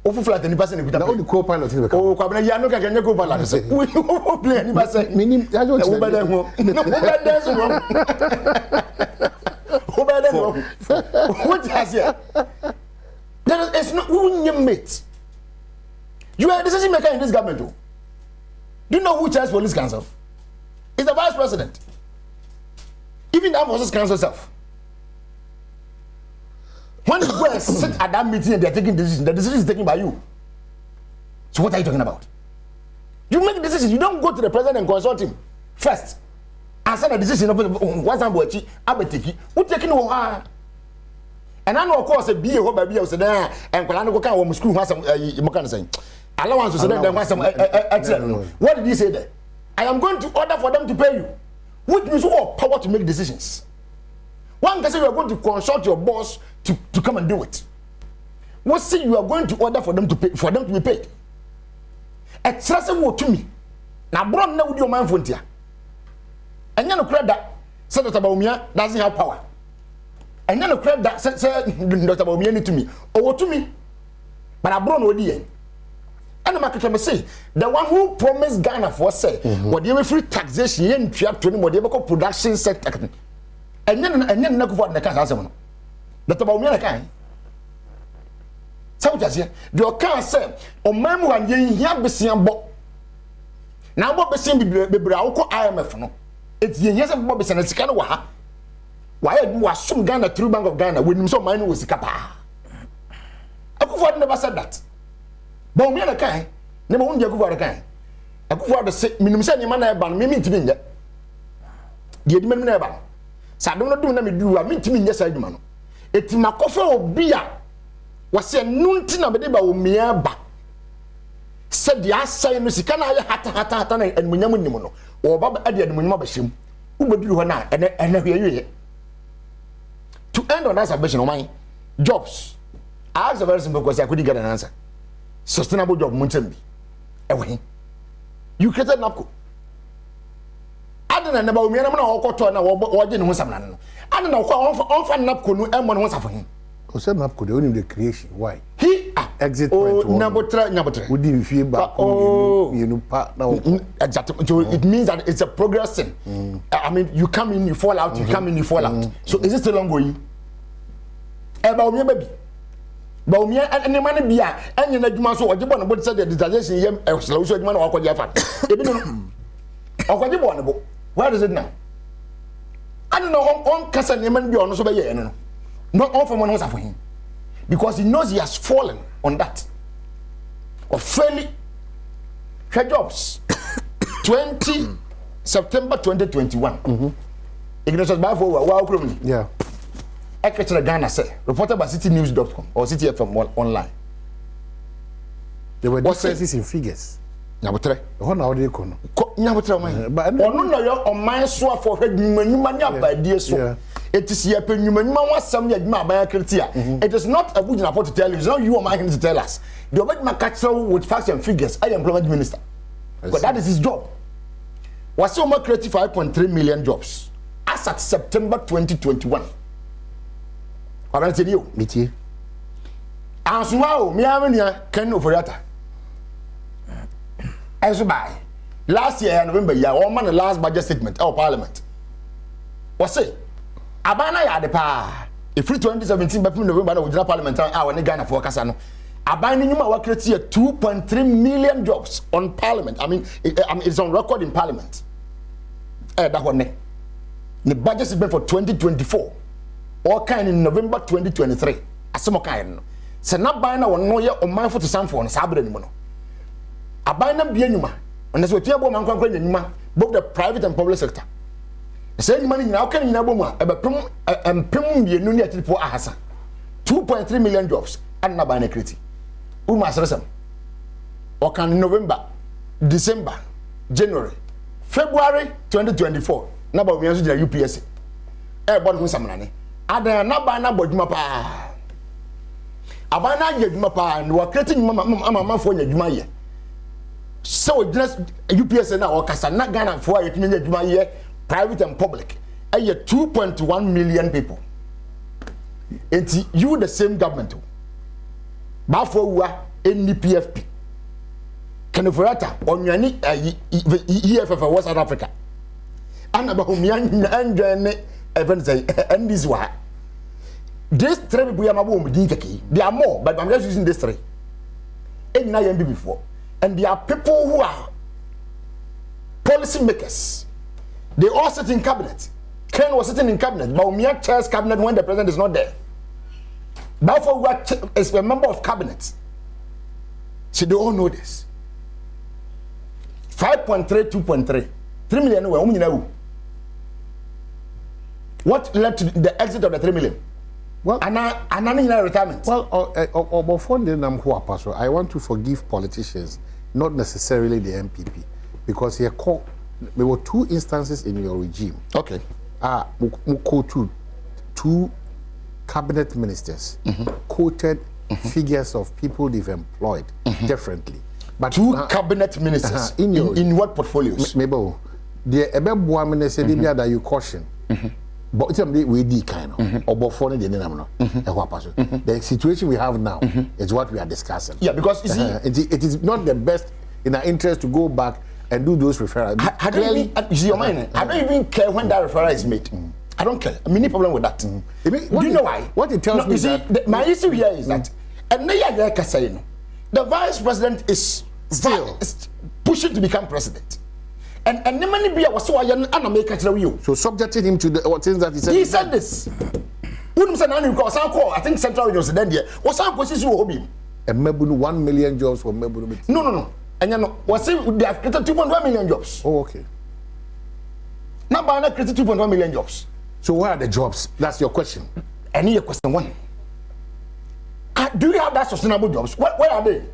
Over flight any person with the co-pilot in the camera. Oh, Cabana, you know, can you co-pilot? We will play any person. Meaning, I don't know. What has here? There is no who you meet. You are a decision maker in this government. Do you know who chairs police council? It's the vice president. Even the armed forces council itself. When you go and sit at that meeting and they're taking decisions, the decision is taken by you. So what are you talking about? You make decisions. You don't go to the president and consult him first. And send a decision. What's I'm watching? I'm taking. Who taking over? And I know of course a be a whole baby was there and Kalano can home school has some saying. Allowance to them was some. What did he say there? I am going to order for them to pay you, which means you have power to make decisions. One can say you are going to consult your boss to come and do it. What say you are going to order for them to pay, for them to be paid? Excessive word to me. Now, bro, now with your man frontier. And you know, credit that Senator Baumia doesn't have power. And you know, credit that Senator Baumia to me or to me. But I brought no idea. And the market say the one who promised Ghana for say what you free taxation and trap to what they call production sector. And then no go for the cancer. The Baumia can. So just here, the can say, O Mamu and Yen Yabisian Bob. Now, Bob Bessin be Brauco IMF. No, it's Yen Bobby and Scanawa. Why was some Ghana through Bank of Ghana with him so mine was a capa? I could never said that. Baumia can, never won't go for a can. I could for the sick minimum sending man ban me to me. The admin never. So I don't know do I mean to me yes I do. It's my coffee or beer. Was a nunti na bede ba o miaba. Said the asay no sika na hata na and munyamu nimu no. O baba ade ade munyamu ba him. Wo beduru ho na ene hwe. To end on that submission on my jobs. I asked a very simple question I couldn't get an answer. Sustainable job muntembi. Ewe. You created NAPCO. Adana na ba o miana na okoto na wo je ne ho samna no. Adana ko on fa NAPCO no e mo ne ho safo hin. Because NAPCO, they only the creation. Why? He exit point. Nabotre. Would you feel back? You know, exactly. So it means that it's a progressing. I mean, you come in, you fall out, you come in, you fall out. So is it still ongoing? About me, baby. But me and the money be and you know, so what you want to say the digestion, you slow so man or what you have. Where is it now? I don't know on Casa Neman be on so by not all for one for him. Because he knows he has fallen on that. Or fairly her jobs 20 September 2021. Ignatius Bafo wow. Yeah. Ekechre Ghana say reported by citynews.com or City FM online. There were differences in figures. Nyabotre. How now they kono? Nyabotre man. But no no yo on my so for nyuma nya ba die so. It is here pe nyuma wasam ya nyuma ba kritia. It is not a good report to tell you. It's not you or my to tell us. The obedient catch with facts and figures. I am employment minister. But that is his job. Was so much creative 5.3 million jobs as at September 2021. What I tell you? Miti. As wow, me amenia can overata. As by last year November, yeah, one man the last budget statement of Parliament. Was say Abana ya de pa. If 2017 November we did Parliament and Ghana for Kasano. Abana nyuma wa create 2.3 million jobs on Parliament. I mean it's on record in Parliament. That one. The budget statement for 2024. All kind in November 2023. Asemo kind. Se na ban na wono ye o man for to sam for no sabre ni mo no. Aban na bia nyuma. Ona se otua bo man kwankwa nyuma both the private and public sector. Se nyuma ni nyina o kan nyina bo mu a ebepem empem bienu ni atipo ahasa. 2.3 million jobs and na ban na create. Uma asresem. O kan November, December, January, February 2024. Na ba o mianso jira UPSC. Board hu samnane. Ada na ba na bodwuma pa. Abana yedwuma pa no wakati mama fo nyadwuma ye. So just UPS na wakasa na Ghana fo ayetumi nyadwuma ye private and public. 2.1 million people. And you the same government. Ba fo wa NPFP. Kanoforata onwani EFF West Africa. Anaba humian ndwane event say and this one. This three people they are more, but I'm just using this three. And now before. And there are people who are policy makers. They all sit in cabinet. Ken was sitting in cabinet, but Umia chairs cabinet when the president is not there. Therefore, is a member of cabinet. So they all know this. 5.3, 2.3. 3 million. What led to the exit of the 3 million? Well, retirement. Well, I want to forgive politicians, not necessarily the MPP, because there were two instances in your regime. Okay. Two cabinet ministers quoted figures of people they've employed differently. But two cabinet ministers in what portfolios? Maybe the Badwam said that you caution. But it's we kind of the situation we have now is what we are discussing. Yeah, because you see, it is not the best in our interest to go back and do those referrals. I don't even care when that referral is made. I don't care. I mean, no problem with that. Do you know why? What it tells me that my issue here is that the vice president is still pushing to become president. And the money be was so you. So subjecting him to the things that he said. He said this. I think Central University then there was some position hobby. And Mebunu 1 million jobs for Mebunu. No. And you know, was they have created 2.1 million jobs. Oh, okay. Now by created 2.1 million jobs. So where are the jobs? That's your question. I need a question one. Do you have that sustainable jobs? Where are they?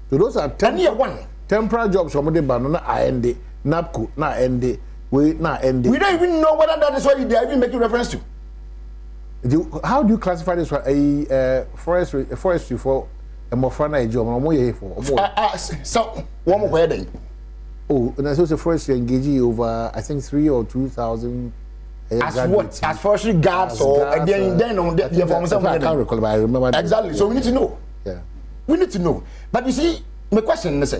So those are temporary jobs from the banana IND, NAPCO, na ND, we don't even know whether that is what they are even making reference to. How do you classify this one? A forestry for a Mofrana job, or more here for? So, one more wedding. Oh, and I suppose the forestry engaging over, I think 3,000 or 2,000. As forestry guards or then on the I can't recall, but I remember. Exactly. So we need to know. Yeah. We need to know. But you see, my question is,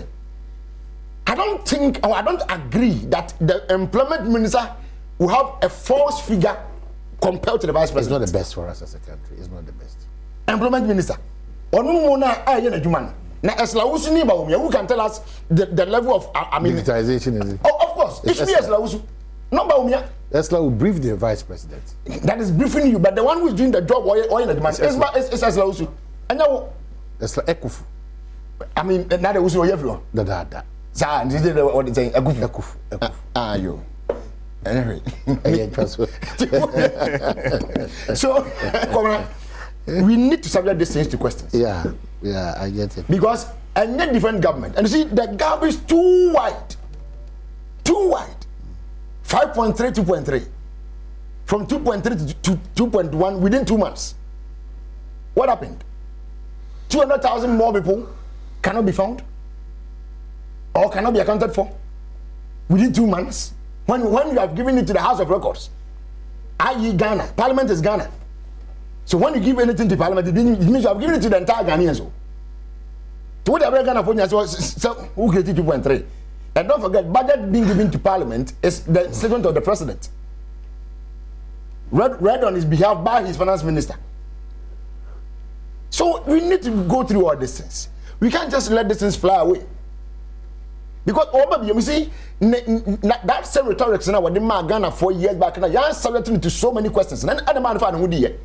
I don't think, or I don't agree that the employment minister will have a false figure compared to the vice president. It's not the best for us as a country. It's not the best. Employment minister. Who can tell us the level of digitization is it? Oh, of course. It should be Eslausu. Not Baumia. Esla will brief the vice president. That is briefing you, but the one who is doing the job or in the demand is Eslausu. And now Esla Ekufu. I mean, not the Usu everyone. Da. Sir, this is what it's saying. Ekufu. Ah, you. Anyway. So, we need to subject these things to questions. Yeah, I get it. Because a different government. And you see, the gap is too wide. Too wide. 5.3, 2.3. From 2.3 to 2.1 within 2 months. What happened? 200,000 more people cannot be found or cannot be accounted for within 2 months. When you have given it to the House of Records, i.e. Ghana, Parliament is Ghana. So when you give anything to Parliament, it means you have given it to the entire Ghanaians. So what the Ghana for so who created 2.3? And don't forget, budget being given to Parliament is the statement of the President, read on his behalf by his finance minister. So we need to go through all these things. We can't just let these things fly away. Because you see, that same rhetoric now what the man Ghana 4 years back now, you're subjecting to so many questions. And the man found who did.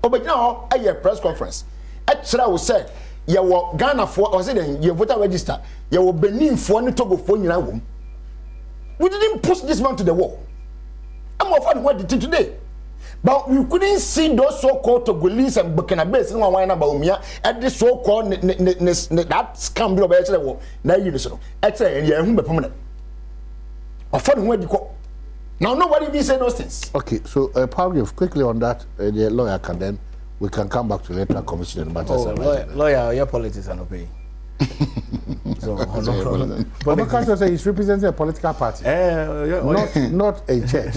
But now at your press conference, actually I will say, you were Ghana for or say your voter register, you were Benin for any Togo for you. We didn't push this man to the wall. I'm offering what did today. But we couldn't see those so-called Togolese and Burkinabes and one about me at this so-called that scam bill of actually now you know. Actually, you're permanent. Offering what you call. Now nobody will say those things. Okay, so probably quickly on that, the lawyer can then we can come back to the electoral commission and matters. Lawyer, your politics are not paying. So no problem. But because he's representing a political party, not a church.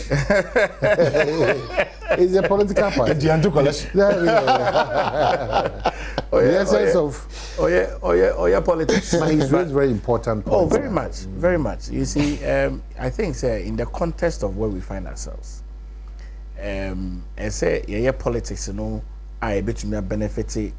It's a political party. The essence of politics. But he's raised very important points. Oh, very much, very much. You see, I think in the context of where we find ourselves, and say politics, I bet you benefit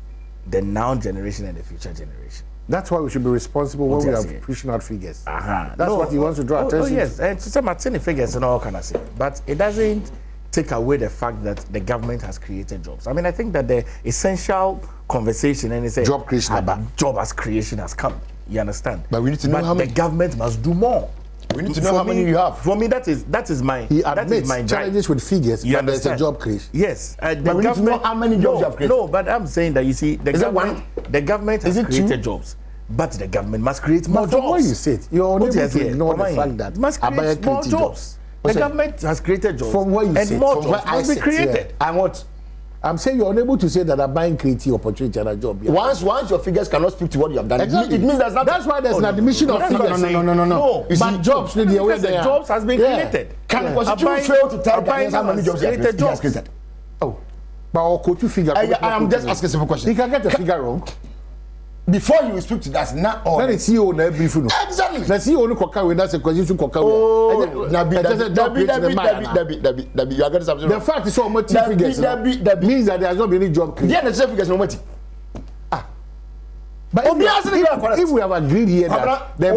the now generation and the future generation. That's why we should be responsible when we are pushing out figures. That's what he wants to draw attention to. Yes, and to say Martini figures and all kind of say, but it doesn't take away the fact that the government has created jobs. I mean, I think that the essential conversation and it's a job creation about job as creation has come. You understand? But we need to know how many. The government must do more. We need to know how many you have. For me, that is my. He admits challenges with figures, but there's a job creation. Yes, but we need to know how many jobs you have created. No, but I'm saying that you see, the government has created jobs, but the government must create more jobs. What you said, you're unable to ignore the fact that must create more jobs. The government has created jobs, from what you and said, more jobs must be created. I'm saying you're unable to say that I'm buying creative opportunity and a job. Yeah. Once your figures cannot speak to what you have done, exactly. It means there's not. That's why there's an admission of figures. No. But jobs, because the jobs has been created. Can Constitution fail to tell Ghanaians how many jobs he has created? Oh, but I'll quote you figure. I am just asking a simple question. He can get the figure wrong. Before you speak to us, not all. Let the CEO na brief no. Exactly. The CEO no koka we that's a question koka we. Oh, Dabi, you are getting something wrong. The fact is so much figures means that there has not been any job created. Yeah, the figures no much. But if we have agreed here that the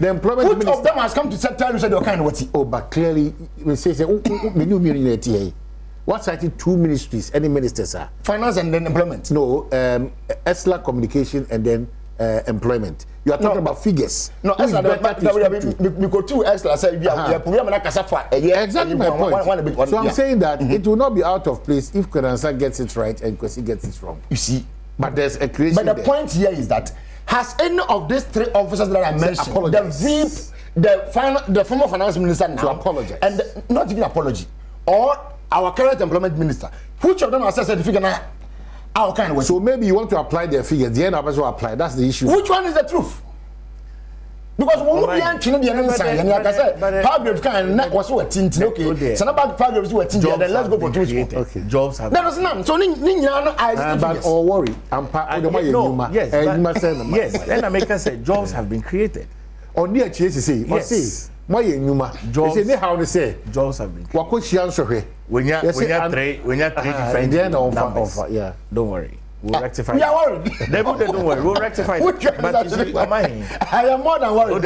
employment which of them has come to tell you said you're kind of what? Oh, but clearly we say the new ministry. What cited two ministries? Any ministers are finance and then employment. No, ESLA communication and then employment. You are talking about figures. No, ESLA. We go to ESLA. Say exactly my point. So I'm saying that it will not be out of place if Kwedansa gets it right and Kwesi gets it wrong. You see, but there's a creation. But the point here is that has any of these three officers that I mentioned, the former finance minister now, to apologize and not even apology, or our current employment minister, which of them has said the figure now? Our kind of way. So maybe you want to apply their figures. The end of us will apply. That's the issue. Which one is the truth? because one be antwene de no nsan ya ka say paragraph kan na was what tin okay so na back paragraphs what tin then let's go for two okay jobs have that is none so ni nyina no I but all worry am pa o yes then I make us say jobs have been created on the chase say or say my nyuma jobs say how they say jobs have been wa ko chia nsohwe when you three different numbers yeah don't worry. We'll rectify. We are worried. Don't worry. We'll rectify. But you see, I am more than worried.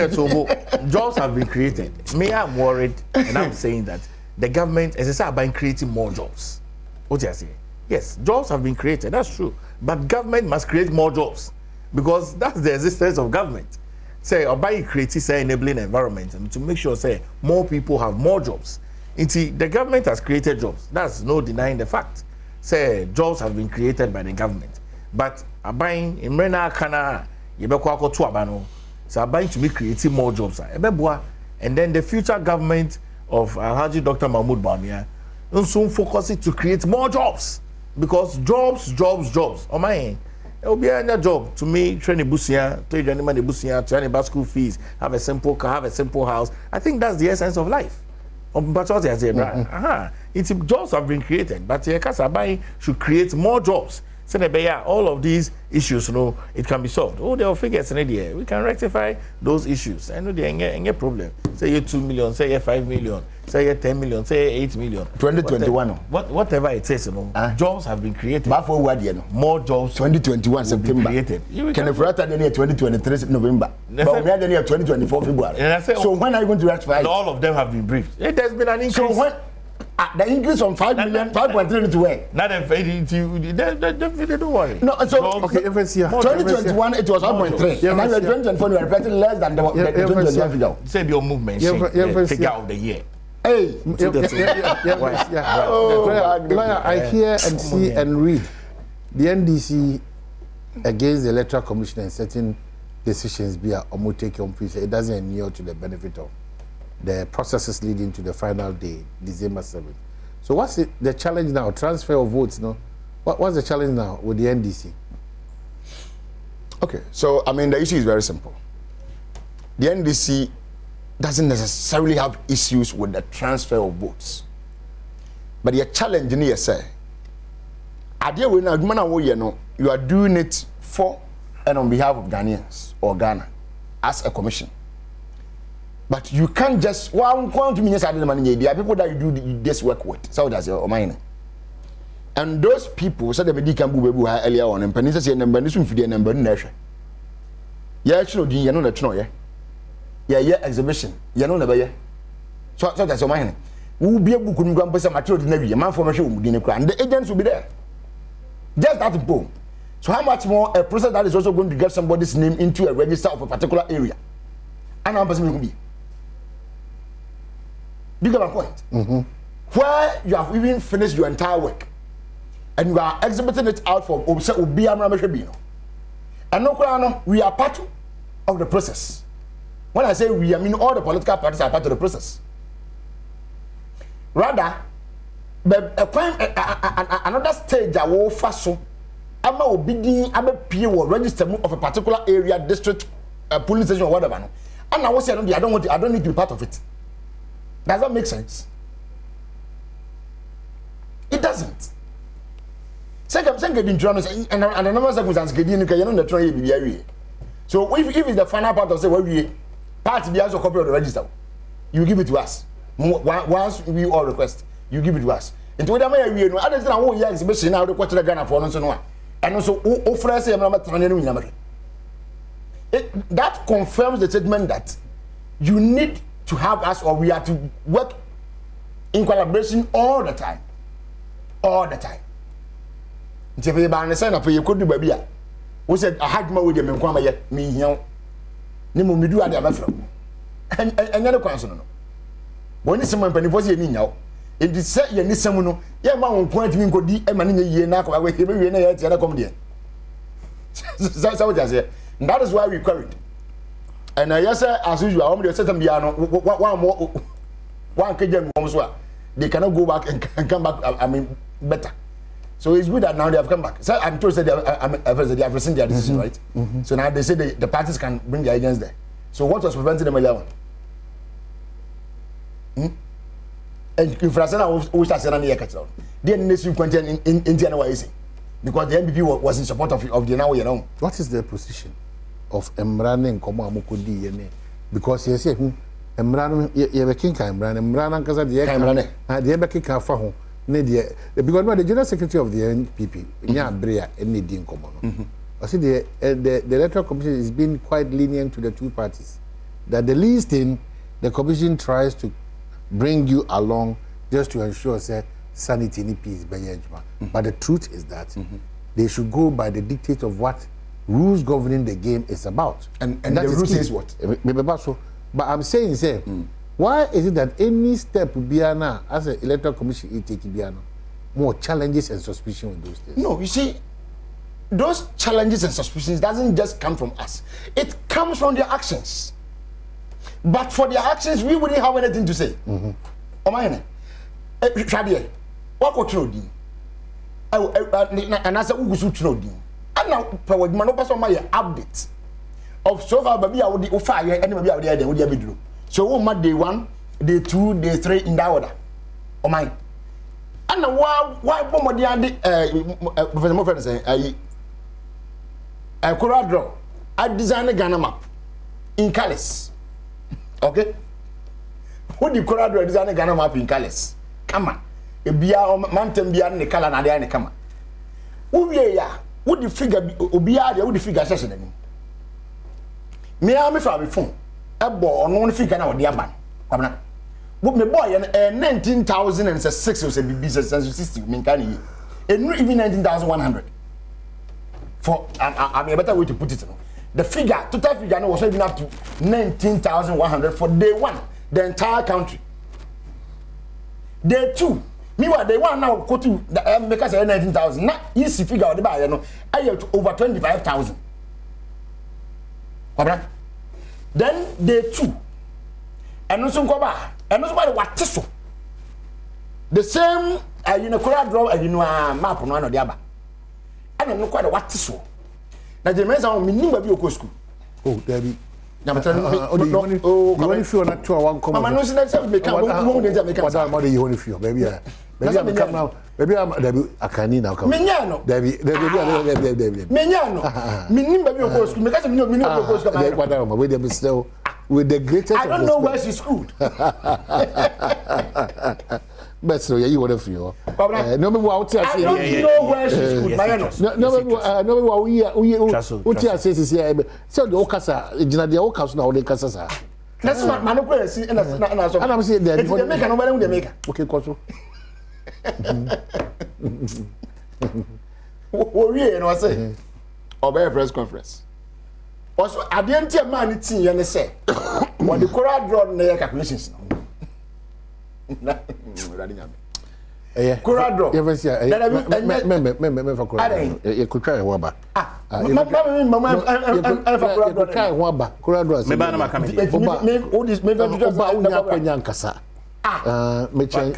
Jobs have been created. Me, I'm worried, and I'm saying that the government, as I said, about creating more jobs. What do you say? Yes, jobs have been created. That's true. But government must create more jobs because that's the existence of government. Say, or by creating, say, enabling environment and to make sure, say, more people have more jobs. The government has created jobs. That's no denying the fact. Say jobs have been created by the government, but buying in Mrena Kana, Yebeko to Abano, so buying to be creating more jobs. And then the future government of Alhaji Dr. Mahmoud Bawumia will soon focus it to create more jobs because jobs. Oh my, it will be a job to me. Train a busia, to train a busia, to earn school fees, have a simple car, have a simple house. I think that's the essence of life. But what I said, it's jobs have been created, but Kasabai should create more jobs. So all of these issues, it can be solved. Oh, there are figures in the we can rectify those issues. I know they ain't a problem. Say you 2 million, say you 5 million, say you 10 million, say 8 million. 2021. Whatever it says, jobs have been created. But for what more jobs. 2021 September. Created. Can if rather than 2023 November. But we are then 2024 February. So when are you going to rectify? All of them have been briefed. There's been an increase. So when the increase from 5 million, 5.3 to where? Not they don't worry. No, so okay, if it's here. 2021 it was 1.3. Now we're 2024 we are repeating less than the 2021 figure. Say your movement, figure of the year. Hey, I hear and see and read the NDC against the Electoral Commission and certain decisions be a take on peace. It doesn't inure to the benefit of the processes leading to the final day, December 7th. So what's the challenge now? Transfer of votes, no? What's the challenge now with the NDC? Okay, so I mean the issue is very simple. The NDC doesn't necessarily have issues with the transfer of votes. But the challenge in here say, you are doing it for and on behalf of Ghanaians or Ghana as a commission. But you can't just there are people that you do this work with. So that's your mind. And those people said the can be earlier on and Penisa say number this for the number nation. Yeah, actually, you know the yeah, exhibition. You know never. So that's your mind. We will be able to go and some material in the man formation and the agents will be there. Just that boom. So how much more a process that is also going to get somebody's name into a register of a particular area? And I'm person will be. Do you get my point? Where you have even finished your entire work and you are exhibiting it out for and no, we are part of the process. When I say we, I mean all the political parties are part of the process. Rather, another stage I will fast so I'm register of a particular area, district, police station, or whatever. And I was saying, I don't need to be part of it. Does that make sense? It doesn't. So if it's the final part of say what we part be as a copy of the register, you give it to us. Once we all request, you give it to us. And to them we know others now we exhibition now the question Ghana for no so and also offer say that confirms the statement that you need to have us or we are to work in collaboration all the time. All the time. If you understand that you could do baby, we said I had my with them and come yet me here. Nimu me do at the other and another concern. When is someone penny was in now? It is set you need someone, yeah, man, point me go deep and money year now. I will hear you at the other come there. That's what I say. That is why we quarried. And yes, sir, as usual, I'm going to set them one KJ, they cannot go back and come back. I mean, better. So it's good that now they have come back. So I'm told that they have rescinded their decision, right? So now they say the parties can bring their agents there. So what was preventing them earlier on? And if Rasana was saying near Catch, then next week in Indiana was because the MPP was in support of the now, you know. What is the position of Emran and Koma Mukudi? Because you say, Emran, you have a king, Emran, and Casa the Emran, and the Ebeki Kafaho, Nadia, because the General Secretary of the NPP, Nya Brea, and Nadine Common. I see the Electoral Commission is being quite lenient to the two parties. That the least thing, the Commission tries to bring you along just to ensure say sanity and peace by Yejma. But the truth is that they should go by the dictate of what rules governing the game is about. And the rule says what? But I'm saying, say, why is it that any step Biana as an electoral commission it take Biana more challenges and suspicion with those things? No, you see, those challenges and suspicions doesn't just come from us. It comes from their actions. But for their actions, we wouldn't have anything to say. Omayene, Shadiye, what could you do? And I said, who should you do? And now, for my update of so far, baby, I would fire anybody out there, they would be. So, what day 1, day 2, day 3 in that order. Oh my. And now, why Professor Moffat say, I could draw. I designed a Ghana map in Calais. Okay? Who the could draw design a Ghana map in Calais? Come on. A beer mountain beer in the color and the come on. Who ya? Would the figure be there? Would the figure session? Me, I'm a family phone. A boy on one figure now, the Yaman. Come on. But my boy, 19,006 was a business and 60 mean can you? And not even 19,100. For I mean, a better way to put it. The figure, total figure was even up to 19,100 for day 1, the entire country. Day 2, meanwhile, day 1 now go to the make us 19,000. Not easy figure the buy, you know, I have over 25,000. Then day 2, and also go back, and also by what so. The same, you know, could draw you know map on one or the other. And I'm not quite what so. Now the men are meaning of your school. Oh, Debbie. Now, only feel not to one common. I'm not saying make up what I'm not the only feel, baby. Maybe I'm come now. Maybe I'm a canina. Mignano. Debbie. Mignano. Meaning of your school. Because I'm not meaning of your school. What I'm with them still with the greatest. I don't know where she's schooled. But so you want to feel. No me what I don't know where she's good. No me what I say is here. So the okasa, the okasa now the kasa. That's what man go see and I'm saying that they make nobody they make. Okay, koso. We no say. Obey press conference. Also at the end of man tin you say. What the coral draw na calculations. Corado. You ever see? Me for Corado. You could try Waba. You try Waba. Corado. Me ba na makame. Me all this me just unya kwanya nkasa. Me chen.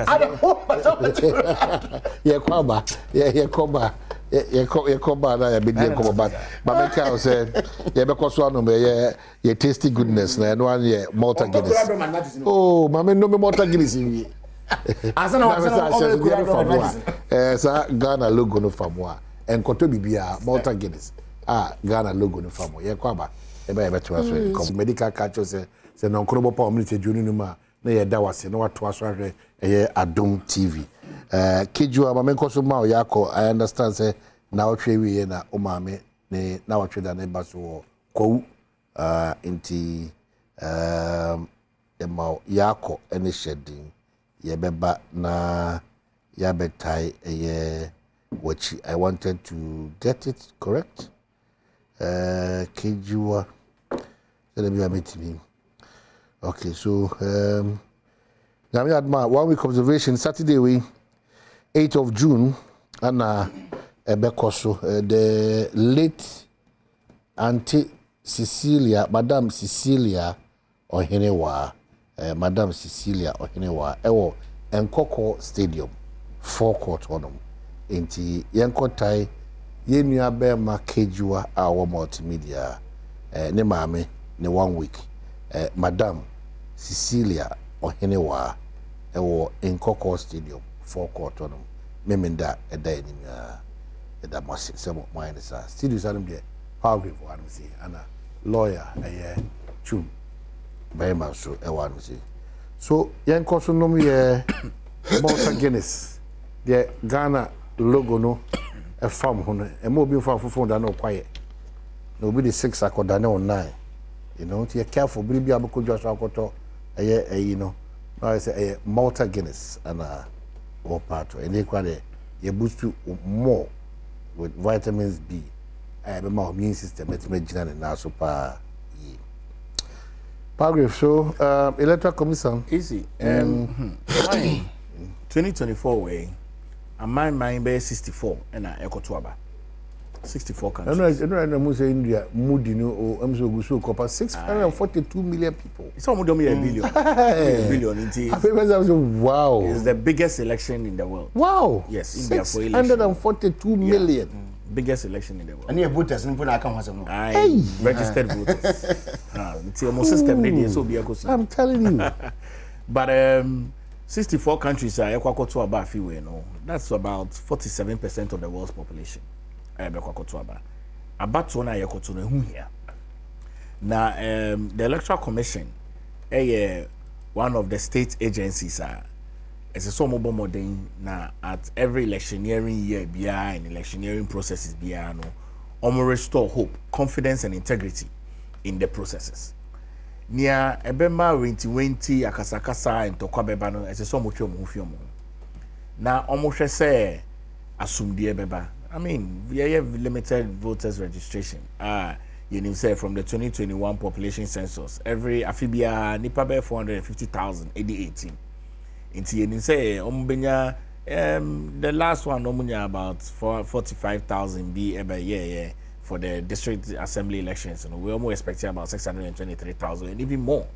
Ye kwaba. Ye koba. Ye koba na ya bidi koba ba. Ba me ka say ye be koso anu me ye tasty goodness na no one ye Malta Guinness. Oh, mama no me Malta Guinness yi. Asana sa Ghana logo no famwa enkoto bibia Malta Guinness Ghana logo no famwa ye kwaba e ba ye beto aso come medical catch say no nkrobo pa omni tejunu no ma na ye da wase na wato aso ahwe ye Adom TV keju amamenkoso ma yakọ I understand say na otwe wi na o maame ne na watwe da na ba so kwu inti ma yakọ ene shedding yebeba na yabetai which I wanted to get it correct. Kejua. Let me meet me. Okay, so Nami Adma 1 week observation Saturday we 8th of June and Ebekoso the late Auntie Cecilia, Madame Cecilia Ohenewa. Madame Cecilia Ohenewa ewo Nkoko Stadium 4 court honum enti yenkotai yenua be ma Kejua our multimedia ne maame ne 1 week Madam Cecilia Ohenewa ewo Nkoko Stadium forecourt on memenda eda enimia eda masi semo mine sa studio salum de power one say ana lawyer chum bayma so one say so yanko so nom ye Malta Guinness the Ghana logo no a farm hono e mo bi fa fofo da no kwaye no bi the 6 akoda na 9 you know you careful bi bi abako jwa so akoto you know I say Malta Guinness and or part and they quite you boost more with vitamins B my immune system it's made and now so paragraph so electoral commission easy 2024 way and my mind be 64 and I echo to about 64 countries. I know India moody no or I'm so copper 642 million people. It's almost a billion. Wow. It's the biggest election in the world. Wow. Yes, India for election. 642 million. Biggest election in the world. And your voters in Puna come has registered voters. It's almost system so be I'm telling you. But 64 countries are equal to about few, no. That's about 47% of the world's population. About to na yekoto no hu here. Now the Electoral Commission one of the state agencies it's a so mobile modern na at every electioneering year and electioneering processes no restore hope, confidence and integrity in the processes. Nia ebema 2020 akasakasa ntokwa beba no it's so much omuhufiomo. Na omuhwe se asumdie beba. I mean, we have limited voters registration. You say from the 2021 population census, every afibia nipa be 450,000 AD18. Into you say the last one about 45,000 be every year for the district assembly elections. And we almost expecting about 623,000 and even more.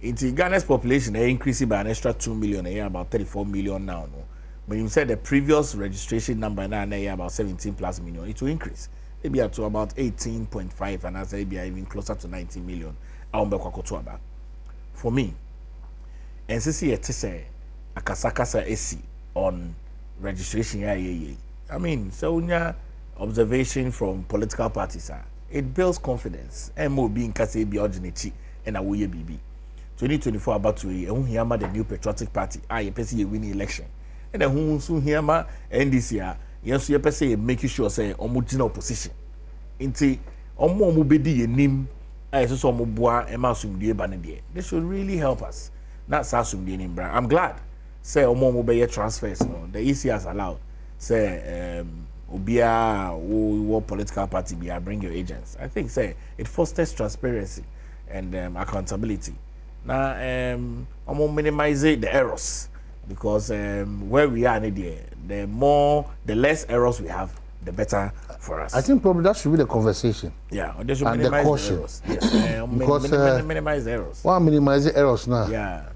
Into Ghana's population, they increasing by an extra 2 million a year, about 34 million now. No? When you said the previous registration number now about 17 plus million, it will increase. Maybe up to about 18.5 and as maybe even closer to 19 million. For me, NCC say akasakasa AC on registration. I mean, so observation from political parties, it builds confidence. MOB in Kase be ordinary and away BB. 2024 about to the new patriotic party. You win the election. And then who soon hear ma NDC yes you say making sure say omujina opposition inti omo bedi yenim so omo boa e ma sumdie ba ne de they should really help us not sa sumdie nim bra. I'm glad say omo be transfers no the EC has allowed say obia wo political party be bring your agents. I think say it fosters transparency and accountability. Now omo minimize the errors. Because where we are the less errors we have, the better for us. I think probably that should be the conversation. Yeah, they should and minimize the caution. The errors. Yes, because minimize the errors. Why minimize the errors now? Yeah,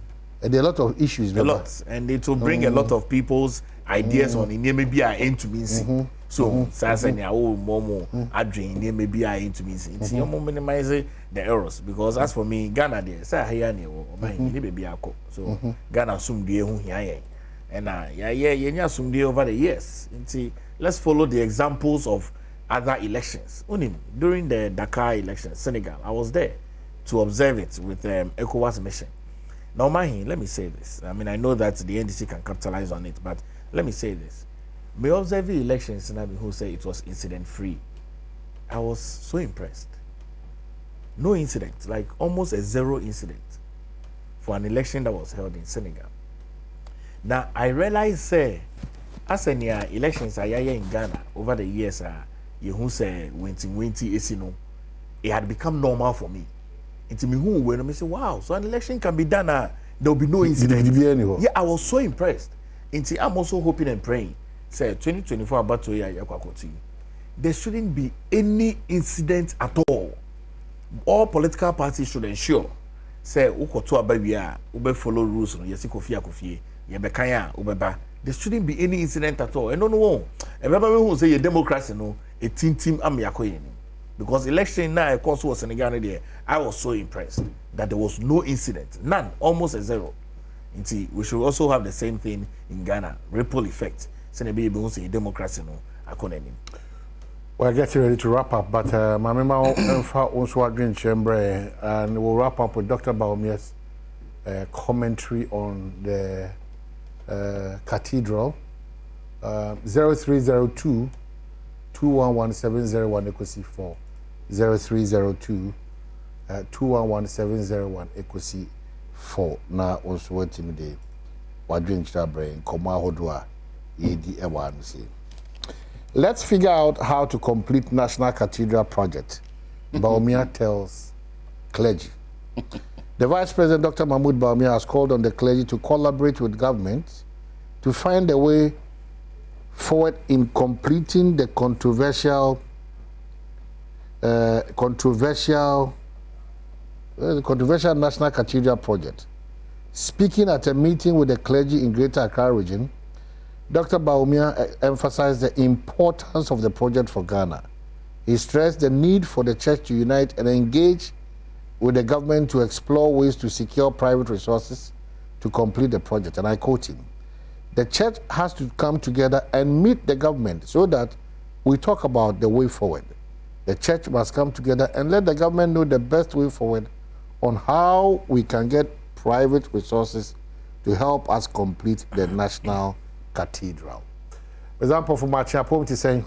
and there are a lot of issues. A lot, and it will bring a lot of people's ideas on it. Maybe I aim to mean so. Sasanya momo adrein maybe I aim to mean it's minimize the errors because as for me Ghana there say here ni baby ako so Ghana sumdie hu here and yeah sumdie over the years. Let's follow the examples of other elections. During the Dakar election, Senegal, I was there to observe it with ECOWAS mission. Now, let me say this. I mean, I know that the NDC can capitalize on it, but let me say this. Me observe the elections and who say it was incident-free. I was so impressed. No incident, like almost a zero incident for an election that was held in Senegal. Now, I realize, say, as any elections are in Ghana over the years, you who say, it had become normal for me. Into me who when I say, wow, so an election can be done, there will be no incident. Yeah, I was so impressed. Into I'm also hoping and praying. Say 2024 about to year, there shouldn't be any incident at all. All political parties should ensure. Say ukoto ababia, ube follow rules no yesi kofi ye bekanya ubeba. There shouldn't be any incident at all. And no. Remember who say democracy no, a team am yakoye. Because election now of course was Senegal there. I was so impressed. that there was no incident, none, almost a zero. We should also have the same thing in Ghana, ripple effect. Democracy no. We're getting ready to wrap up, but my member also agreeing chamber, and we'll wrap up with Dr. Baumia's commentary on the cathedral. 0302 211701 equals 4. 0302 211701 equals 4. Now also what in the Wadrin Chabrain, Koma Hodua, Yedi Ewan say. Let's figure out how to complete National Cathedral project. Baumia tells clergy. The Vice President, Dr. Mahmoud Baumia, has called on the clergy to collaborate with government to find a way forward in completing the controversial National Cathedral project. Speaking at a meeting with the clergy in Greater Accra region, Dr. Baumia emphasized the importance of the project for Ghana. He stressed the need for the church to unite and engage with the government to explore ways to secure private resources to complete the project. And I quote him, "The church has to come together and meet the government so that we talk about the way forward. The church must come together and let the government know the best way forward on how we can get private resources to help us complete the National Cathedral." For example, for Martin Apom is saying,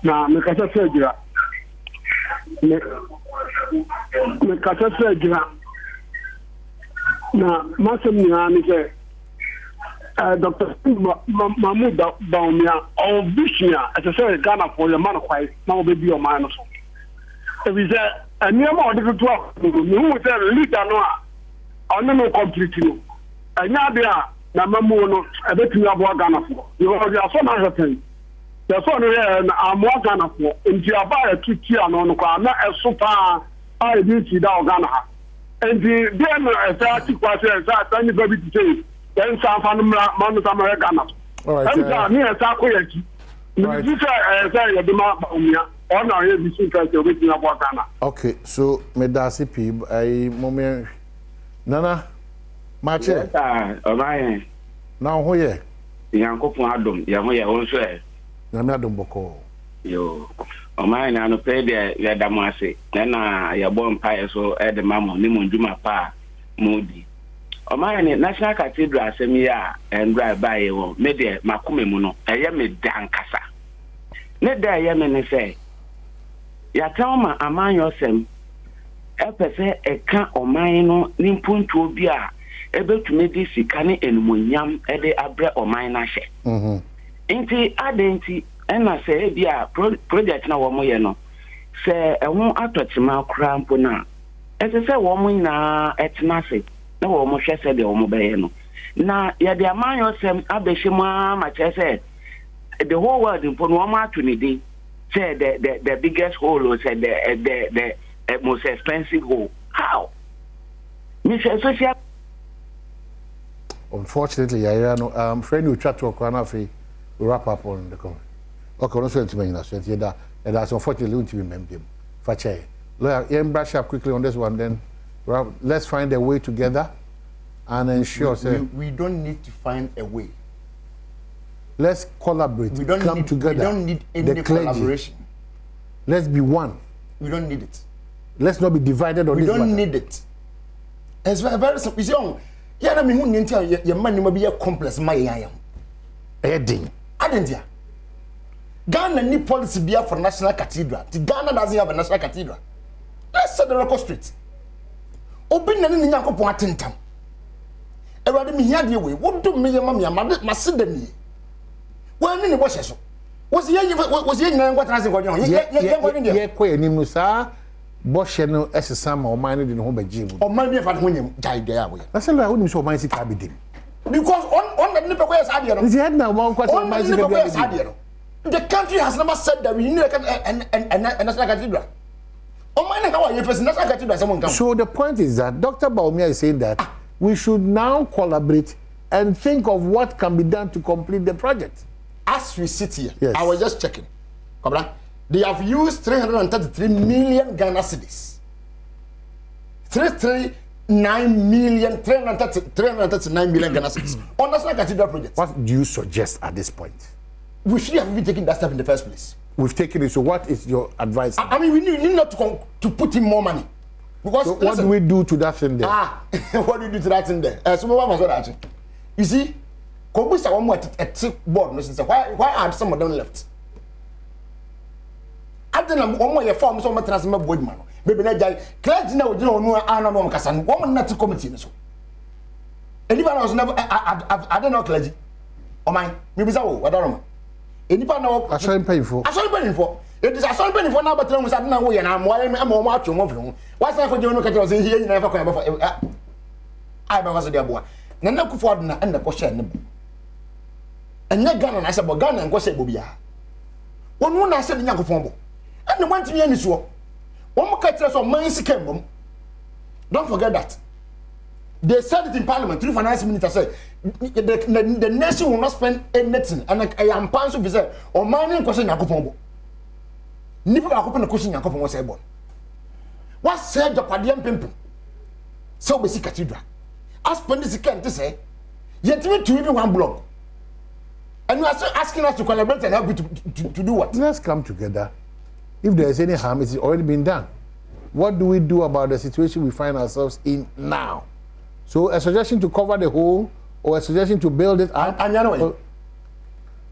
na mekasa segira na masem ni ani se Dr. Mahmoud Baumia or Bishia as I say Ghana for your man quite now baby your man so if we say a new more difficult to who say leader no no complete no anya dia na mamu no e betumi abo Ghana for you are so na happen the son na amo Ghana for nti aba ya tuti ano no kwa na eso pa I did see that Ghana ha and the dem esa ti kwa se esa tani baby to say then some man Ghana all right me esa ko yaki me say the ma Baumia okay, so me dasi pib I moment Nana Mache now who ye Yankopon Adom ya ho ye won so e na me Adom boko yo o mai na no pe de ya da mo ase na ya bo mpa so e de mamo ni mo nduma pa modi o mai ni National Cathedral asemi ya endra ba ye won me de makome mu no eye me dankasa ne da ye me ne se ya tama amanyo sem epese eka oman no ni mpuntu obi a ebetume di sika ne enumunyam ede abre oman na hye nti adenti ena se bia project na wo moye no se ehun atotima kra mpo na ese se wo mo na etena se na wo mo hwe se de wo mo beye no na ya de amanyo sem abehima ma chese the whole world mpo no mo atuni di say the biggest hole or say the most expensive hole. How? Mr. Social. Unfortunately, I know friend who chat to Okanafi we wrap up on the comment. Okay, no so to me that and that's unfortunately to be member. Fache. Lawyer, brush up quickly on this one then. Let's find a way together and ensure we don't need to find a way. Let's collaborate. We don't come need, together. We don't need any collaboration. Let's be one. We don't need it. Let's not be divided on this matter. We don't need it. It's very simple. Young. Yeah, I mean, who need to your money may be a complex. My young. Heading. I didn't hear. Ghana need policy be for National Cathedral. The Ghana doesn't have a National Cathedral. Let's set the record straight. Open the name of Poatintam. Everybody me here the way. What do me, mammy, my sister? Well, any watches. Was here what has going on? Yeah, quite any musa. Bosheno as some or minded in home by Jim. Or maybe if I win him, died there. That's why I wouldn't show my sick habit. Because on the nipper wears idea. He had now one question. The country has never said that we need a National Cathedral. Oh, my, how are you? National Cathedral, someone comes. So the point is that Dr. Baumia is saying that we should now collaborate and think of what can be done to complete the project. As we sit here, yes. I was just checking. They have used 333 million Ghana cedis. 339 million Ghana cedis on National Cathedral project. What do you suggest at this point? We should have been taking that step in the first place. We've taken it. So what is your advice? I mean, we need not to put in more money. Because so what do we do to that thing there? What do you do to that thing there? You see, Kobus are one more at board. Why are some of them left? I don't know one more your form so much as my board man. Baby, clergy now, you know, I don't know, because I'm woman not to committee. Anyone else never, I don't know clergy. Oh, my, maybe so, I don't know. Anyone know, I saw him paying for. It is a son penny for now, but I don't know, and I'm watching one of them. What's that for you? Look at us here, you never come over. I was a dear boy. Nana Kuford and the question. And not Ghana, I said, but Ghana and Gosset Bobia. One I said in Yakufombo. And the one to me any so. One more catch us on Mainsy Kembum. Don't forget that. They said it in Parliament, 3 finance ministers said the nation will not spend anything. And I am panso visa or mining question Yakufombo. Nipa ba akopɛ na question Yakufombo was able. What said the Padian Pimpin? So we see cathedral. As Pendisi can't say, yet to even one block. And you are asking us to collaborate and help you to do what? Let's come together. If there is any harm, it's already been done. What do we do about the situation we find ourselves in now? So a suggestion to cover the hole or a suggestion to build it up? I know.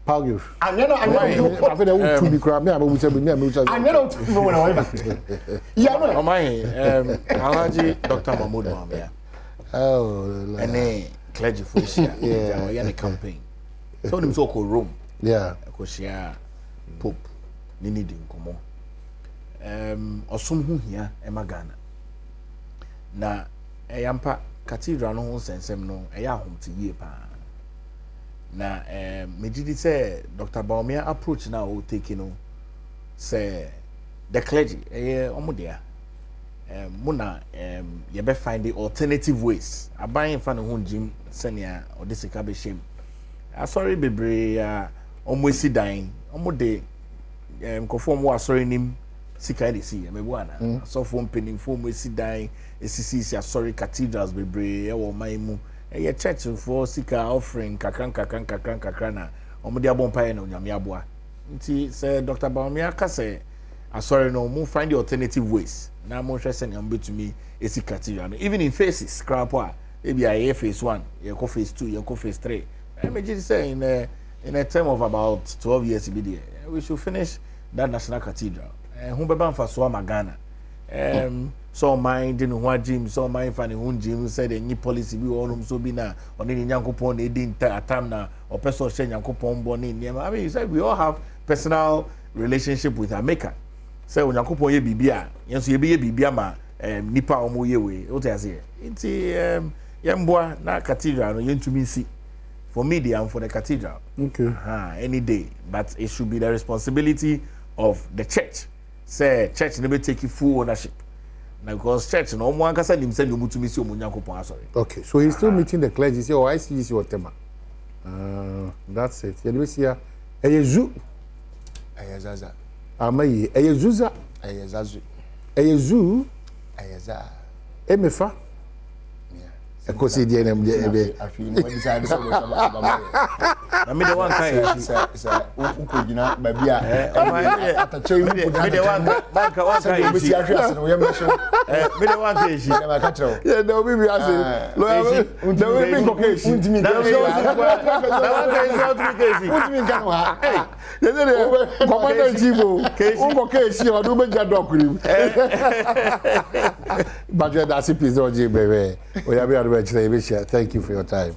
Pagif. I know. I feel that to be crab. I will say, I know. Yeah, no. Alhaji Dr. Mahmoud Mohammed. Oh, any clergy force here. Yeah, we are in a campaign. So them so called Rome. Yeah. Ko share Pope ni need nkomo. Osum hu hia e magana. Na eyampa cathedral no ho sensem no eya ahomte yie pa. Na megidi say Dr. Baumia approach na o take no say the clergy omodea muna you be find the alternative ways aban fa no ho jim senia odisika be shame asori bebre omo esi dan omo de nkofo mo asori nim sika de si mebu ana so fo mpenim fo mo esi dan esisi asori cathedrals bebre e wo man mu ye church for sika offering kakran na omo de abompa na onyame aboa nti say Dr. Baumia ka say asori no mo find the alternative ways na mo hwe se nyam betumi esi cathedral no even in phases scrap a maybe a phase 1 ye ko phase 2 ye ko phase 3 imagine say in a term of about 12 years be there we should finish that national cathedral hu beba mfa so magana so mind no ho agim so mind fa ne ho ngim said any policy bi wonum so bi na oni ni nyankopon na edi atam na opeso hye nyankopon bo ne niam I mean you said we all have personal relationship with our maker say onyankopon ye bibia yenso ye be ye bibia ma nipa omo ye we what you say nti yemboa na cathedral no yentumi si for media and for the cathedral. Okay. Any day. But it should be the responsibility of the church. Say church never take full ownership. Now because church no one can say himself you to miss your munyanko sorry. Okay. So he's still meeting the clergy. Say, oh, I see this your tema. That's it. You know, see, Eyezu. Eyezaza. Amaye. Eyezuza. Eyezazu. Eyezu. Eyeza. Emefa. Ekosi die nem die ebe afi no decide so ba na me de wan kan sa ukogina ba bia atacho yi me de wan banka wan kan yi si ahwe ase no yem so me de wan kan yi na ma ka tro ye na obi bi ase lo ya na we bi ko kesi untimi na wan kan yi so three kesi untimi kan wa ye de commander jibo unko kesi o do be jado akurim budget that CP 0 bebe o ya bi thank you for your time.